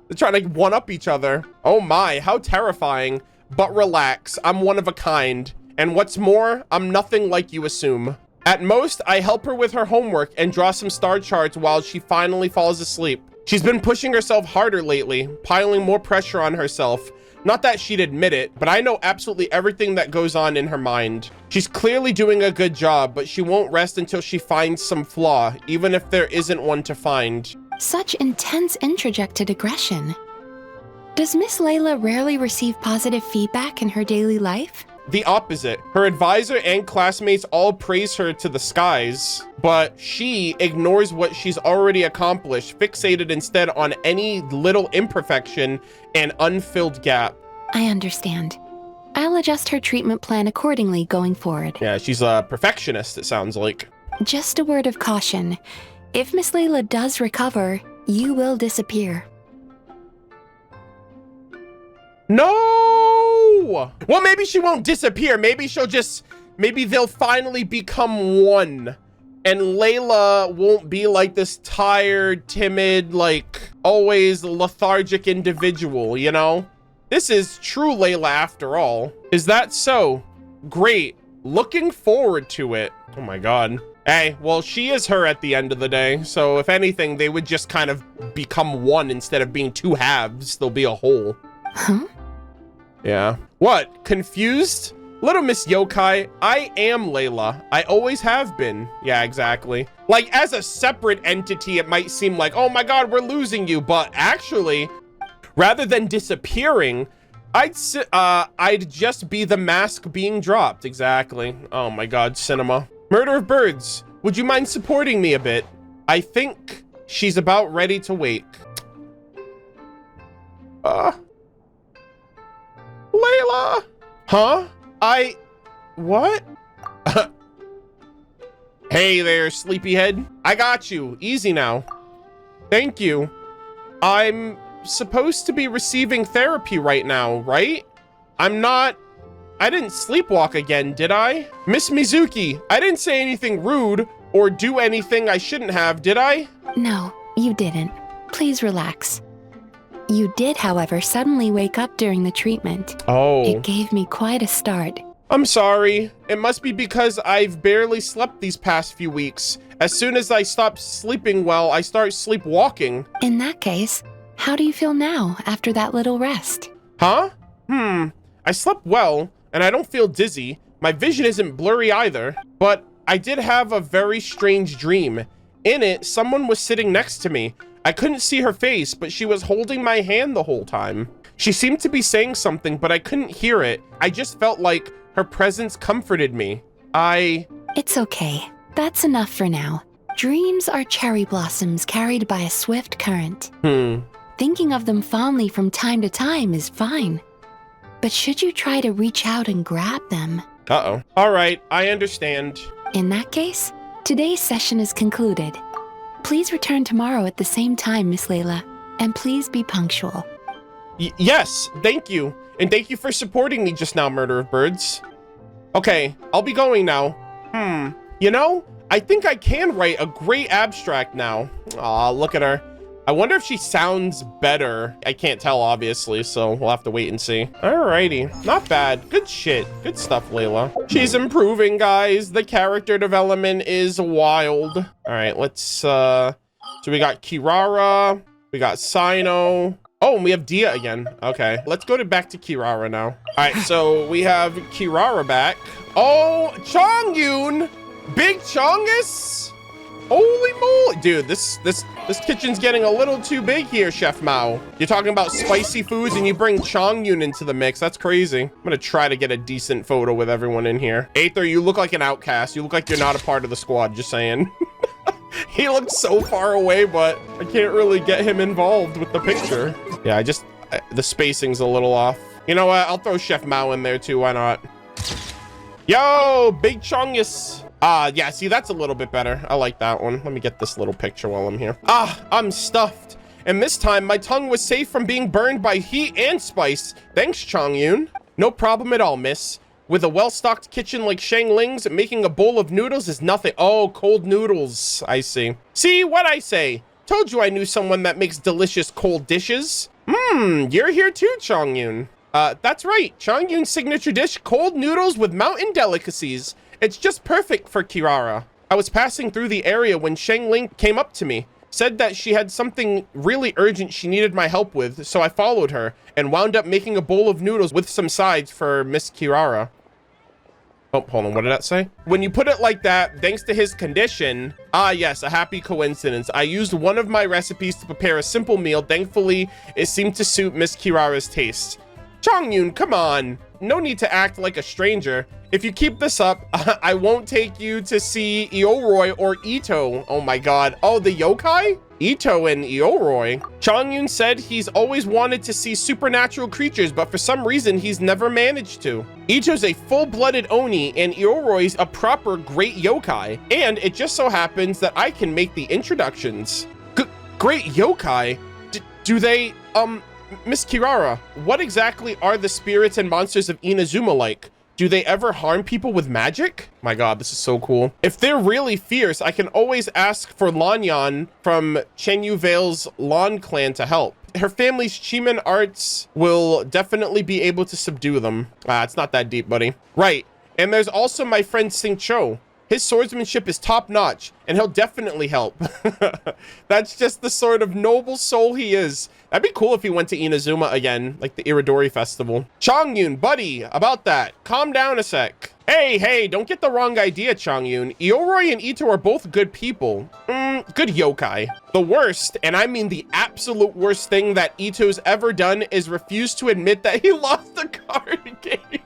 They're trying to one-up each other. Oh my, how terrifying. But relax, I'm one of a kind. And what's more, I'm nothing like you assume. At most, I help her with her homework and draw some star charts while she finally falls asleep. She's been pushing herself harder lately, piling more pressure on herself. Not that she'd admit it, but I know absolutely everything that goes on in her mind. She's clearly doing a good job, but she won't rest until she finds some flaw, even if there isn't one to find. Such intense introjected aggression. Does Miss Layla rarely receive positive feedback in her daily life? The opposite. Her advisor and classmates all praise her to the skies, but she ignores what she's already accomplished, fixated instead on any little imperfection and unfilled gap. I understand. I'll adjust her treatment plan accordingly going forward. Yeah, she's a perfectionist, it sounds like. Just a word of caution. If Miss Layla does recover, you will disappear. No! Well, maybe she won't disappear. Maybe they'll finally become one. And Layla won't be like this tired, timid, like always lethargic individual, you know? This is true Layla after all. Is that so? Great. Looking forward to it. Oh my god. Hey, well, she is her at the end of the day. So if anything, they would just kind of become one instead of being two halves. They'll be a whole. Huh? Yeah. What? Confused? Little Miss Yokai, I am Layla. I always have been. Yeah, exactly. Like, as a separate entity, it might seem like, oh my god, we're losing you. But actually, rather than disappearing, I'd just be the mask being dropped. Exactly. Oh my god, cinema. Murderofbirds, would you mind supporting me a bit? I think she's about ready to wake. Layla! Huh? What? Hey there, sleepyhead. I got you. Easy now. Thank you. I'm supposed to be receiving therapy right now, right? I didn't sleepwalk again, did I? Miss Mizuki, I didn't say anything rude or do anything I shouldn't have, did I? No, you didn't. Please relax. You did, however, suddenly wake up during the treatment. Oh. It gave me quite a start. I'm sorry. It must be because I've barely slept these past few weeks. As soon as I stop sleeping well, I start sleepwalking. In that case, how do you feel now after that little rest? Huh? I slept well, and I don't feel dizzy. My vision isn't blurry either. But I did have a very strange dream. In it, someone was sitting next to me. I couldn't see her face, but she was holding my hand the whole time. She seemed to be saying something, but I couldn't hear it. I just felt like her presence comforted me. It's okay. That's enough for now. Dreams are cherry blossoms carried by a swift current. Thinking of them fondly from time to time is fine. But should you try to reach out and grab them? Uh-oh. All right, I understand. In that case, today's session is concluded. Please return tomorrow at the same time, Miss Layla, and please be punctual. Yes, thank you. And thank you for supporting me just now, Murderofbirds. Okay, I'll be going now. You know, I think I can write a great abstract now. Aw, look at her. I wonder if she sounds better. I can't tell, obviously, so we'll have to wait and see. Alrighty, not bad. Good shit. Good stuff, Layla. She's improving, guys. The character development is wild. All right, let's, so we got Kirara, we got Sino. Oh, and we have Dia again. Okay, let's go back to Kirara now. All right, so we have Kirara back. Oh, Chongyun, Big Chongus. Holy moly, dude, this kitchen's getting a little too big here, Chef Mao. You're talking about spicy foods and you bring Chongyun into the mix. That's crazy. I'm gonna try to get a decent photo with everyone in here. Aether, you look like an outcast. You look like you're not a part of the squad, just saying. He looks so far away, but I can't really get him involved with the picture. Yeah, the spacing's a little off. You know what? I'll throw Chef Mao in there too. Why not? Yo, Big Chongus. Yeah, see, that's a little bit better. I like that one. Let me get this little picture while I'm here. I'm stuffed. And this time, my tongue was safe from being burned by heat and spice. Thanks, Chongyun. No problem at all, miss. With a well-stocked kitchen like Xiangling's, making a bowl of noodles is nothing. Oh, cold noodles. I see. See what I say? Told you I knew someone that makes delicious cold dishes. You're here too, Chongyun. That's right. Chongyun's signature dish, cold noodles with mountain delicacies. It's just perfect for Kirara. I was passing through the area when Xiangling came up to me, said that she had something really urgent she needed my help with, so I followed her and wound up making a bowl of noodles with some sides for Miss Kirara. Oh, hold on, what did that say? When you put it like that, thanks to his condition, yes, a happy coincidence. I used one of my recipes to prepare a simple meal. Thankfully, it seemed to suit Miss Kirara's taste. Chongyun, come on. No need to act like a stranger. If you keep this up, I won't take you to see Ioroi or Ito. Oh my god. Oh, the yokai? Ito and Ioroi. Chongyun said he's always wanted to see supernatural creatures, but for some reason, he's never managed to. Ito's a full-blooded Oni, and Ioroi's a proper great yokai. And it just so happens that I can make the introductions. Great yokai? Do they, Miss Kirara, what exactly are the spirits and monsters of Inazuma like? Do they ever harm people with magic? My god, this is so cool. If they're really fierce, I can always ask for Lanyan from Chenyu Vale's Lan clan to help. Her family's Shiman arts will definitely be able to subdue them. It's not that deep, buddy. Right, and there's also my friend Xingqiu. His swordsmanship is top-notch, and he'll definitely help. That's just the sort of noble soul he is. That'd be cool if he went to Inazuma again, like the Iridori Festival. Chongyun, buddy, about that. Calm down a sec. Hey, don't get the wrong idea, Chongyun. Ioroi and Ito are both good people. Good yokai. The worst, and I mean the absolute worst thing that Ito's ever done is refuse to admit that he lost the card game.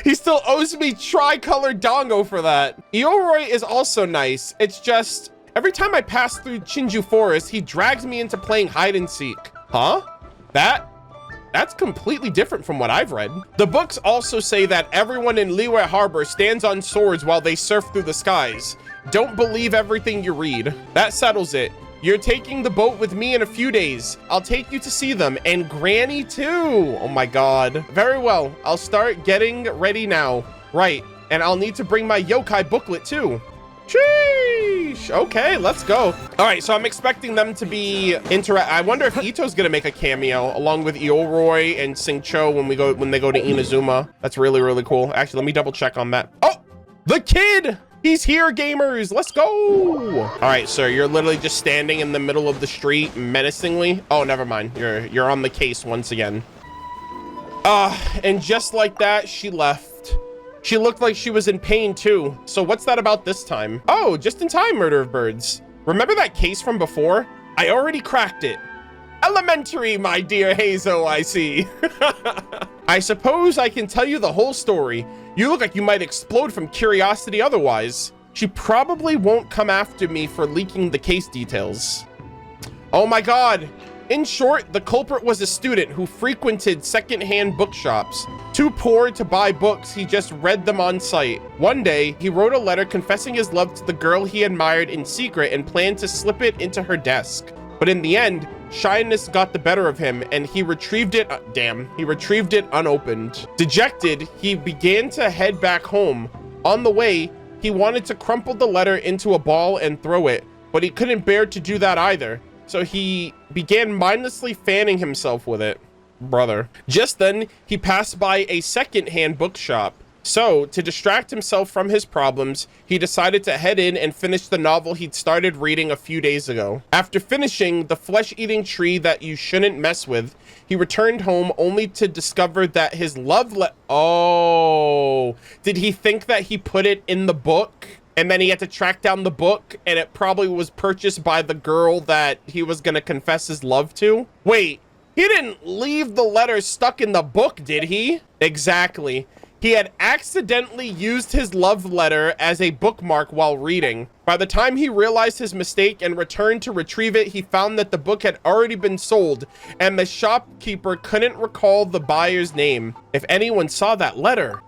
He still owes me tricolor dongo for that. Ioroi is also nice. It's just, every time I pass through Chinju Forest, he drags me into playing hide and seek. Huh? That's completely different from what I've read. The books also say that everyone in Liyue Harbor stands on swords while they surf through the skies. Don't believe everything you read. That settles it. You're taking the boat with me in a few days. I'll take you to see them, and Granny too. Oh my god. Very well, I'll start getting ready now. Right, and I'll need to bring my yokai booklet too. Sheesh. Okay, let's go. All right, so I'm expecting them to be I wonder if Ito's gonna make a cameo along with Ioroi and Xingqiu when they go to Inazuma. That's really, really cool. Actually, let me double check on that. Oh, the kid! He's here, gamers. Let's go. All right, sir, you're literally just standing in the middle of the street menacingly. Oh, never mind. You're on the case once again. And just like that, she left. She looked like she was in pain too. So what's that about this time? Oh, just in time, Murderofbirds. Remember that case from before? I already cracked it. Elementary, my dear Heizou, I see. I suppose I can tell you the whole story. You look like you might explode from curiosity otherwise. She probably won't come after me for leaking the case details. Oh my god. In short, the culprit was a student who frequented secondhand bookshops. Too poor to buy books, he just read them on sight. One day, he wrote a letter confessing his love to the girl he admired in secret and planned to slip it into her desk. But in the end, shyness got the better of him and he retrieved it, he retrieved it unopened. Dejected, he began to head back home. On the way, he wanted to crumple the letter into a ball and throw it, but he couldn't bear to do that either. so he began mindlessly fanning himself with it. Brother. Just then, he passed by a second-hand bookshop. So, to distract himself from his problems, he decided to head in and finish the novel he'd started reading a few days ago. After finishing The Flesh-Eating Tree That You Shouldn't Mess With, he returned home only to discover that his Oh, did he think that he put it in the book? And then he had to track down the book, and it probably was purchased by the girl that he was gonna confess his love to? Wait, he didn't leave the letter stuck in the book, did he? Exactly. He had accidentally used his love letter as a bookmark while reading. By the time he realized his mistake and returned to retrieve it, he found that the book had already been sold, and the shopkeeper couldn't recall the buyer's name. If anyone saw that letter,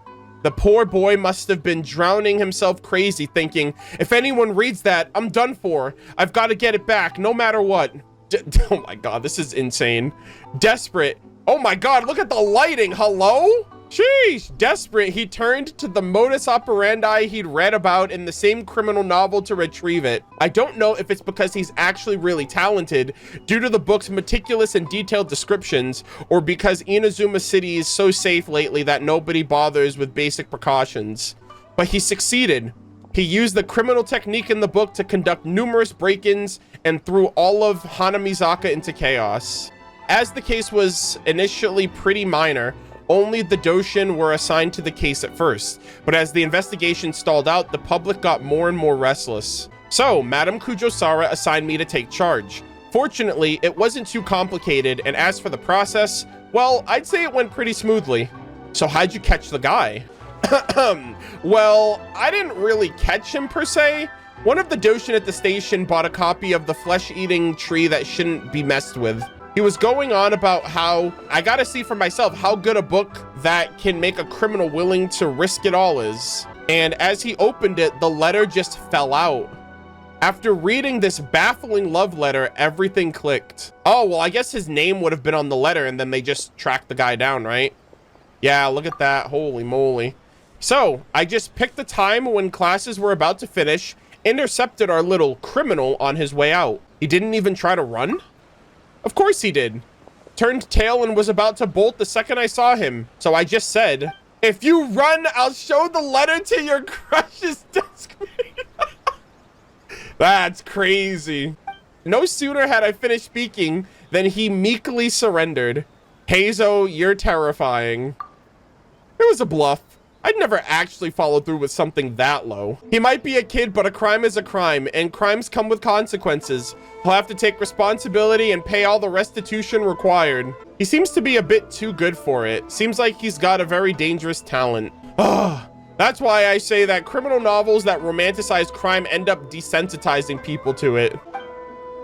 the poor boy must have been drowning himself crazy, thinking, if anyone reads that, I'm done for. I've got to get it back, no matter what. Oh my god, this is insane. Desperate. Oh my god, look at the lighting. Hello? Sheesh. Desperate, he turned to the modus operandi he'd read about in the same criminal novel to retrieve it. I don't know if it's because he's actually really talented due to the book's meticulous and detailed descriptions, or because Inazuma City is so safe lately that nobody bothers with basic precautions. But he succeeded. He used the criminal technique in the book to conduct numerous break-ins and threw all of Hanamizaka into chaos. As the case was initially pretty minor, only the Doshin were assigned to the case at first, but as the investigation stalled out, the public got more and more restless. So, Madame Kujosara assigned me to take charge. Fortunately, it wasn't too complicated, and as for the process, well, I'd say it went pretty smoothly. So how'd you catch the guy? Well, I didn't really catch him per se. One of the Doshin at the station bought a copy of The Flesh-Eating Tree That Shouldn't Be Messed With. He was going on about how I gotta see for myself how good a book that can make a criminal willing to risk it all is. And as he opened it, the letter just fell out. After reading this baffling love letter, everything clicked. Oh, well, I guess his name would have been on the letter and then they just tracked the guy down, right? Yeah, look at that. Holy moly. So I just picked the time when classes were about to finish, intercepted our little criminal on his way out. He didn't even try to run? Of course he did. Turned tail and was about to bolt the second I saw him. So I just said, if you run, I'll show the letter to your crush's desk. That's crazy. No sooner had I finished speaking than he meekly surrendered. Heizou, you're terrifying. It was a bluff. I'd never actually follow through with something that low. He might be a kid, but a crime is a crime, and crimes come with consequences. He'll have to take responsibility and pay all the restitution required. He seems to be a bit too good for it. Seems like he's got a very dangerous talent. That's why I say that criminal novels that romanticize crime end up desensitizing people to it.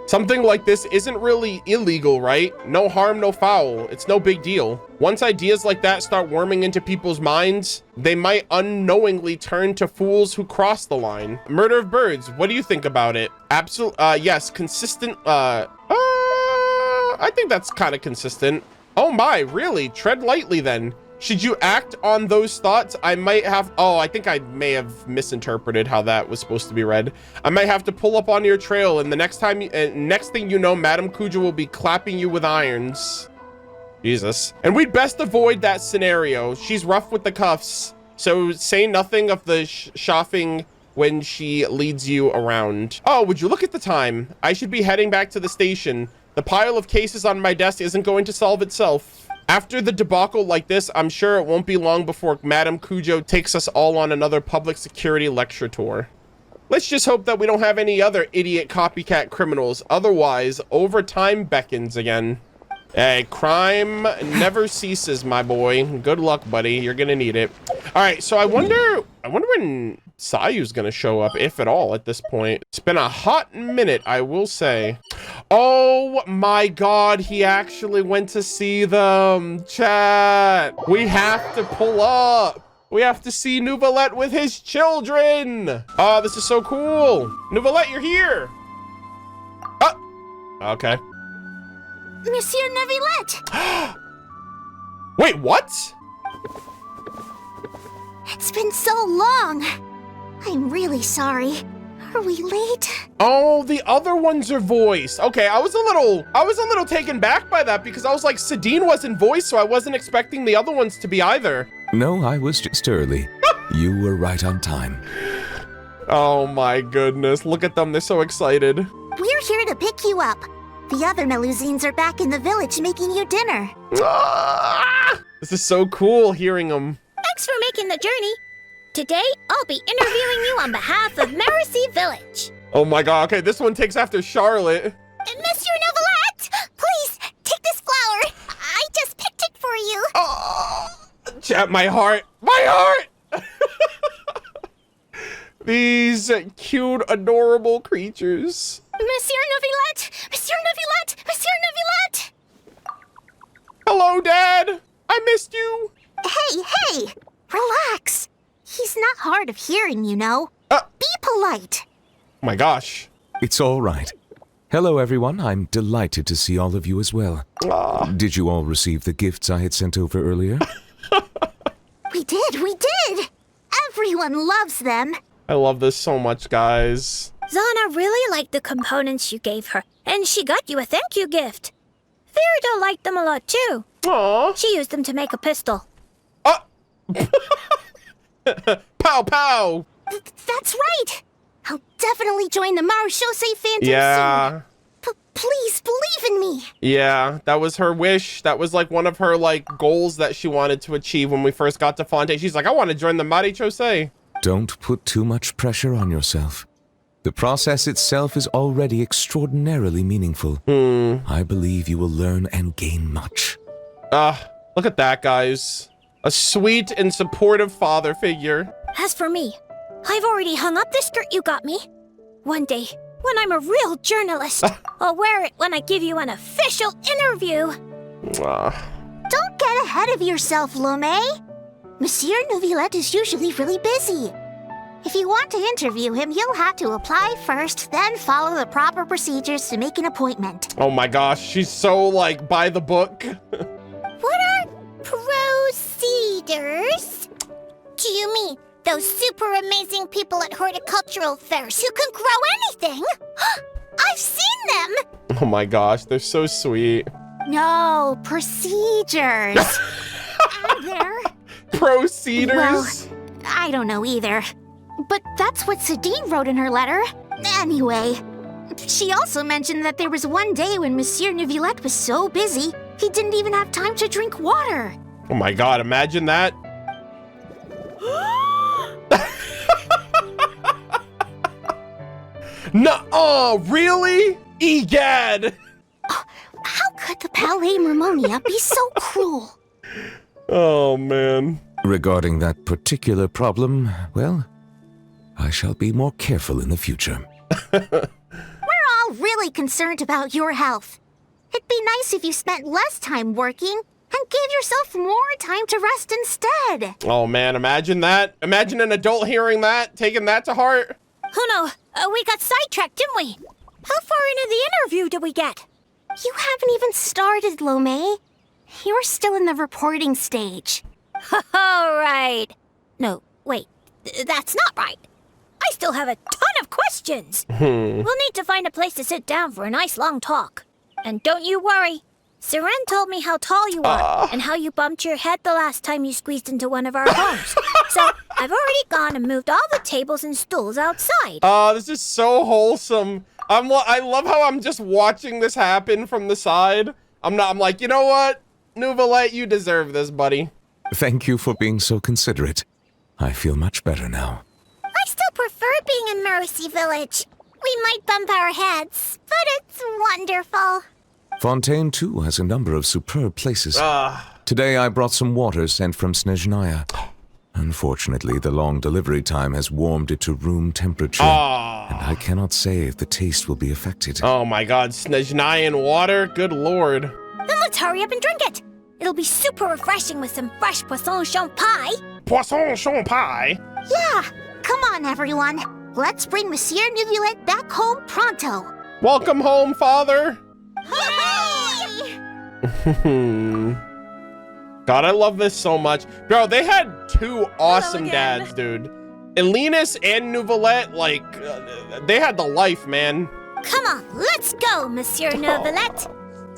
Something like this isn't really illegal, right? No harm, no foul. It's no big deal. Once ideas like that start worming into people's minds, they might unknowingly turn to fools who cross the line. Murderofbirds, what do you think about it? Yes, consistent, I think that's kind of consistent. Oh my, really? Tread lightly then. Should you act on those thoughts? I might have, I think I may have misinterpreted how that was supposed to be read. I might have to pull up on your trail, and the next thing you know, Madame Kuja will be clapping you with irons. Jesus. And we'd best avoid that scenario. She's rough with the cuffs, so say nothing of the chaffing when she leads you around. Oh, would you look at the time? I should be heading back to the station. The pile of cases on my desk isn't going to solve itself. After the debacle like this, I'm sure it won't be long before Madame Kujo takes us all on another public security lecture tour. Let's just hope that we don't have any other idiot copycat criminals. Otherwise, overtime beckons again. Hey, crime never ceases, my boy. Good luck, buddy. You're gonna need it. All right, so I wonder when Sayu's gonna show up, if at all, at this point. It's been a hot minute, I will say. Oh my god, he actually went to see them. Chat. We have to pull up. We have to see Neuvillette with his children. Oh, this is so cool. Neuvillette, you're here. Oh, okay. Monsieur Neuvillette! Wait, what? It's been so long. I'm really sorry. Are we late? Oh, the other ones are voiced. Okay, I was a little taken back by that because I was like, Sidine wasn't voiced, so I wasn't expecting the other ones to be either. No, I was just early. You were right on time. Oh my goodness, look at them, they're so excited. We're here to pick you up. The other Melusines are back in the village making you dinner. This is so cool hearing them. Thanks for making the journey. Today, I'll be interviewing you on behalf of Mercy Village. Oh my god, okay, this one takes after Charlotte. Monsieur Neuvillette, please, take this flower. I just picked it for you. Oh, chat, my heart. My heart! These cute, adorable creatures. Monsieur Neuvillette! Monsieur Neuvillette! Monsieur Neuvillette! Hello, Dad! I missed you! Hey! Relax. He's not hard of hearing, you know. Be polite. Oh my gosh. It's all right. Hello, everyone. I'm delighted to see all of you as well. Did you all receive the gifts I had sent over earlier? We did! Everyone loves them. I love this so much, guys. Zana really liked the components you gave her, and she got you a thank you gift. Verida liked them a lot too. Aww. She used them to make a pistol. Pow pow! That's right! I'll definitely join the Marechaussee Phantom soon. Please believe in me. Yeah, that was her wish. That was like one of her like goals that she wanted to achieve when we first got to Fontaine. She's like, I want to join the Marechaussee. Don't put too much pressure on yourself. The process itself is already extraordinarily meaningful. I believe you will learn and gain much. Look at that, guys. A sweet and supportive father figure. As for me, I've already hung up the skirt you got me. One day, when I'm a real journalist, I'll wear it when I give you an official interview. Don't get ahead of yourself, Lomé. Monsieur Neuvillette is usually really busy. If you want to interview him, you'll have to apply first, then follow the proper procedures to make an appointment. Oh my gosh, she's so like by the book. What are procedures? Do you mean those super amazing people at horticultural fairs who can grow anything? I've seen them! Oh my gosh, they're so sweet. No, procedures. There. Procedures? Well, I don't know either. But that's what Sidine wrote in her letter. Anyway, she also mentioned that there was one day when Monsieur Neuvillette was so busy, he didn't even have time to drink water. Oh my god, imagine that. Nuh-uh, really? Egad! How could the Palais Mermonia be so cruel? Oh, man. Regarding that particular problem, well, I shall be more careful in the future. We're all really concerned about your health. It'd be nice if you spent less time working and gave yourself more time to rest instead. Oh, man, imagine that. Imagine an adult hearing that, taking that to heart. Oh no, we got sidetracked, didn't we? How far into the interview did we get? You haven't even started, Lomé. You're still in the reporting stage. All right. No, wait, that's not right. I still have a ton of questions. We'll need to find a place to sit down for a nice long talk. And don't you worry. Seren told me how tall you are and how you bumped your head the last time you squeezed into one of our homes. So I've already gone and moved all the tables and stools outside. This is so wholesome. I love how I'm just watching this happen from the side. I'm like, you know what? Neuvillette, you deserve this, buddy. Thank you for being so considerate. I feel much better now. I still prefer being in Mercy Village. We might bump our heads, but it's wonderful. Fontaine, too, has a number of superb places. Today I brought some water sent from Snezhnaya. Unfortunately, the long delivery time has warmed it to room temperature, and I cannot say if the taste will be affected. Oh my god, Snezhnayan water? Good lord. Then let's hurry up and drink it. It'll be super refreshing with some fresh poisson champ pie. Poisson champ pie? Yeah, come on everyone. Let's bring Monsieur Neuvillette back home pronto. Welcome home, father. Hooray! God, I love this so much. Bro, they had two awesome dads, dude. Elinus and Neuvillette, like, they had the life, man. Come on, let's go, Monsieur Neuvillette.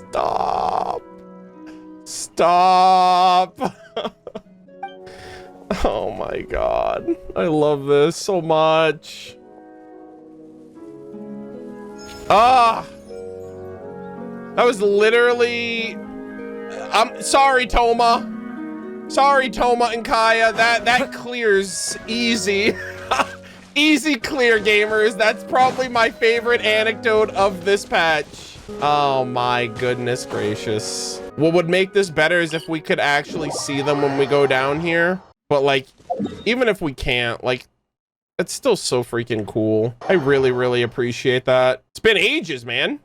Stop. Stop. Oh my god. I love this so much. Ah. That was literally... I'm sorry, Thoma. Sorry, Thoma and Kaeya. That clears easy. Easy clear, gamers. That's probably my favorite anecdote of this patch. Oh my goodness gracious. What would make this better is if we could actually see them when we go down here. But like, even if we can't, like, it's still so freaking cool. I really, really appreciate that. It's been ages, man.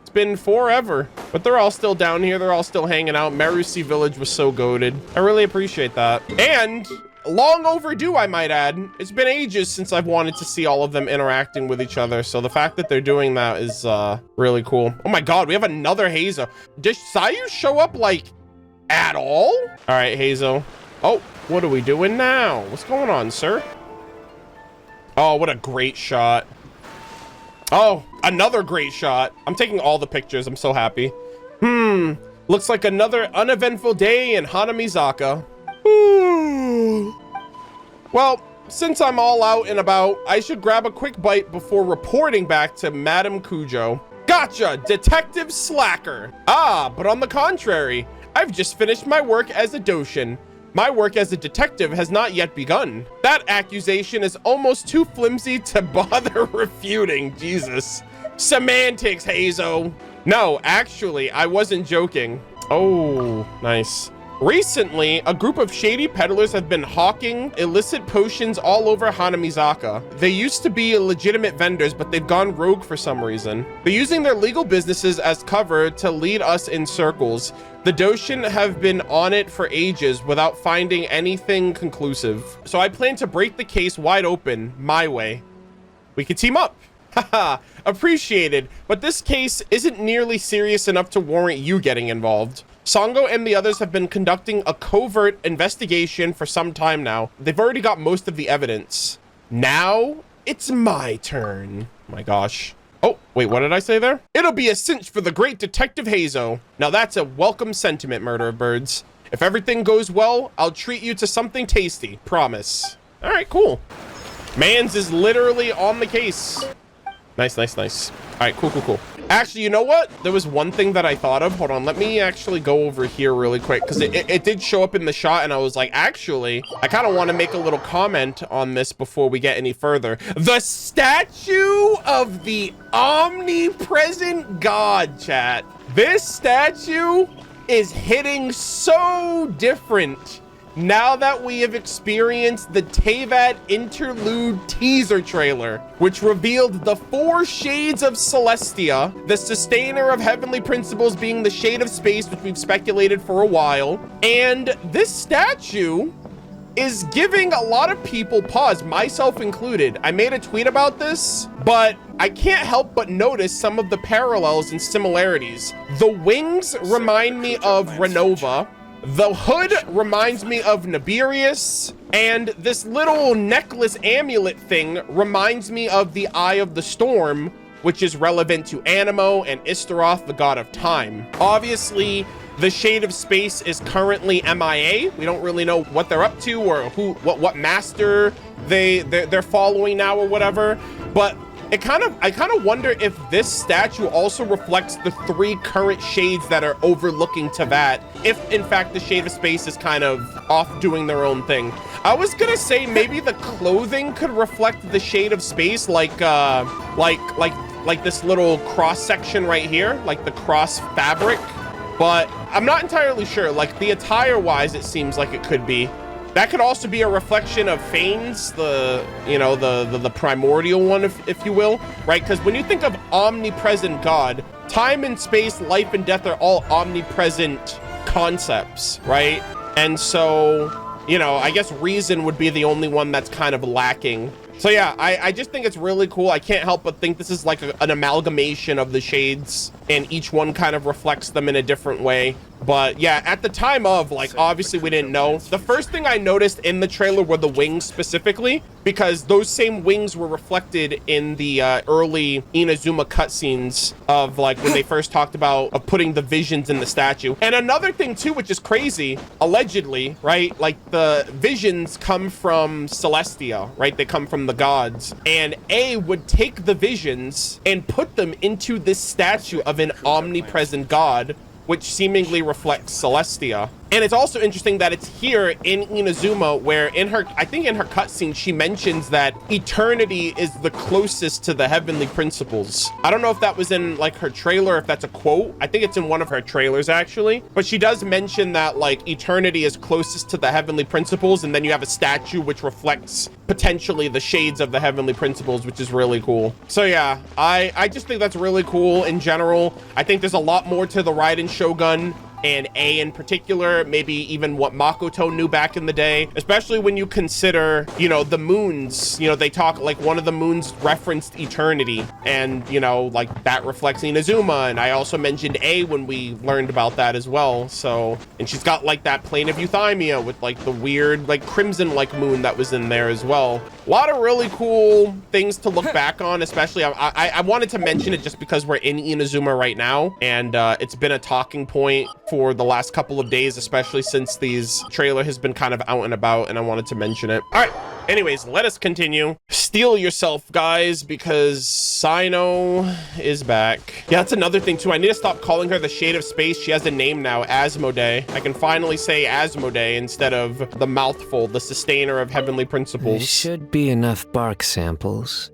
It's been forever. But they're all still down here. They're all still hanging out. Merusi Village was so goated. I really appreciate that. And long overdue, I might add. It's been ages since I've wanted to see all of them interacting with each other. So the fact that they're doing that is really cool. Oh my god, we have another Heizou. Does Sayu show up, like, at all? All right, Heizou. Oh, what are we doing now? What's going on, sir? Oh, what a great shot. Oh, another great shot. I'm taking all the pictures. I'm so happy. Looks like another uneventful day in Hanamizaka. Well, since I'm all out and about, I should grab a quick bite before reporting back to Madame Kujo. Gotcha, Detective Slacker. Ah, but on the contrary, I've just finished my work as a Doshin. My work as a detective has not yet begun. That accusation is almost too flimsy to bother refuting. Jesus. Semantics, Heizou. No, actually, I wasn't joking. Oh, nice. Recently, a group of shady peddlers have been hawking illicit potions all over Hanamizaka. They used to be legitimate vendors, but they've gone rogue for some reason. They're using their legal businesses as cover to lead us in circles. The Doshin have been on it for ages without finding anything conclusive. So I plan to break the case wide open, my way. We could team up. Haha, appreciated, but this case isn't nearly serious enough to warrant you getting involved. Sango and the others have been conducting a covert investigation for some time now. They've already got most of the evidence. Now, it's my turn. My gosh. Oh, wait, what did I say there? It'll be a cinch for the great Detective Heizou. Now that's a welcome sentiment, Murderofbirds. If everything goes well, I'll treat you to something tasty. Promise. All right, cool. Mans is literally on the case. Nice, nice, nice. All right, cool, cool, cool. Actually, you know what? There was one thing that I thought of. Hold on, let me actually go over here really quick because it did show up in the shot and I was like, actually, I kind of want to make a little comment on this before we get any further. The statue of the omnipresent god, chat. This statue is hitting so different now that we have experienced the Teyvat interlude teaser trailer, which revealed the 4 shades of Celestia, the sustainer of heavenly principles being the shade of space, which we've speculated for a while. And this statue is giving a lot of people pause, myself included. I made a tweet about this, but I can't help but notice some of the parallels and similarities. The wings remind me of Renova. The hood reminds me of Nibirius, and this little necklace amulet thing reminds me of the Eye of the Storm, which is relevant to Anemo and Istaroth, the god of time. Obviously, the Shade of Space is currently MIA. We don't really know what they're up to or what master they're following now or whatever, but I kind of wonder if this statue also reflects the 3 current shades that are overlooking Teyvat, if in fact the Shade of Space is kind of off doing their own thing. I was gonna say maybe the clothing could reflect the Shade of Space, like this little cross section right here, like the cross fabric, but I'm not entirely sure. Like the attire wise, it seems like it could be. That could also be a reflection of Phanes, the primordial one, if you will, right? Because when you think of omnipresent God, time and space, life and death are all omnipresent concepts, right? And so, I guess reason would be the only one that's kind of lacking. So yeah, I just think it's really cool. I can't help but think this is like an amalgamation of the shades and each one kind of reflects them in a different way. But yeah, at the time of, like, obviously we didn't know. The first thing I noticed in the trailer were the wings specifically, because those same wings were reflected in the early Inazuma cutscenes of, like, when they first talked about putting the visions in the statue. And another thing too, which is crazy, allegedly, right? Like, the visions come from Celestia, right? They come from the gods. And A would take the visions and put them into this statue of an omnipresent god, which seemingly reflects Celestia. And it's also interesting that it's here in Inazuma, where in her, I think in her cutscene, she mentions that eternity is the closest to the heavenly principles. I don't know if that was in like her trailer, if that's a quote. I think it's in one of her trailers actually, but she does mention that like eternity is closest to the heavenly principles. And then you have a statue which reflects potentially the shades of the heavenly principles, which is really cool. So yeah, I just think that's really cool in general. I think there's a lot more to the Raiden Shogun, and A in particular, maybe even what Makoto knew back in the day, especially when you consider, you know, the moons. You know, they talk like one of the moons referenced eternity, and you know, like that reflects Inazuma. And I also mentioned A when we learned about that as well. So, and she's got like that plane of euthymia with like the weird like crimson like moon that was in there as well. A lot of really cool things to look back on, especially I wanted to mention it just because we're in Inazuma right now, and it's been a talking point for the last couple of days, especially since these trailer has been kind of out and about, and I wanted to mention it. All right, anyways, let us continue. Steel yourself, guys, because Sino is back. Yeah, that's another thing too. I need to stop calling her the Shade of Space. She has a name now, Asmodee. I can finally say Asmodee instead of the mouthful, the sustainer of heavenly principles. There should be enough bark samples.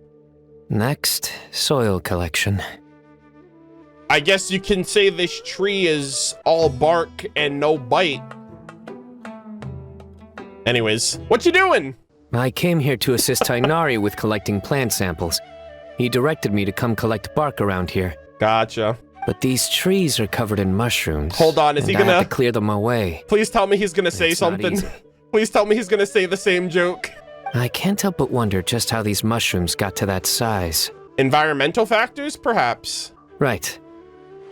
Next, soil collection. I guess you can say this tree is all bark and no bite. Anyways, what you doing? I came here to assist Tighnari with collecting plant samples. He directed me to come collect bark around here. Gotcha. But these trees are covered in mushrooms. Hold on, is he gonna I have to clear them away? Please tell me he's gonna say something. Please tell me he's gonna say the same joke. I can't help but wonder just how these mushrooms got to that size. Environmental factors, perhaps? Right.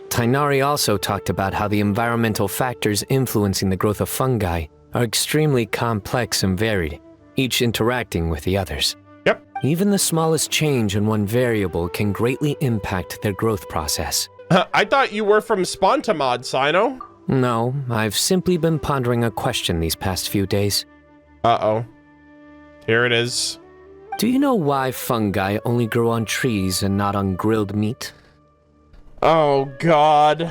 Tighnari also talked about how the environmental factors influencing the growth of fungi are extremely complex and varied, each interacting with the others. Yep. Even the smallest change in one variable can greatly impact their growth process. I thought you were from Spontamod, Sino. No, I've simply been pondering a question these past few days. Uh-oh. Here it is. Do you know why fungi only grow on trees and not on grilled meat? Oh, God.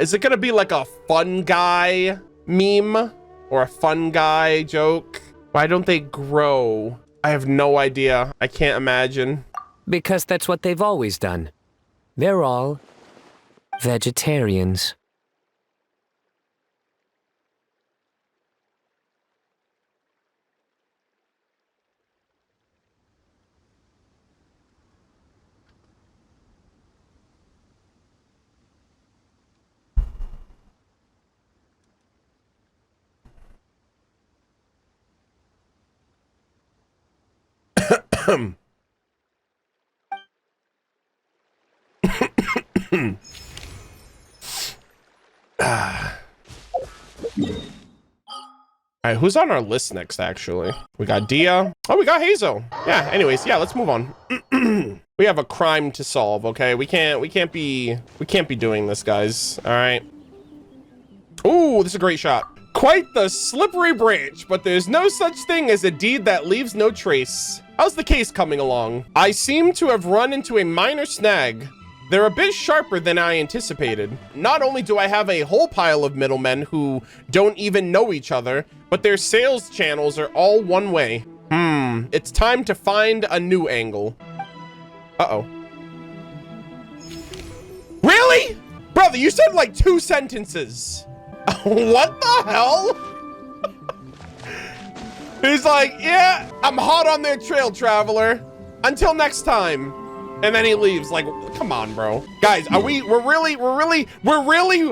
Is it gonna be like a fun guy meme? Or a fun guy joke? Why don't they grow? I have no idea. I can't imagine. Because that's what they've always done. They're all vegetarians. Alright, who's on our list next, actually? We got Dia. Oh, we got Heizou. Yeah, anyways, yeah, let's move on. We have a crime to solve, okay? We can't be doing this, guys. Alright. Ooh, this is a great shot. Quite the slippery branch, but there's no such thing as a deed that leaves no trace. How's the case coming along? I seem to have run into a minor snag. They're a bit sharper than I anticipated. Not only do I have a whole pile of middlemen who don't even know each other, but their sales channels are all one way. It's time to find a new angle. Uh-oh. Really? Brother, you said like 2 sentences. What the hell? He's like, yeah, I'm hot on their trail, traveler. Until next time. And then he leaves. Like, come on, bro. Guys, we're really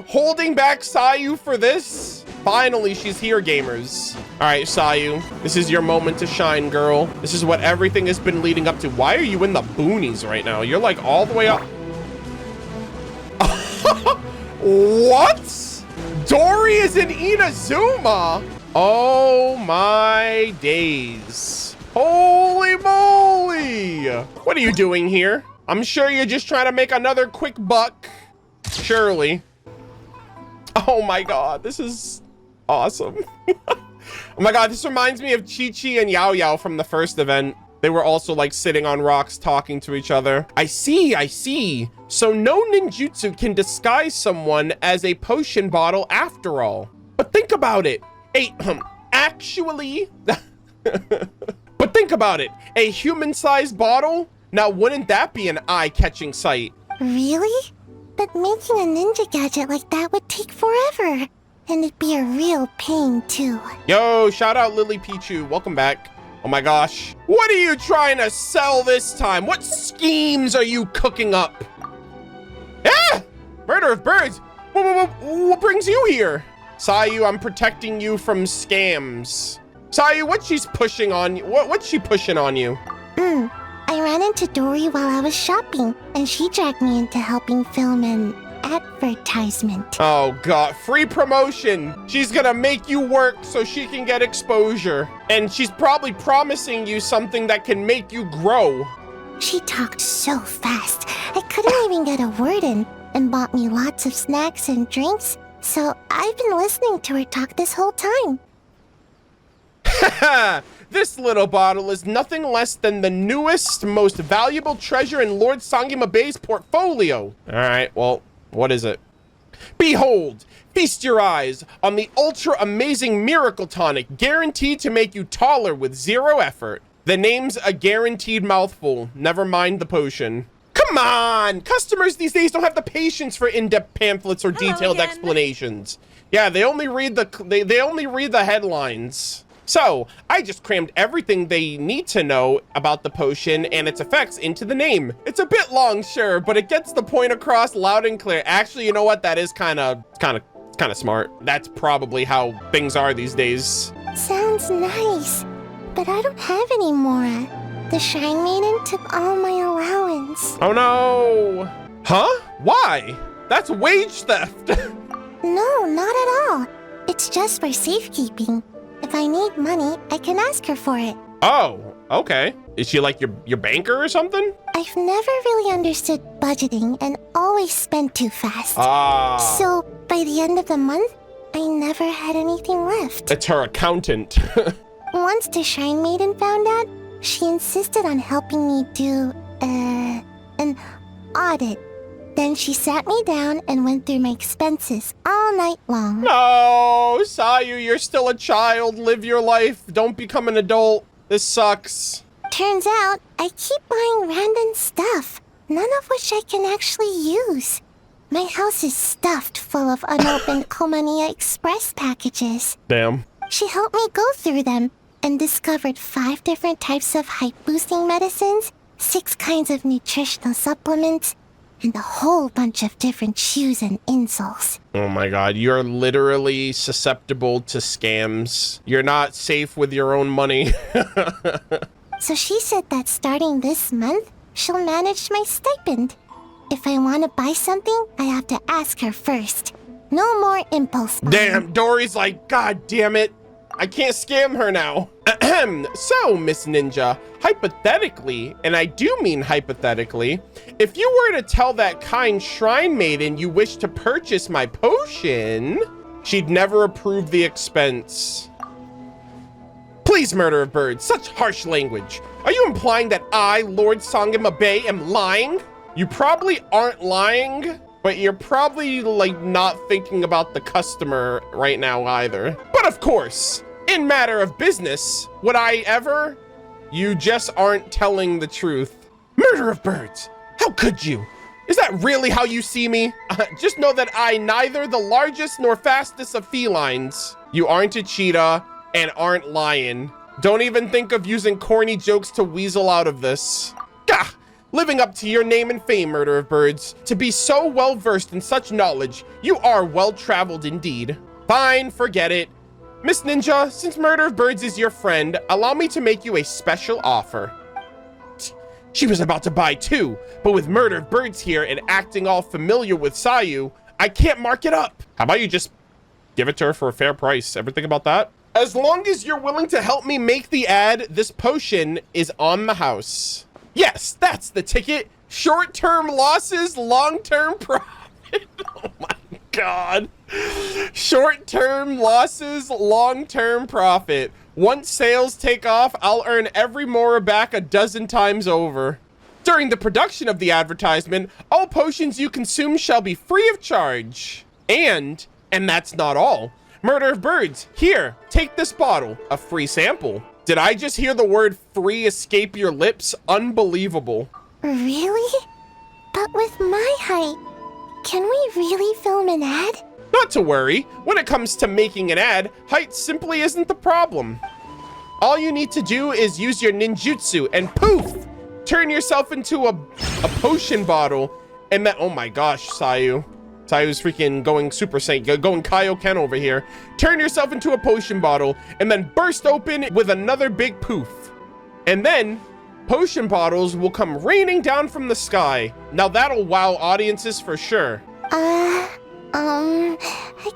holding back Sayu for this? Finally, she's here, gamers. All right, Sayu, this is your moment to shine, girl. This is what everything has been leading up to. Why are you in the boonies right now? You're like all the way up. What? Dory is in Inazuma. Oh my days. Holy moly. What are you doing here? I'm sure you're just trying to make another quick buck. Surely. Oh my god, this is awesome. Oh my god, this reminds me of Chi-Chi and Yao Yao from the first event. They were also like sitting on rocks talking to each other. I see. So no ninjutsu can disguise someone as a potion bottle after all. But think about it. Actually, but think about it. A human-sized bottle? Now, wouldn't that be an eye-catching sight? Really? But making a ninja gadget like that would take forever. And it'd be a real pain, too. Yo, shout out Lily Pichu. Welcome back. Oh my gosh. What are you trying to sell this time? What schemes are you cooking up? Ah! Murder of birds! What brings you here? Sayu, I'm protecting you from scams. Sayu, what's she pushing on you? What's she pushing on you? I ran into Dory while I was shopping, and she dragged me into helping film an advertisement. Oh god, free promotion. She's gonna make you work so she can get exposure. And she's probably promising you something that can make you grow. She talked so fast, I couldn't even get a word in, and bought me lots of snacks and drinks. So I've been listening to her talk this whole time. Haha! This little bottle is nothing less than the newest, most valuable treasure in Lord Sangima Bey's portfolio. All right, well, what is it? Behold, feast your eyes on the ultra amazing miracle tonic, guaranteed to make you taller with zero effort. The name's a guaranteed mouthful. Never mind the potion. Come on! Customers these days don't have the patience for in-depth pamphlets or detailed explanations. Yeah, they only read the headlines. So, I just crammed everything they need to know about the potion and its effects into the name. It's a bit long, sure, but it gets the point across loud and clear. Actually, you know what? That is kind of smart. That's probably how things are these days. Sounds nice, but I don't have any more. The Shrine Maiden took all my allowance. Oh no! Huh? Why? That's wage theft! No, not at all. It's just for safekeeping. If I need money, I can ask her for it. Oh, okay. Is she like your banker or something? I've never really understood budgeting and always spent too fast. So by the end of the month, I never had anything left. It's her accountant. Once the Shrine Maiden found out, she insisted on helping me do, an audit. Then she sat me down and went through my expenses all night long. No, Sayu, you're still a child. Live your life. Don't become an adult. This sucks. Turns out, I keep buying random stuff, none of which I can actually use. My house is stuffed full of unopened Komaniya Express packages. Damn. She helped me go through them and discovered 5 different types of height-boosting medicines, 6 kinds of nutritional supplements, and a whole bunch of different shoes and insoles. Oh my god, you're literally susceptible to scams. You're not safe with your own money. So she said that starting this month, she'll manage my stipend. If I want to buy something, I have to ask her first. No more impulse buying. Damn, Dory's like, god damn it. I can't scam her now. So, Miss Ninja, hypothetically, and I do mean hypothetically, if you were to tell that kind Shrine Maiden you wish to purchase my potion, she'd never approve the expense. Please, Murderofbirds, such harsh language. Are you implying that I, Lord Sangima Bey, am lying? You probably aren't lying, but you're probably, like, not thinking about the customer right now either. But of course, in matter of business, would I ever? You just aren't telling the truth. Murderofbirds, how could you? Is that really how you see me? Just know that I neither the largest nor fastest of felines. You aren't a cheetah and aren't lying. Don't even think of using corny jokes to weasel out of this. Gah! Living up to your name and fame, Murderofbirds. To be so well versed in such knowledge, you are well traveled indeed. Fine, forget it. Miss Ninja, since Murderofbirds is your friend, allow me to make you a special offer. She was about to buy too, but with Murderofbirds here and acting all familiar with Sayu, I can't mark it up. How about you just give it to her for a fair price? Ever think about that? As long as you're willing to help me make the ad, this potion is on the house. Yes, that's the ticket. Short-term losses, long-term profit. Oh my God. Short-term losses, long-term profit. Once sales take off, I'll earn every Mora back a dozen times over. During the production of the advertisement, all potions you consume shall be free of charge. And that's not all. Murderofbirds, here, take this bottle, a free sample. Did I just hear the word free escape your lips? Unbelievable. Really? But with my height, can we really film an ad? Not to worry. When it comes to making an ad, height simply isn't the problem. All you need to do is use your ninjutsu and poof! Turn yourself into a potion bottle. And that, oh my gosh, Sayu. Sayu's freaking going Super Saiyan, going Kaioken over here. Turn yourself into a potion bottle and then burst open with another big poof. And then potion bottles will come raining down from the sky. Now that'll wow audiences for sure. I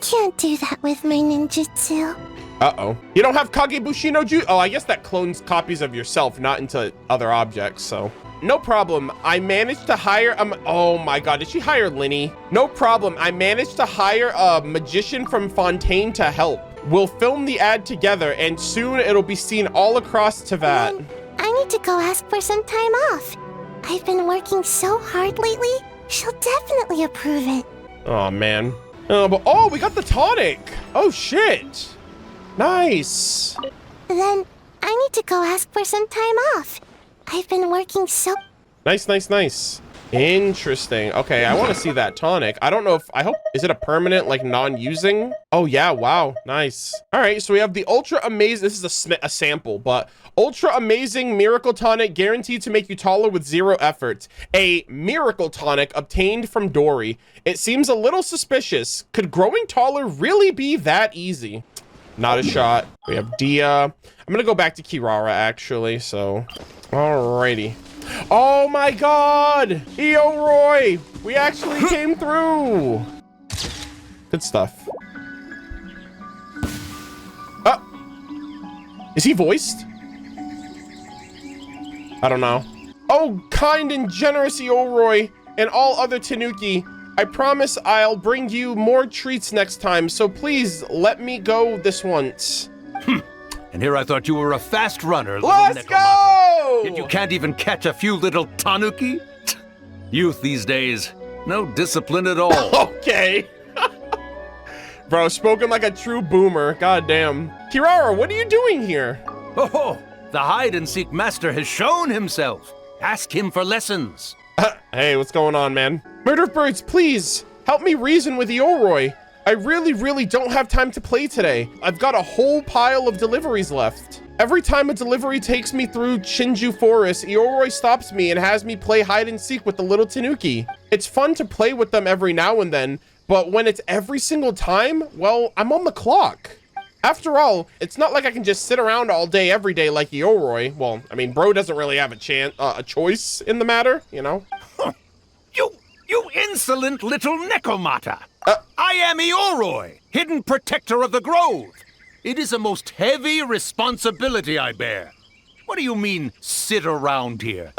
can't do that with my ninjutsu. Uh-oh. You don't have Kagebushi no Jutsu? Oh, I guess that clones copies of yourself, not into other objects, so. No problem. I managed to hire oh my God, did she hire Linny? No problem. I managed to hire a magician from Fontaine to help. We'll film the ad together and soon it'll be seen all across Teyvat. I need to go ask for some time off. I've been working so hard lately. She'll definitely approve it. Oh man. Oh, we got the tonic. Oh shit. Nice. Then I need to go ask for some time off. I've been working so... Nice, nice, nice. Interesting. Okay, I want to see that tonic. I don't know if... I hope... Is it a permanent, like, non-using? Oh, yeah. Wow. Nice. All right, so we have the Ultra Amazing... This is a sample, but... Ultra Amazing Miracle Tonic guaranteed to make you taller with 0 effort. A Miracle Tonic obtained from Dory. It seems a little suspicious. Could growing taller really be that easy? Not a shot. We have Dia. I'm gonna go back to Kirara, actually, so... Alrighty. Oh my God! Eoroy! We actually came through! Good stuff. Is he voiced? I don't know. Oh, kind and generous Eoroy and all other Tanuki. I promise I'll bring you more treats next time, so please let me go this once. And here I thought you were a fast runner, little Let's go! Yet you can't even catch a few little tanuki? Youth these days, no discipline at all. Okay. Bro, spoken like a true boomer. Goddamn. Kirara, what are you doing here? Oh, the hide-and-seek master has shown himself. Ask him for lessons. Hey, what's going on, man? Murderofbirds, please, help me reason with Eoroy. I really don't have time to play today. I've got a whole pile of deliveries left. Every time a delivery takes me through Chinju Forest, Eoroy stops me and has me play hide and seek with the little Tanuki. It's fun to play with them every now and then, but when it's every single time, well, I'm on the clock. After all, it's not like I can just sit around all day every day like Eoroy. Well, I mean, bro doesn't really have a choice in the matter, you know? You insolent little Nekomata! I am Eoroy, hidden protector of the grove. It is a most heavy responsibility I bear. What do you mean, sit around here?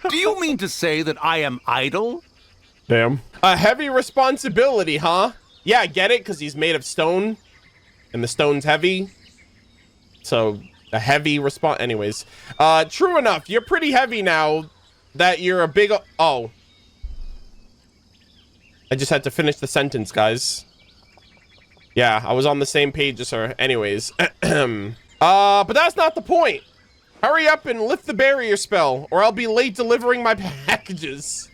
Do you mean to say that I am idle? Damn. A heavy responsibility, huh? Yeah, I get it, because he's made of stone, and the stone's heavy. So, a heavy anyways. True enough, you're pretty heavy now that you're a big... Oh. I just had to finish the sentence, guys. Yeah, I was on the same page as her. Anyways. But that's not the point. Hurry up and lift the barrier spell, or I'll be late delivering my packages.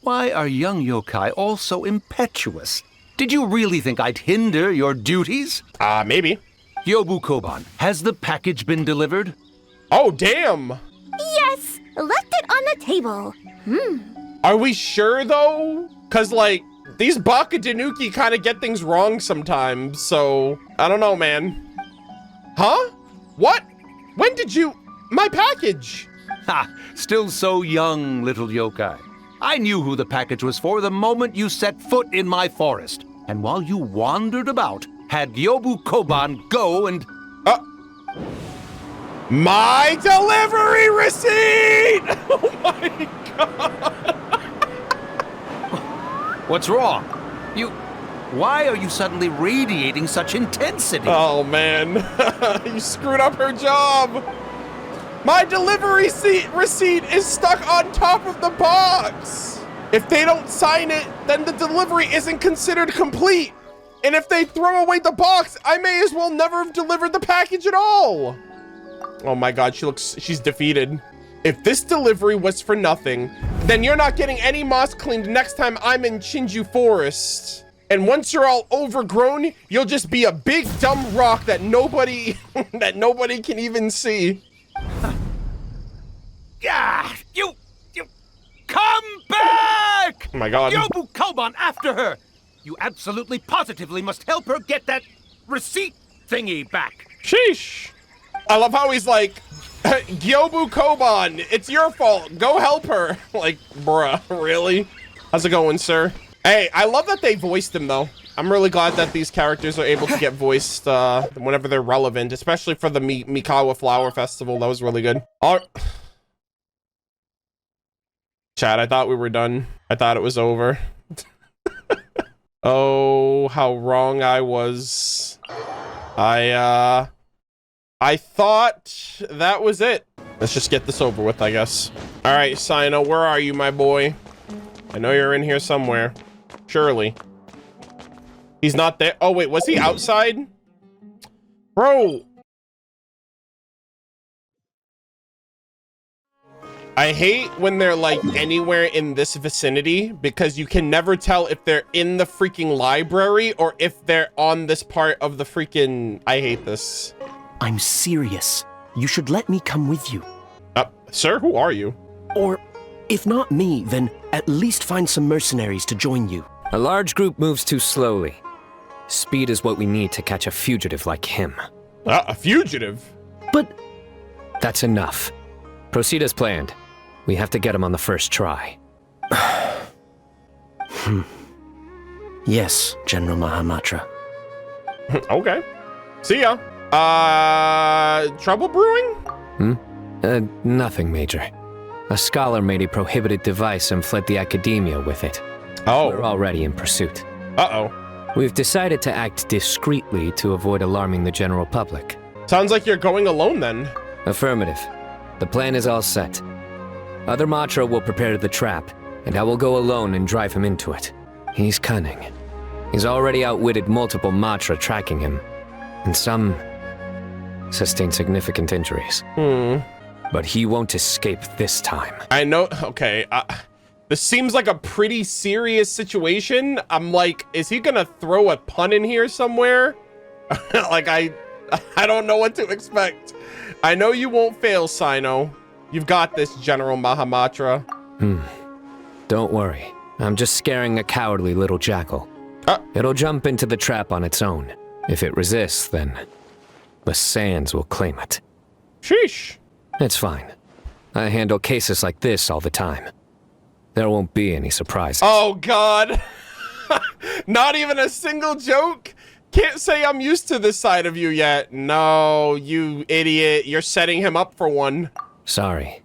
Why are young yokai all so impetuous? Did you really think I'd hinder your duties? Maybe. Yobu Koban, has the package been delivered? Oh, damn. Yes, left it on the table. Are we sure, though? Because, like, These Baka Danuki kind of get things wrong sometimes, so I don't know, man. Huh? What? When did you... My package? Ha! Still so young, little yokai. I knew who the package was for the moment you set foot in my forest. And while you wandered about, had Gyobu Koban go and... My delivery receipt! Oh my god! What's wrong? Why are you suddenly radiating such intensity? Oh man, you screwed up her job! My delivery receipt is stuck on top of the box! If they don't sign it, then the delivery isn't considered complete! And if they throw away the box, I may as well never have delivered the package at all! Oh my god, she's defeated. If this delivery was for nothing, then you're not getting any moss cleaned next time I'm in Chinju Forest. And once you're all overgrown, you'll just be a big dumb rock that nobody can even see. Yeah, you come back! Oh my god. Gyobu Koban after her! You absolutely positively must help her get that receipt thingy back. Sheesh. I love how he's like, Gyobu Koban, it's your fault. Go help her. Like, bruh, really? How's it going, sir? Hey, I love that they voiced him, though. I'm really glad that these characters are able to get voiced whenever they're relevant, especially for the Mikawa Flower Festival. That was really good. Chat, I thought we were done. I thought it was over. Oh, how wrong I was. I thought that was it. Let's just get this over with, I guess. All right, Sino, where are you, my boy? I know you're in here somewhere. Surely. He's not there. Oh, wait, was he outside? Bro. I hate when they're like anywhere in this vicinity because you can never tell if they're in the freaking library or if they're on this part of the freaking... I hate this. I'm serious. You should let me come with you. Sir, who are you? Or, if not me, then at least find some mercenaries to join you. A large group moves too slowly. Speed is what we need to catch a fugitive like him. A fugitive? But... That's enough. Proceed as planned. We have to get him on the first try. Yes, General Mahamatra. Okay. See ya. Trouble brewing? Nothing major. A scholar made a prohibited device and fled the academia with it. Oh. We're already in pursuit. Uh-oh. We've decided to act discreetly to avoid alarming the general public. Sounds like you're going alone then. Affirmative. The plan is all set. Other Matra will prepare the trap, and I will go alone and drive him into it. He's cunning. He's already outwitted multiple Matra tracking him, and some sustained significant injuries. But he won't escape this time. I know, okay, this seems like a pretty serious situation. I'm like, is he gonna throw a pun in here somewhere? Like, I don't know what to expect. I know you won't fail, Sino. You've got this, General Mahamatra. Don't worry. I'm just scaring a cowardly little jackal. It'll jump into the trap on its own. If it resists, then the sands will claim it. Sheesh. It's fine. I handle cases like this all the time. There won't be any surprises. Oh, God. Not even a single joke? Can't say I'm used to this side of you yet. No, you idiot. You're setting him up for one. Sorry.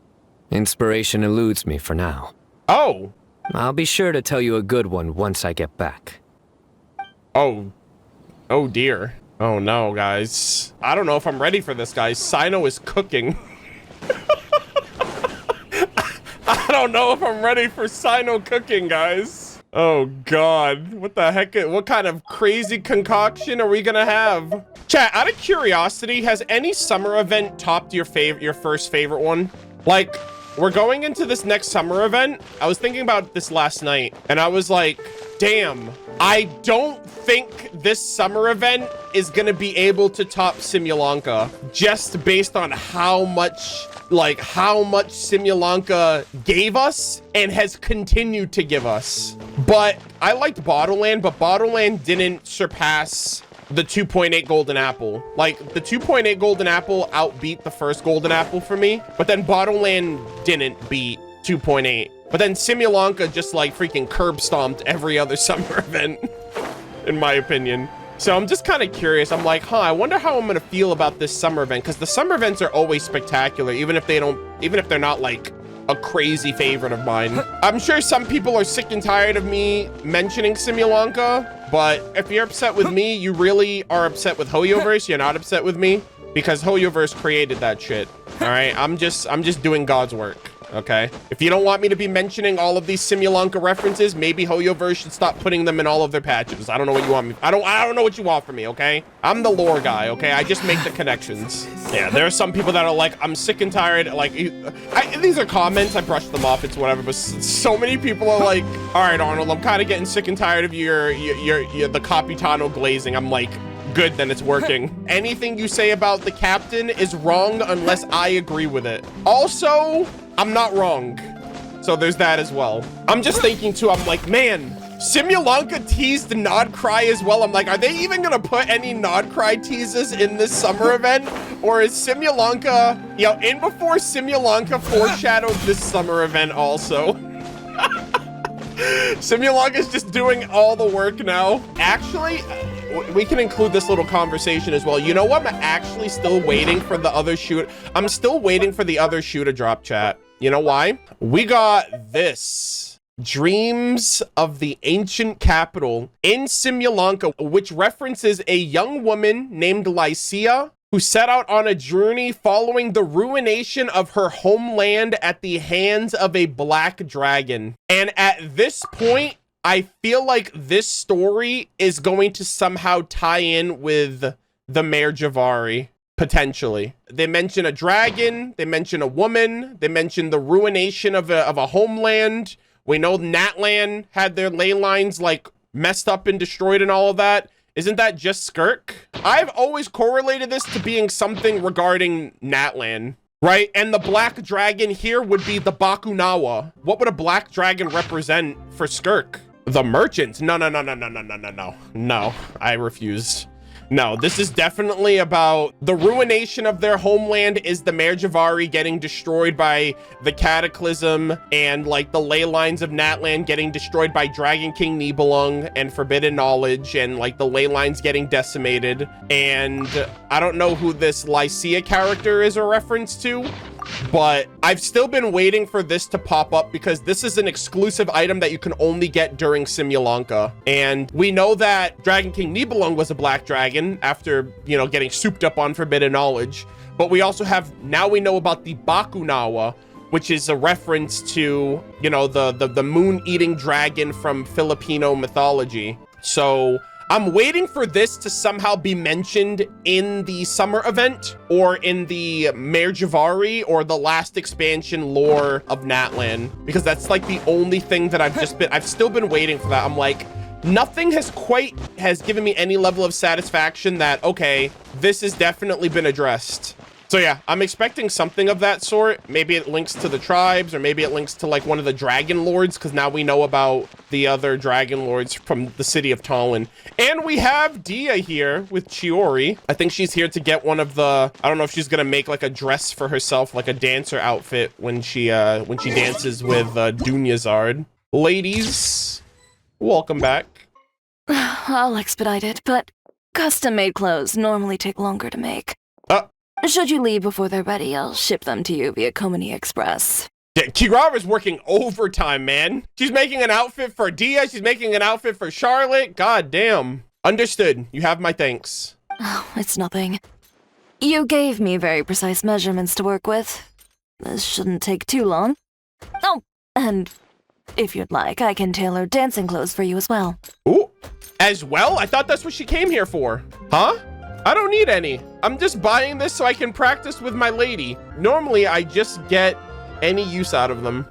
Inspiration eludes me for now. Oh. I'll be sure to tell you a good one once I get back. Oh. Oh, dear. Oh, no, guys. I don't know if I'm ready for this, guys. Sino is cooking. I don't know if I'm ready for Sino cooking, guys. Oh, God. What the heck? What kind of crazy concoction are we gonna have? Chat, out of curiosity, has any summer event topped your first favorite one? Like, we're going into this next summer event. I was thinking about this last night, and I was like, damn, I don't think this summer event is gonna be able to top Simulanka, just based on how much Simulanka gave us and has continued to give us. But I liked Bottleland, but Bottleland didn't surpass the 2.8 golden apple. Like, the 2.8 golden apple outbeat the first golden apple for me, but then Bottleland didn't beat 2.8. But then Simulanka just like freaking curb stomped every other summer event, in my opinion. So I'm just kind of curious. I'm like, I wonder how I'm gonna feel about this summer event, because the summer events are always spectacular, even if they're not like a crazy favorite of mine. I'm sure some people are sick and tired of me mentioning Simulanka, but if you're upset with me, you really are upset with Hoyoverse. You're not upset with me, because Hoyoverse created that shit. All right, I'm just doing God's work. Okay, if you don't want me to be mentioning all of these Simulanka references, maybe Hoyoverse should stop putting them in all of their patches. I don't know what you want me. I don't know what you want from me. Okay, I'm the lore guy. Okay, I just make the connections. Yeah, there are some people that are like, I'm sick and tired. Like, these are comments. I brush them off. It's whatever. But so many people are like, all right, Arnold, I'm kind of getting sick and tired of your the Capitano glazing. I'm like, good, then it's working. Anything you say about the captain is wrong unless I agree with it. Also, I'm not wrong. So there's that as well. I'm just thinking too, I'm like, man, Simulanka teased Nod Cry as well. I'm like, are they even gonna put any Nod Cry teases in this summer event? Or is Simulanka, in before Simulanka foreshadowed this summer event also? Simulanka's just doing all the work now. Actually, we can include this little conversation as well. You know what? I'm actually still waiting for the other shoot. I'm still waiting for the other shoe to drop, chat. You know why? We got this. Dreams of the Ancient Capital in Simulanka, which references a young woman named Lycia who set out on a journey following the ruination of her homeland at the hands of a black dragon. And at this point, I feel like this story is going to somehow tie in with the Mayor Javari, potentially. They mention a dragon, they mention a woman, they mention the ruination of a homeland. We know Natlan had their ley lines like messed up and destroyed and all of that. Isn't that just Skirk? I've always correlated this to being something regarding Natlan, right? And the black dragon here would be the Bakunawa. What would a black dragon represent for Skirk? The merchants? No. No, I refuse. No, this is definitely about the ruination of their homeland is the Mayor Javari getting destroyed by the Cataclysm, and like the ley lines of Natlan getting destroyed by Dragon King Nibelung and Forbidden Knowledge, and like the ley lines getting decimated. And I don't know who this Lycia character is a reference to, but I've still been waiting for this to pop up because this is an exclusive item that you can only get during Simulanka. And we know that Dragon King Nibelung was a black dragon after, getting souped up on Forbidden Knowledge. But we also have, now we know about the Bakunawa, which is a reference to, the moon-eating dragon from Filipino mythology. So I'm waiting for this to somehow be mentioned in the summer event or in the Mayor Javari or the last expansion lore of Natlan, because that's like the only thing that I've still been waiting for that. I'm like, nothing has given me any level of satisfaction that, okay, this has definitely been addressed. So yeah, I'm expecting something of that sort. Maybe it links to the tribes, or maybe it links to like one of the dragon lords, because now we know about the other dragon lords from the city of Tallinn. And we have Dia here with Chiori. I think she's here to get one of the, I don't know if she's gonna make like a dress for herself, like a dancer outfit when she dances with Dunyazard. Ladies, welcome back. I'll expedite it, but custom-made clothes normally take longer to make. Should you leave before they're ready, I'll ship them to you via Komini Express. Yeah, Kirara's working overtime, man. She's making an outfit for Dia. She's making an outfit for Charlotte. God damn. Understood. You have my thanks. Oh, it's nothing. You gave me very precise measurements to work with. This shouldn't take too long. Oh, and if you'd like, I can tailor dancing clothes for you as well. Ooh, as well? I thought that's what she came here for. Huh? I don't need any. I'm just buying this so I can practice with my lady. Normally, I just get any use out of them.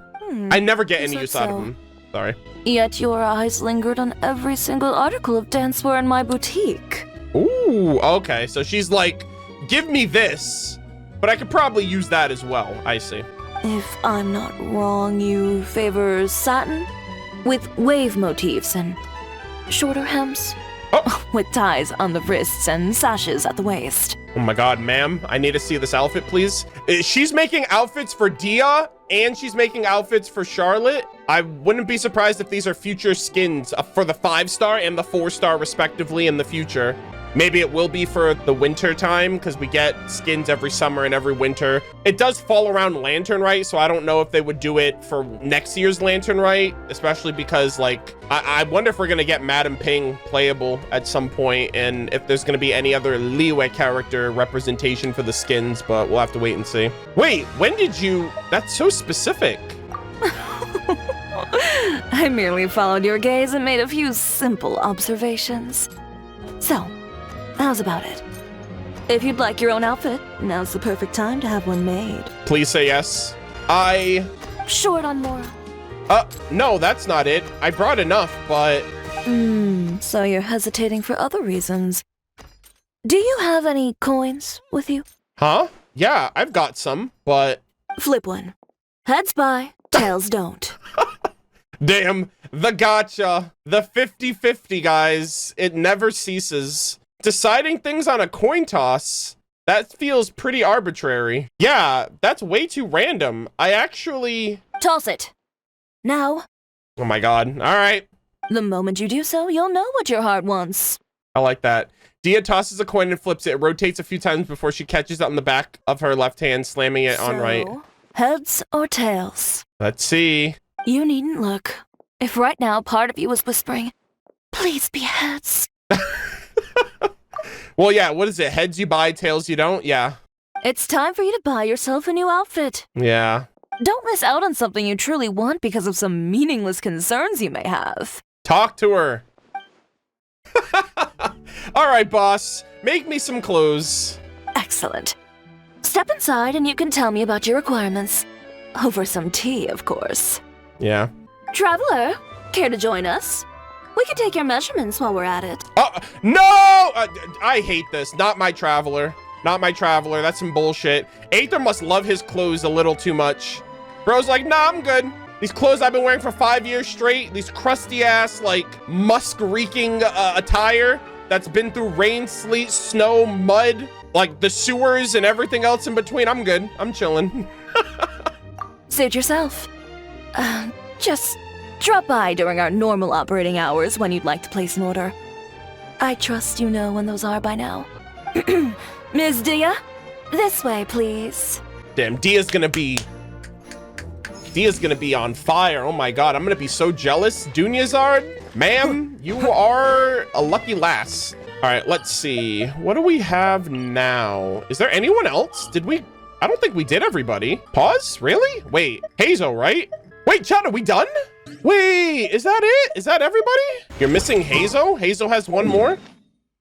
I never get any use out of them. Sorry. Yet your eyes lingered on every single article of dancewear in my boutique. Ooh, okay. So she's like, give me this, but I could probably use that as well. I see. If I'm not wrong, you favor satin? with wave motifs and shorter hems. With ties on the wrists and sashes at the waist. Oh my god, ma'am, I need to see this outfit, please. She's making outfits for Dia, and she's making outfits for Charlotte. I wouldn't be surprised if these are future skins for the 5-star and the 4-star respectively in the future. Maybe it will be for the winter time, because we get skins every summer and every winter. It does fall around Lantern Rite, so I don't know if they would do it for next year's Lantern Rite, especially because, like, I wonder if we're going to get Madam Ping playable at some point, and if there's going to be any other Liyue character representation for the skins, but we'll have to wait and see. Wait, when did you... That's so specific. I merely followed your gaze and made a few simple observations. So, how's about it? If you'd like your own outfit, now's the perfect time to have one made. Please say yes. Short on moral. No, that's not it. I brought enough, but... So you're hesitating for other reasons. Do you have any coins with you? Huh? Yeah, I've got some, but... Flip one. Heads buy, tails don't. Damn, the gotcha. The 50-50, guys. It never ceases. Deciding things on a coin toss, that feels pretty arbitrary. Yeah, that's way too random. I actually... Toss it. Now. Oh my god. All right. The moment you do so, you'll know what your heart wants. I like that. Dia tosses a coin and flips it. It rotates a few times before she catches it on the back of her left hand, slamming it on right. Heads or tails? Let's see. You needn't look. If right now part of you was whispering, please be heads. Well, yeah, what is it? Heads you buy, tails you don't? Yeah. It's time for you to buy yourself a new outfit. Yeah. Don't miss out on something you truly want because of some meaningless concerns you may have. Talk to her. All right, boss. Make me some clothes. Excellent. Step inside and you can tell me about your requirements. Over some tea, of course. Yeah. Traveler, care to join us? We can take your measurements while we're at it. No! I hate this. Not my traveler. Not my traveler. That's some bullshit. Aether must love his clothes a little too much. Bro's like, nah, I'm good. These clothes I've been wearing for 5 years straight, these crusty ass, like, musk-reeking attire that's been through rain, sleet, snow, mud, like the sewers and everything else in between. I'm good. I'm chilling. Suit yourself. Just drop by during our normal operating hours when you'd like to place an order. I trust you know when those are by now. Ms. Dia, this way, please. Damn, Dia's gonna be on fire. Oh my god, I'm gonna be so jealous. Dunyazard, ma'am, you are a lucky lass. All right, let's see. What do we have now? Is there anyone else? I don't think we did everybody. Pause? Really? Wait, Heizou, right? Wait, Chad, are we done? Wait, is that it? Is that everybody? You're missing Heizou? Heizou has one more?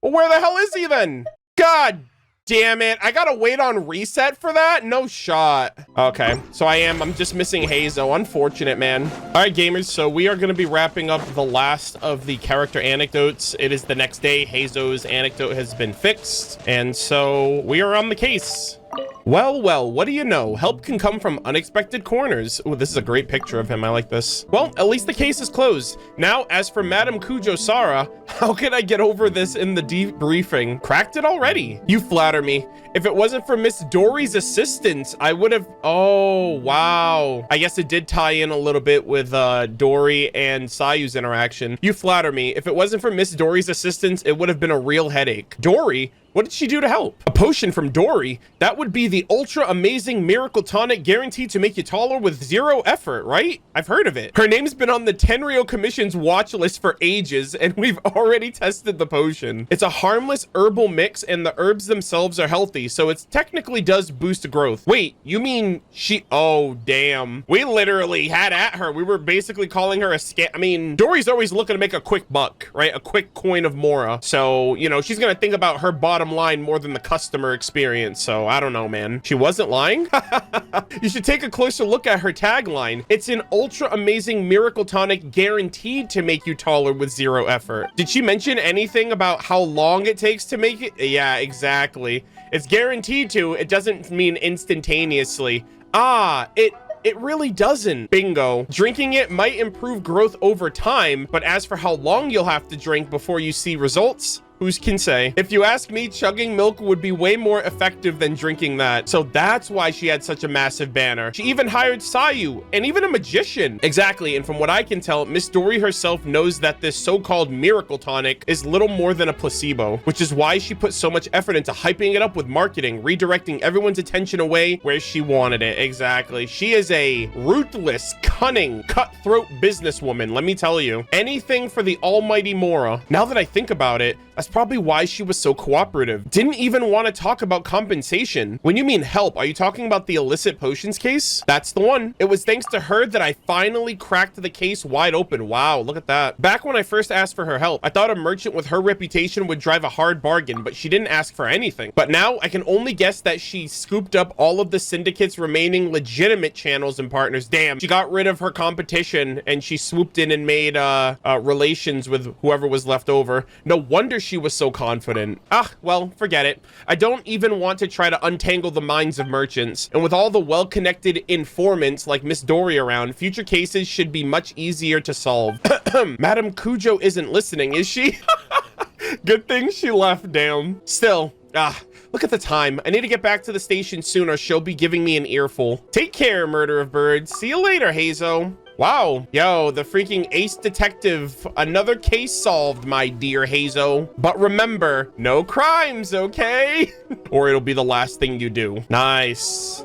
Well, where the hell is he then? God damn it. I gotta wait on reset for that? No shot. Okay, so I'm just missing Heizou. Unfortunate, man. All right, gamers, so we are gonna be wrapping up the last of the character anecdotes. It is the next day. Heizou's anecdote has been fixed, and so we are on the case. Well, what do you know? Help can come from unexpected corners. Oh, this is a great picture of him. I like this. Well, at least the case is closed. Now, as for Madame Kujo-Sara, how can I get over this in the debriefing? Cracked it already. You flatter me. If it wasn't for Miss Dory's assistance, I would have... Oh, wow. I guess it did tie in a little bit with Dory and Sayu's interaction. You flatter me. If it wasn't for Miss Dory's assistance, it would have been a real headache. Dory? What did she do to help? A potion from Dory? That would be the ultra amazing miracle tonic guaranteed to make you taller with 0 effort, right? I've heard of it. Her name's been on the Tenryou Commission's watch list for ages, and we've already tested the potion. It's a harmless herbal mix, and the herbs themselves are healthy, so it technically does boost growth. Wait, you mean she... Oh, damn. We literally had at her. We were basically calling her a scam. I mean, Dory's always looking to make a quick buck, right? A quick coin of Mora. So, you know, she's gonna think about her bottom line more than the customer experience. So I don't know, man. She wasn't lying. You should take a closer look at her tagline. It's an ultra amazing miracle tonic guaranteed to make you taller with 0 effort. Did she mention anything about how long it takes to make it? Yeah, exactly. It's guaranteed to. It doesn't mean instantaneously. Ah, it really doesn't. Bingo. Drinking it might improve growth over time, but as for how long you'll have to drink before you see results, who can say? If you ask me, chugging milk would be way more effective than drinking that. So that's why she had such a massive banner. She even hired Sayu and even a magician. Exactly, and from what I can tell, Miss Dory herself knows that this so-called miracle tonic is little more than a placebo, which is why she put so much effort into hyping it up with marketing, redirecting everyone's attention away where she wanted it. Exactly. She is a ruthless, cunning, cutthroat businesswoman, let me tell you. Anything for the almighty Mora. Now that I think about it, that's probably why she was so cooperative. Didn't even want to talk about compensation. When you mean help, are you talking about the illicit potions case? That's the one. It was thanks to her that I finally cracked the case wide open. Wow, look at that. Back when I first asked for her help, I thought a merchant with her reputation would drive a hard bargain, but she didn't ask for anything. But now I can only guess that she scooped up all of the syndicate's remaining legitimate channels and partners. Damn, she got rid of her competition and she swooped in and made relations with whoever was left over. No wonder she was so confident. Ah, well, forget it. I don't even want to try to untangle the minds of merchants. And with all the well-connected informants like Miss Dory around, future cases should be much easier to solve. Madam Cujo isn't listening, is she? Good thing she left, damn. Still, look at the time. I need to get back to the station soon or she'll be giving me an earful. Take care, Murderofbirds. See you later, Heizou. Wow. Yo, the freaking ace detective. Another case solved, my dear Heizou. But remember, no crimes, okay? Or it'll be the last thing you do. Nice.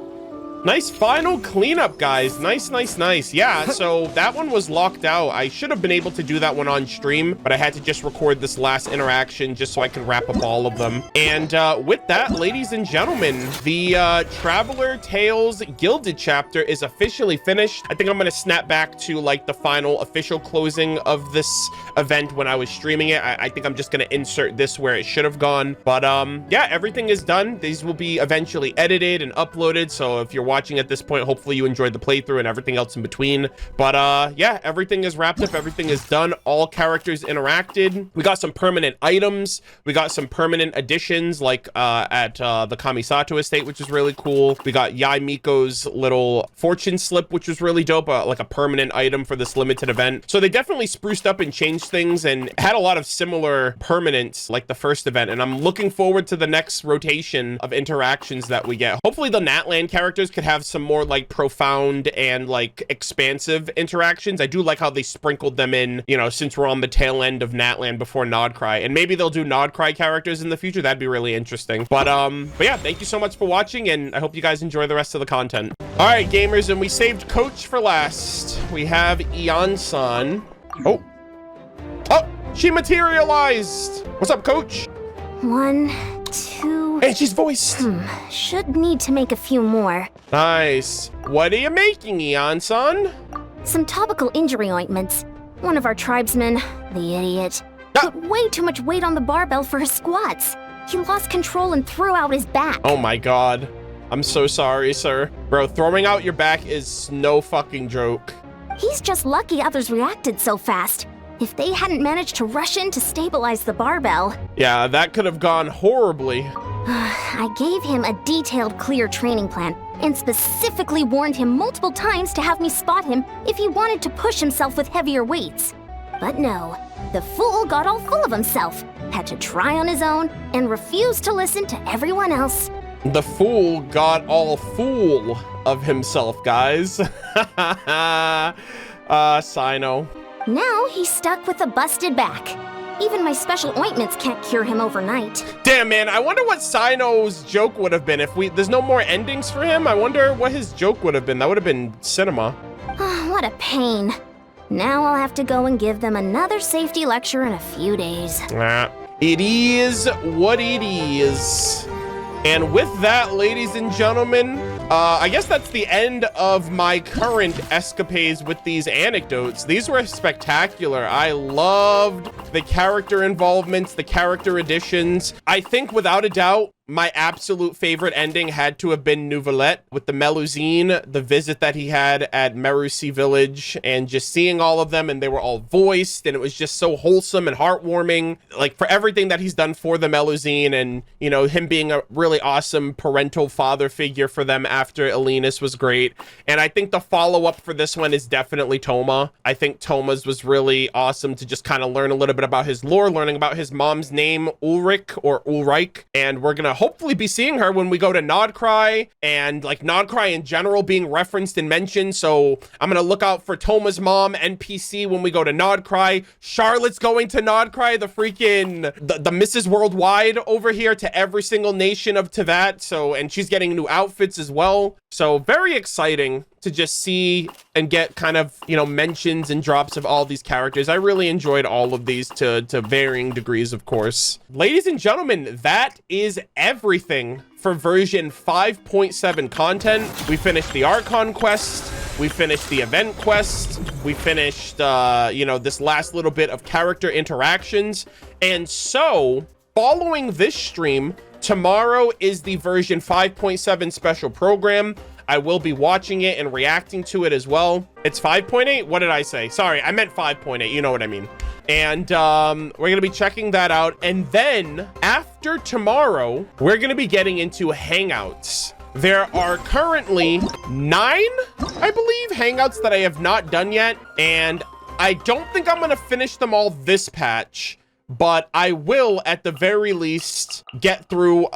Nice final cleanup, guys. Nice, nice, nice. Yeah, so that one was locked out. I should have been able to do that one on stream, but I had to just record this last interaction just so I can wrap up all of them. And with that, ladies and gentlemen, the Traveler Tales Gilded Chapter is officially finished. I think I'm going to snap back to like the final official closing of this event when I was streaming it. I think I'm just going to insert this where it should have gone. But yeah, everything is done. These will be eventually edited and uploaded. So if you're watching at this point, hopefully you enjoyed the playthrough and everything else in between. But yeah, everything is wrapped up, everything is done, all characters interacted. We got some permanent items, we got some permanent additions like at the Kamisato estate, which is really cool. We got Yai Miko's little fortune slip, which was really dope, like a permanent item for this limited event. So they definitely spruced up and changed things and had a lot of similar permanents like the first event, and I'm looking forward to the next rotation of interactions that we get. Hopefully the Natlan characters could have some more like profound and like expansive interactions. I do like how they sprinkled them in, you know, since we're on the tail end of Natlan before Nodcry, and maybe they'll do Nodcry characters in the future. That'd be really interesting. But yeah, thank you so much for watching, and I hope you guys enjoy the rest of the content. All right, gamers, and we saved Coach for last. We have Ian-san. Oh, she materialized. What's up, Coach? 1, 2... And she's voiced. Should need to make a few more. Nice. What are you making, Ian-san? Some topical injury ointments. One of our tribesmen, the idiot, put way too much weight on the barbell for his squats. He lost control and threw out his back. Oh my god. I'm so sorry, sir. Bro, throwing out your back is no fucking joke. He's just lucky others reacted so fast. If they hadn't managed to rush in to stabilize the barbell... Yeah, that could have gone horribly. I gave him a detailed, clear training plan, and specifically warned him multiple times to have me spot him if he wanted to push himself with heavier weights. But no, the fool got all full of himself, had to try on his own, and refused to listen to everyone else. The fool got all fool of himself, guys. Sino. Now he's stuck with a busted back. Even my special ointments can't cure him overnight. Damn, man, I wonder what Sino's joke would have been if there's no more endings for him. I wonder what his joke would have been. That would have been cinema. What a pain. Now I'll have to go and give them another safety lecture in a few days. It is what it is. And with that, ladies and gentlemen, I guess that's the end of my current escapades with these anecdotes. These were spectacular. I loved the character involvements, the character additions. I think without a doubt, my absolute favorite ending had to have been Neuvillette with the Melusine, the visit that he had at Merusi Village, and just seeing all of them, and they were all voiced, and it was just so wholesome and heartwarming, like for everything that he's done for the Melusine, and, you know, him being a really awesome parental father figure for them after Elenus was great. And I think the follow-up for this one is definitely Thoma. I think Thoma's was really awesome to just kind of learn a little bit about his lore, learning about his mom's name, Ulrich, and we're gonna hopefully be seeing her when we go to Nodcry, and like Nodcry in general being referenced and mentioned. So I'm gonna look out for Thoma's mom NPC when we go to Nodcry. Charlotte's going to Nodcry, the freaking the Mrs. Worldwide over here to every single nation of Teyvat. So, and she's getting new outfits as well. So very exciting to just see and get kind of, you know, mentions and drops of all these characters. I really enjoyed all of these to varying degrees, of course. Ladies and gentlemen, that is everything for version 5.7 content. We finished the Archon quest. We finished the event quest. We finished, you know, this last little bit of character interactions. And so, following this stream, tomorrow is the version 5.7 special program. I will be watching it and reacting to it as well. It's 5.8? What did I say? Sorry, I meant 5.8. You know what I mean. And we're going to be checking that out. And then after tomorrow, we're going to be getting into Hangouts. There are currently 9, I believe, Hangouts that I have not done yet. And I don't think I'm going to finish them all this patch, but I will, at the very least, get through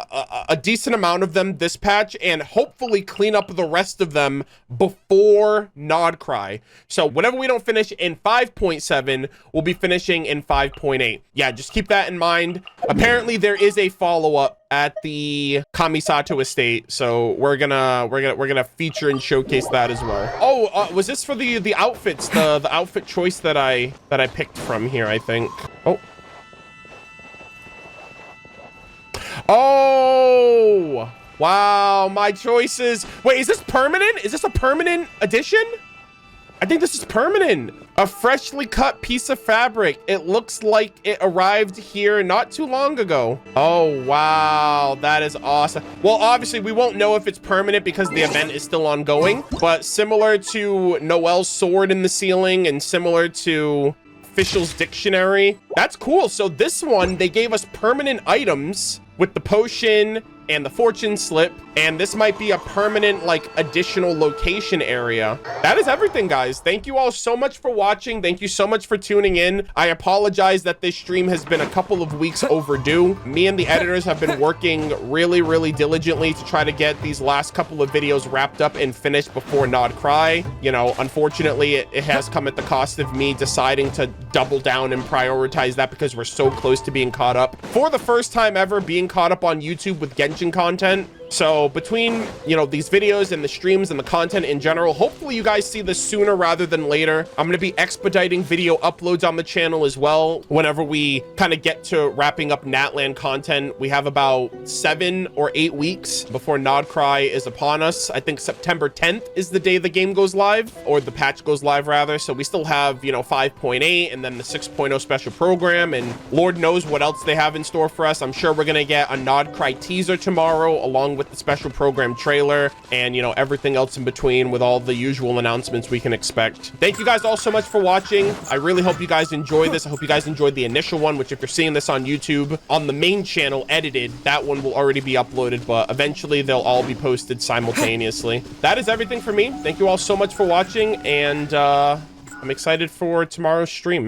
a decent amount of them this patch and hopefully clean up the rest of them before Nodcry. So whatever we don't finish in 5.7, we'll be finishing in 5.8. Yeah, just keep that in mind. Apparently, there is a follow-up at the Kamisato estate, so we're gonna feature and showcase that as well. Oh, was this for the outfits, the outfit choice that I picked from here? I think. Oh, wow, my choices. Wait, is this permanent? Is this a permanent edition? I think this is permanent. A freshly cut piece of fabric. It looks like it arrived here not too long ago. Oh, wow, that is awesome. Well, obviously, we won't know if it's permanent because the event is still ongoing, but similar to Noelle's sword in the ceiling and similar to Official's Dictionary. That's cool. So this one, they gave us permanent items with the potion and the fortune slip, and this might be a permanent, like, additional location area. That is everything, guys. Thank you all so much for watching. Thank you so much for tuning in. I apologize that this stream has been a couple of weeks overdue. Me and the editors have been working really, really diligently to try to get these last couple of videos wrapped up and finished before Nodcry. You know, unfortunately, it has come at the cost of me deciding to double down and prioritize that because we're so close to being caught up. For the first time ever, being caught up on YouTube with Genshin content. So between, you know, these videos and the streams and the content in general, hopefully you guys see this sooner rather than later. I'm going to be expediting video uploads on the channel as well whenever we kind of get to wrapping up Natlan content. We have about 7 or 8 weeks before Nodcry is upon us. I think September 10th is the day the game goes live, or the patch goes live rather. So we still have, you know, 5.8 and then the 6.0 special program, and Lord knows what else they have in store for us. I'm sure we're going to get a Nodcry teaser tomorrow along with the special program trailer and, you know, everything else in between with all the usual announcements we can expect. Thank you guys all so much for watching. I really hope you guys enjoy this. I hope you guys enjoyed the initial one, which if you're seeing this on YouTube, on the main channel edited, that one will already be uploaded, but eventually they'll all be posted simultaneously. That is everything for me. Thank you all so much for watching, and I'm excited for tomorrow's stream.